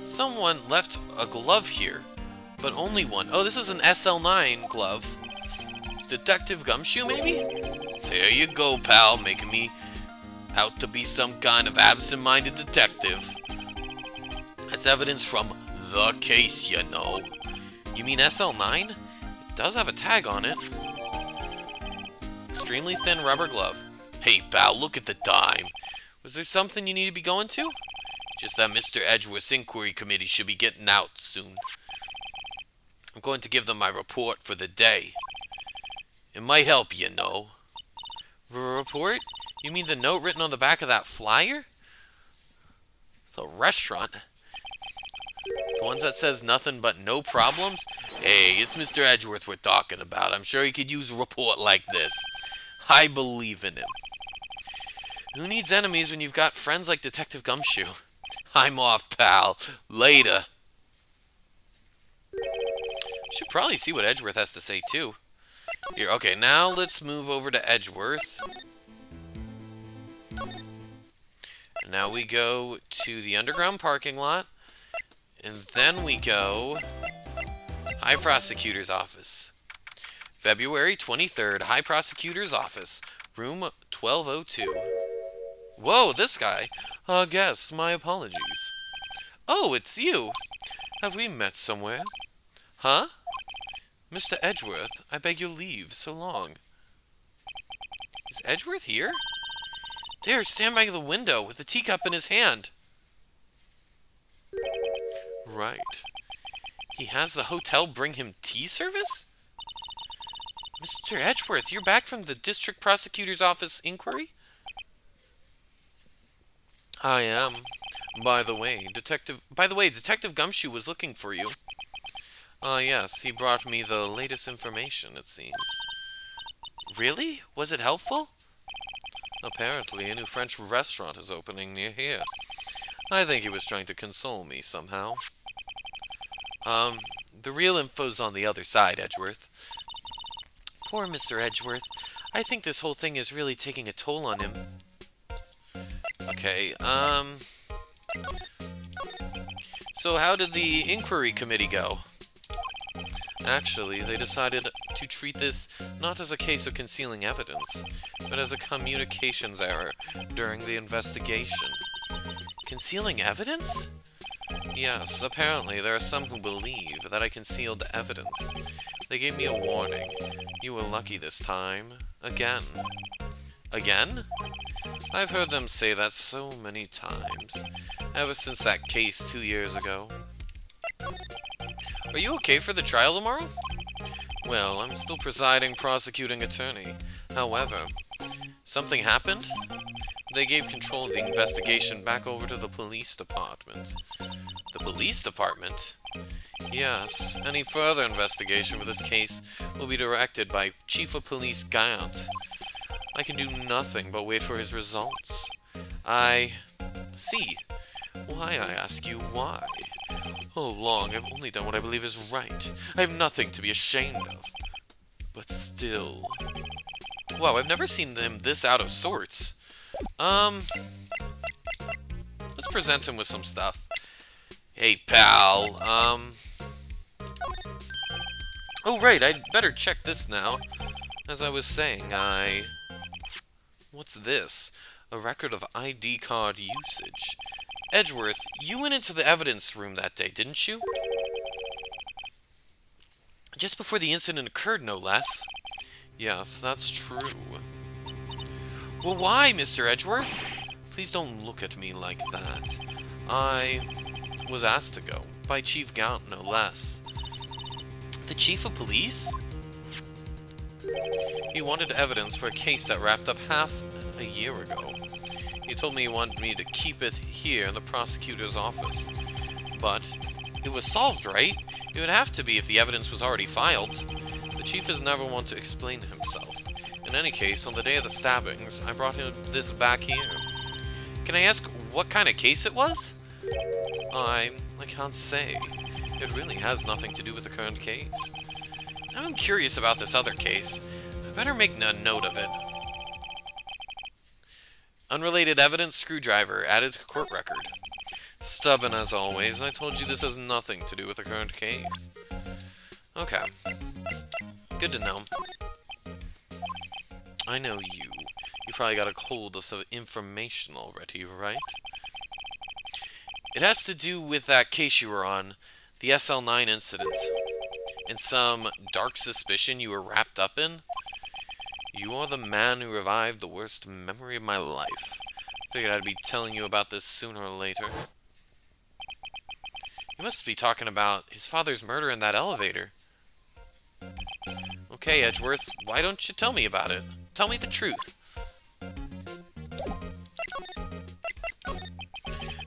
Someone left a glove here, but only one. Oh, this is an SL9 glove. Detective Gumshoe, maybe? There you go, pal, making me out to be some kind of absent-minded detective. That's evidence from the case, you know. You mean SL9? It does have a tag on it. Extremely thin rubber glove. Hey, pal, look at the time. Was there something you need to be going to? Just that Mr. Edgeworth's inquiry committee should be getting out soon. I'm going to give them my report for the day. It might help, you know. Report? You mean the note written on the back of that flyer? It's a restaurant. The ones that says nothing but no problems? Hey, it's Mr. Edgeworth we're talking about. I'm sure he could use a report like this. I believe in him. Who needs enemies when you've got friends like Detective Gumshoe? I'm off, pal. Later. Should probably see what Edgeworth has to say, too. Here, okay, now let's move over to Edgeworth. And now we go to the underground parking lot. And then we go... High Prosecutor's Office. February 23rd, High Prosecutor's Office. Room 1202. Whoa, this guy. Guess, my apologies. Oh, it's you. Have we met somewhere? Huh? Mr. Edgeworth, I beg your leave, so long. Is Edgeworth here? There, stand by the window with a teacup in his hand. Right. He has the hotel bring him tea service? Mr. Edgeworth, you're back from the District Prosecutor's Office inquiry? I am. By the way, Detective Gumshoe was looking for you. Yes, he brought me the latest information, it seems. Really? Was it helpful? Apparently, a new French restaurant is opening near here. I think he was trying to console me somehow. The real info's on the other side, Edgeworth. Poor Mr. Edgeworth. I think this whole thing is really taking a toll on him. Okay, so how did the inquiry committee go? Actually, they decided to treat this not as a case of concealing evidence, but as a communications error during the investigation. Concealing evidence? Yes, apparently there are some who believe that I concealed evidence. They gave me a warning. You were lucky this time. Again. Again? I've heard them say that so many times, ever since that case 2 years ago. Are you okay for the trial tomorrow? Well, I'm still presiding prosecuting attorney. However, something happened? They gave control of the investigation back over to the police department. The police department? Yes, any further investigation for this case will be directed by Chief of Police Gant. I can do nothing but wait for his results. I see. Why, I ask you, why? All along, I've only done what I believe is right. I have nothing to be ashamed of. But still... Wow, I've never seen him this out of sorts. Let's present him with some stuff. Hey, pal, Oh, right, I'd better check this now. As I was saying, What's this? A record of ID card usage. Edgeworth, you went into the evidence room that day, didn't you? Just before the incident occurred, no less. Yes, that's true. Well, why, Mr. Edgeworth? Please don't look at me like that. I was asked to go, by Chief Gaunt, no less. The Chief of Police? He wanted evidence for a case that wrapped up half a year ago. He told me he wanted me to keep it here in the prosecutor's office. But it was solved, right? It would have to be if the evidence was already filed. The chief is never one to explain himself. In any case, on the day of the stabbings, I brought him this back here. Can I ask what kind of case it was? I can't say. It really has nothing to do with the current case. I'm curious about this other case. I better make a note of it. Unrelated evidence, screwdriver, added to court record. Stubborn as always, I told you this has nothing to do with the current case. Okay. Good to know. I know you. You probably got a hold of some information already, right? It has to do with that case you were on, the SL9 incident, and some dark suspicion you were wrapped up in. You are the man who revived the worst memory of my life. Figured I'd be telling you about this sooner or later. You must be talking about his father's murder in that elevator. Okay, Edgeworth, why don't you tell me about it? Tell me the truth.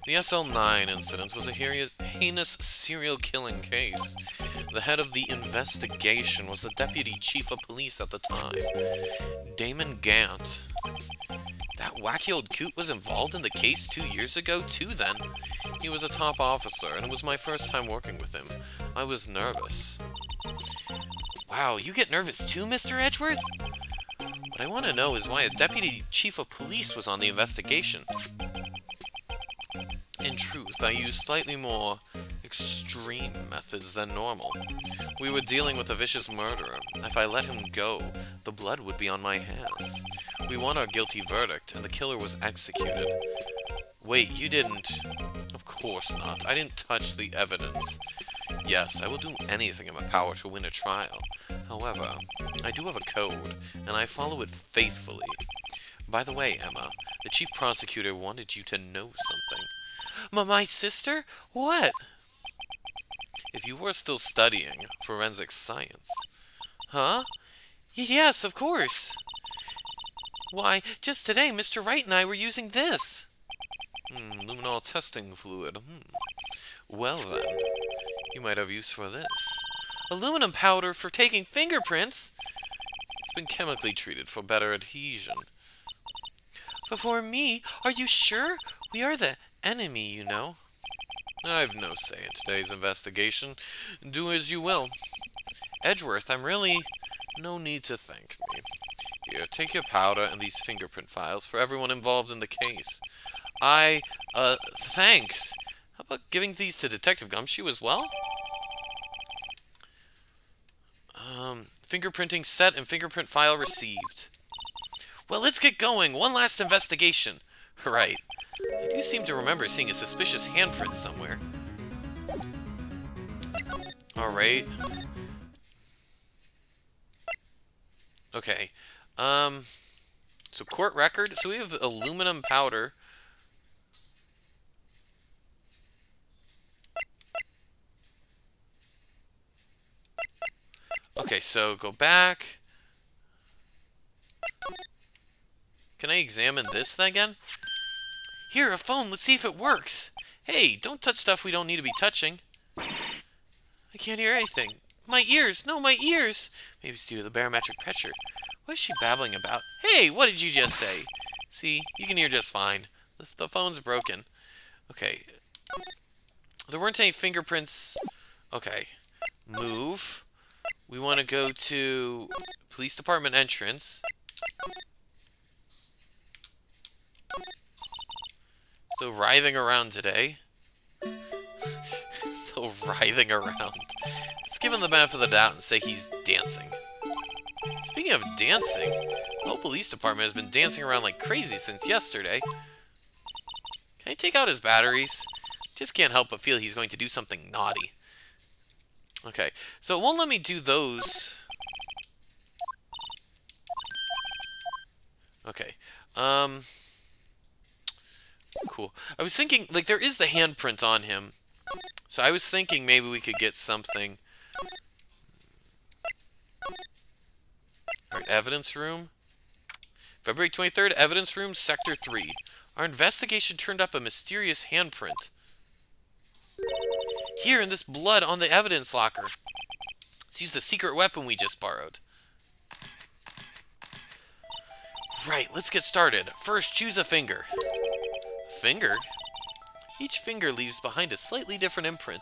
The SL9 incident was a heinous serial killing case. The head of the investigation was the deputy chief of police at the time, Damon Gant. That wacky old coot was involved in the case 2 years ago, too, then. He was a top officer, and it was my first time working with him. I was nervous. Wow, you get nervous too, Mr. Edgeworth? What I want to know is why a deputy chief of police was on the investigation. In truth, I used slightly more extreme methods than normal. We were dealing with a vicious murderer. If I let him go, the blood would be on my hands. We won our guilty verdict, and the killer was executed. Wait, you didn't... Of course not. I didn't touch the evidence. Yes, I will do anything in my power to win a trial. However, I do have a code, and I follow it faithfully. By the way, Emma, the chief prosecutor wanted you to know something. My sister? What? If you were still studying forensic science. Huh? Yes, of course. Why, just today, Mr. Wright and I were using this. Luminol testing fluid. Well then, you might have use for this. Aluminum powder for taking fingerprints? It's been chemically treated for better adhesion. But for me, are you sure? We are the enemy, you know. I've no say in today's investigation. Do as you will. Edgeworth, I'm really... No need to thank me. Here, take your powder and these fingerprint files for everyone involved in the case. Thanks. How about giving these to Detective Gumshoe as well? Fingerprinting set and fingerprint file received. Well, let's get going. One last investigation. Right. I do seem to remember seeing a suspicious handprint somewhere. Alright. Okay. So court record. So we have aluminum powder. Okay, so go back. Can I examine this thing again? Here, a phone. Let's see if it works. Hey, don't touch stuff we don't need to be touching. I can't hear anything. My ears. No, my ears. Maybe it's due to the barometric pressure. What is she babbling about? Hey, what did you just say? See, you can hear just fine. The phone's broken. Okay. There weren't any fingerprints. Okay. Move. We want to go to police department entrance. Still writhing around today. Still writhing around. Let's give him the benefit of the doubt and say he's dancing. Speaking of dancing, the whole police department has been dancing around like crazy since yesterday. Can Can I take out his batteries? Just can't help but feel he's going to do something naughty. Okay, so it won't let me do those. Okay, cool. I was thinking, like, there is the handprint on him. So I was thinking maybe we could get something. Alright, evidence room. February 23rd, evidence room, sector 3. Our investigation turned up a mysterious handprint. Here in this blood on the evidence locker. Let's use the secret weapon we just borrowed. Right, let's get started. First, choose a finger. Finger? Each finger leaves behind a slightly different imprint.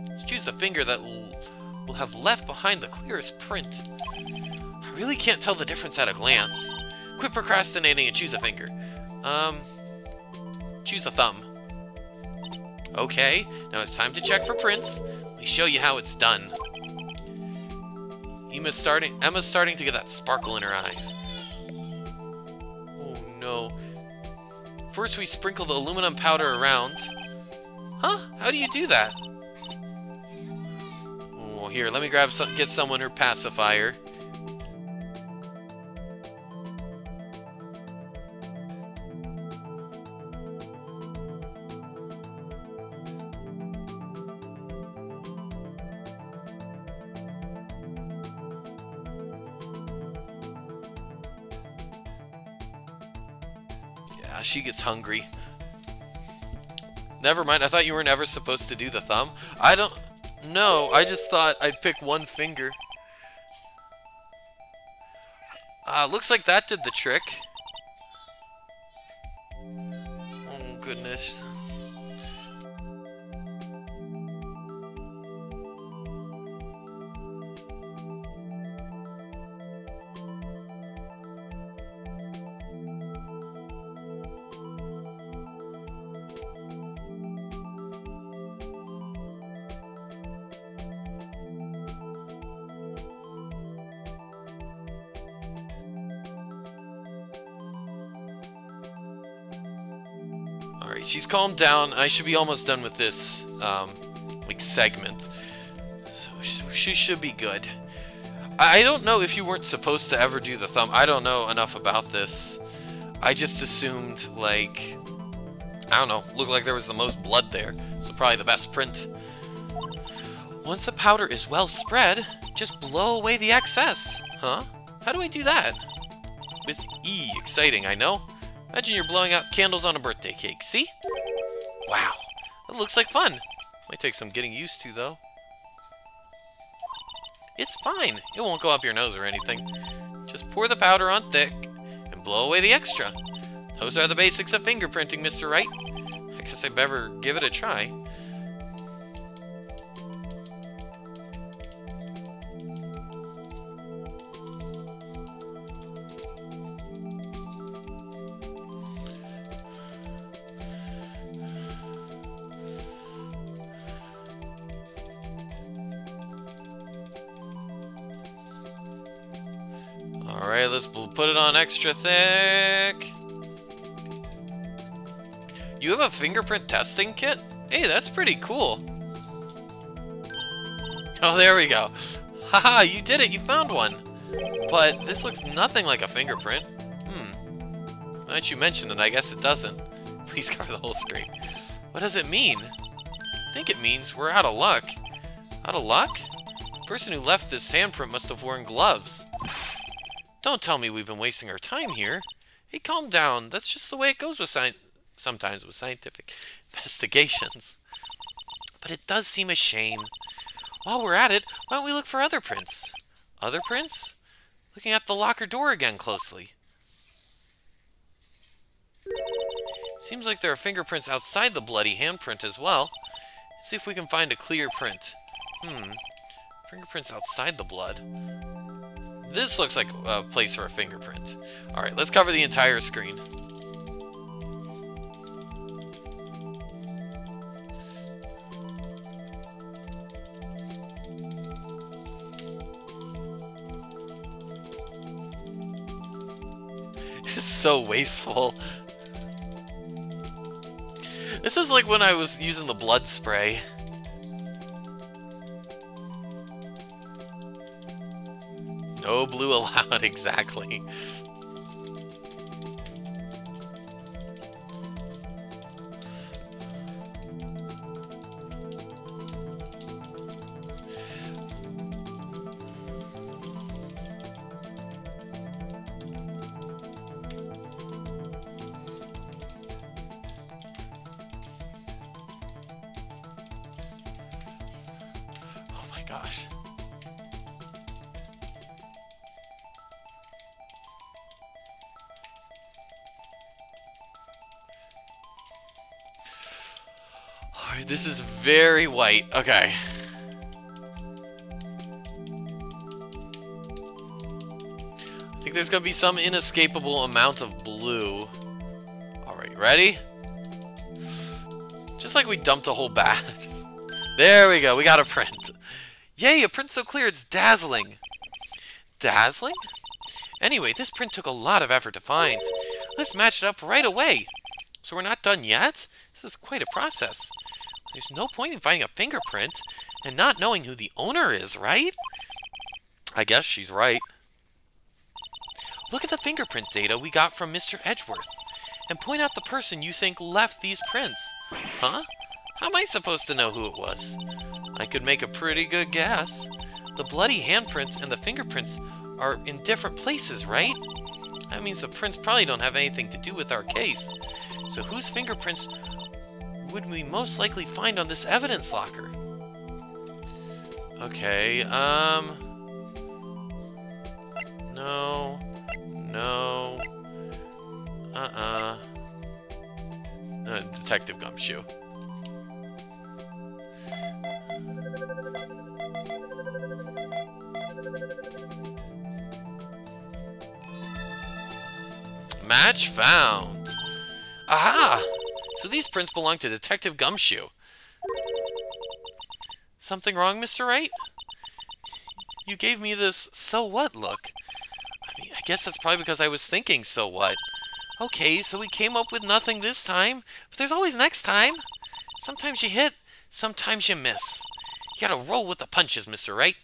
Let's choose the finger that will have left behind the clearest print. I really can't tell the difference at a glance. Quit procrastinating and choose a finger. Choose the thumb. Okay, now it's time to check for prints. Let me show you how it's done. Emma's starting to get that sparkle in her eyes. Oh no. First we sprinkle the aluminum powder around. Huh? How do you do that? Oh, here, let me get someone her pacifier. She gets hungry. Never mind, I thought you weren't ever supposed to do the thumb. I don't know, I just thought I'd pick one finger. Looks like that did the trick. Oh goodness. Alright, she's calmed down. I should be almost done with this, like, segment. So she should be good. I don't know if you weren't supposed to ever do the thumb. I don't know enough about this. I just assumed, like, I don't know, looked like there was the most blood there. So probably the best print. Once the powder is well spread, just blow away the excess. Huh? How do I do that? With E. Exciting, I know. Imagine you're blowing out candles on a birthday cake. See? Wow. That looks like fun. Might take some getting used to, though. It's fine. It won't go up your nose or anything. Just pour the powder on thick and blow away the extra. Those are the basics of fingerprinting, Mr. Wright. I guess I better give it a try. Alright, let's put it on extra thick. You have a fingerprint testing kit? Hey, that's pretty cool. Oh, there we go. Haha, you did it, you found one. But this looks nothing like a fingerprint. Now that you mention it, I guess it doesn't. Please cover the whole screen. What does it mean? I think it means we're out of luck. Out of luck? The person who left this handprint must have worn gloves. Don't tell me we've been wasting our time here. Hey, calm down. That's just the way it goes with sometimes with scientific investigations. But it does seem a shame. While we're at it, why don't we look for other prints? Other prints? Looking at the locker door again closely. Seems like there are fingerprints outside the bloody handprint as well. Let's see if we can find a clear print. Fingerprints outside the blood. This looks like a place for a fingerprint. Alright, let's cover the entire screen. This is so wasteful. This is like when I was using the blood spray. No blue allowed, exactly. Oh my gosh. Alright, this is very white. Okay. I think there's gonna be some inescapable amount of blue. Alright, ready? Just like we dumped a whole batch. There we go, we got a print. Yay, a print so clear it's dazzling. Dazzling? Anyway, this print took a lot of effort to find. Let's match it up right away. So we're not done yet? This is quite a process. There's no point in finding a fingerprint and not knowing who the owner is, right? I guess she's right. Look at the fingerprint data we got from Mr. Edgeworth and point out the person you think left these prints. Huh? How am I supposed to know who it was? I could make a pretty good guess. The bloody handprints and the fingerprints are in different places, right? That means the prints probably don't have anything to do with our case. So whose fingerprints would we most likely find on this evidence locker? Okay, no, Detective Gumshoe. Match found. Aha! So these prints belong to Detective Gumshoe. Something wrong, Mr. Wright? You gave me this so what look. I mean, I guess that's probably because I was thinking so what. Okay, so we came up with nothing this time, but there's always next time. Sometimes you hit, sometimes you miss. You gotta roll with the punches, Mr. Wright.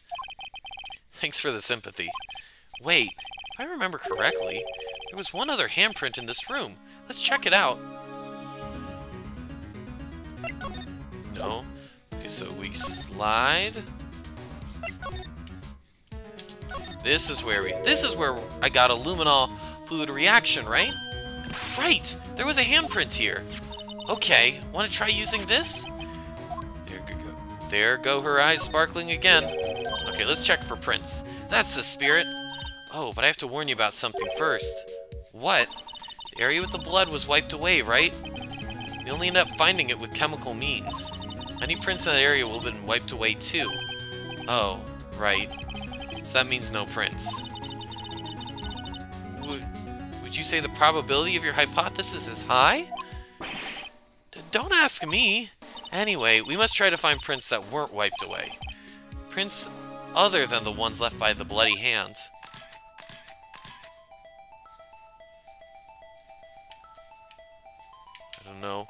Thanks for the sympathy. Wait, if I remember correctly, there was one other handprint in this room. Let's check it out. No. Okay, so we slide. This is where I got a luminol fluid reaction, right? Right! There was a handprint here. Okay, want to try using this? There go her eyes sparkling again. Okay, let's check for prints. That's the spirit. Oh, but I have to warn you about something first. What? The area with the blood was wiped away, right? We only end up finding it with chemical means. Any prints in that area will have been wiped away too. Oh, right. So that means no prints. Would you say the probability of your hypothesis is high? Don't ask me. Anyway, we must try to find prints that weren't wiped away. Prints other than the ones left by the bloody hands. I don't know.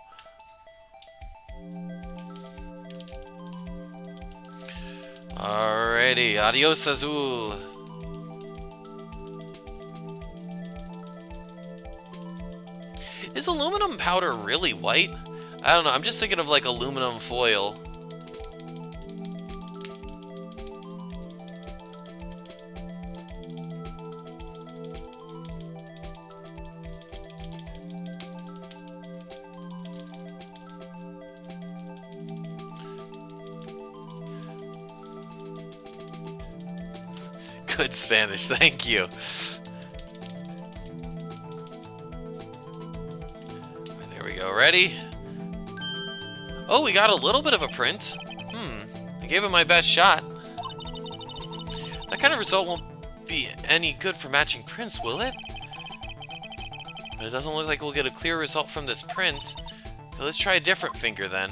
Alrighty, adios Azul. Is aluminum powder really white? I don't know, I'm just thinking of like aluminum foil. Good Spanish, thank you. There we go, ready? Oh, we got a little bit of a print. I gave it my best shot. That kind of result won't be any good for matching prints, will it? But it doesn't look like we'll get a clear result from this print. So let's try a different finger then.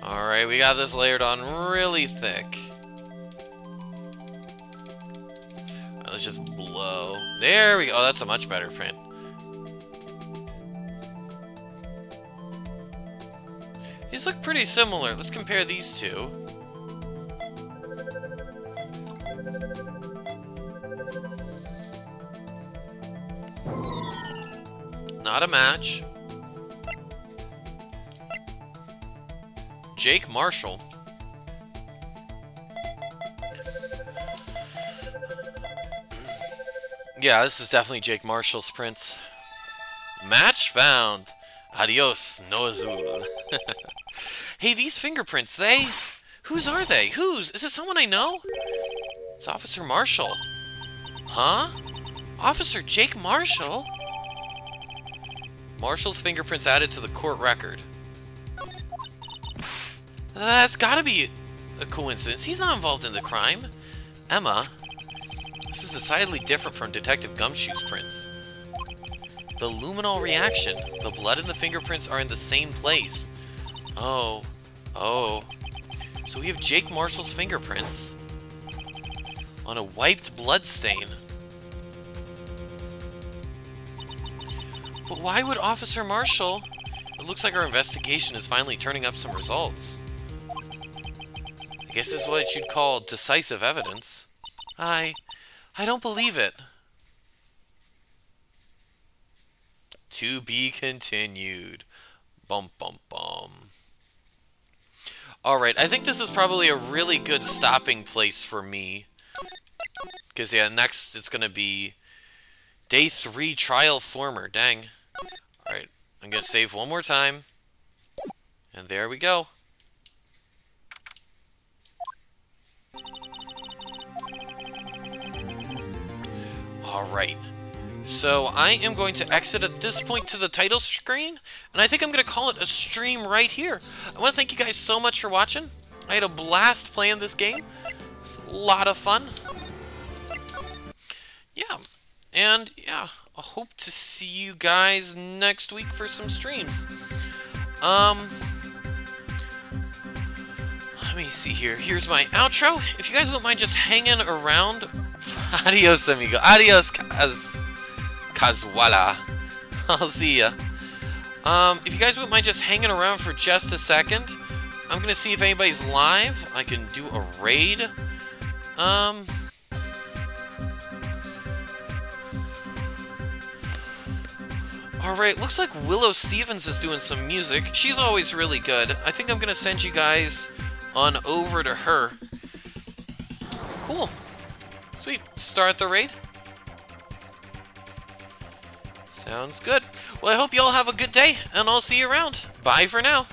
Alright, we got this layered on really thick. Let's just blow. There we go. Oh, that's a much better print. These look pretty similar. Let's compare these two. Not a match. Jake Marshall. Yeah, this is definitely Jake Marshall's prints. Match found. Adios, no azul. Hey, these fingerprints, whose are they? Whose? Is it someone I know? It's Officer Marshall. Huh? Officer Jake Marshall? Marshall's fingerprints added to the court record. That's gotta be a coincidence. He's not involved in the crime. Emma. This is decidedly different from Detective Gumshoe's prints. The luminol reaction. The blood and the fingerprints are in the same place. Oh. So we have Jake Marshall's fingerprints on a wiped blood stain. But why would Officer Marshall... It looks like our investigation is finally turning up some results. I guess this is what you'd call decisive evidence. I don't believe it. To be continued. Bum bum bum. Alright, I think this is probably a really good stopping place for me. Because, yeah, next it's going to be Day 3 Trial Former. Dang. Alright, I'm going to save one more time. And there we go. Alright. So, I am going to exit at this point to the title screen, and I think I'm going to call it a stream right here. I want to thank you guys so much for watching. I had a blast playing this game. It was a lot of fun. Yeah. And, yeah, I hope to see you guys next week for some streams. Let me see here. Here's my outro. If you guys wouldn't mind just hanging around... Adios, amigo. Adios, Kazuala. I'll see ya. If you guys wouldn't mind just hanging around for just a second, I'm gonna see if anybody's live. I can do a raid. Alright, looks like Willow Stevens is doing some music. She's always really good. I think I'm gonna send you guys on over to her. Cool. Sweet. Start the raid. Sounds good. Well, I hope you all have a good day, and I'll see you around. Bye for now.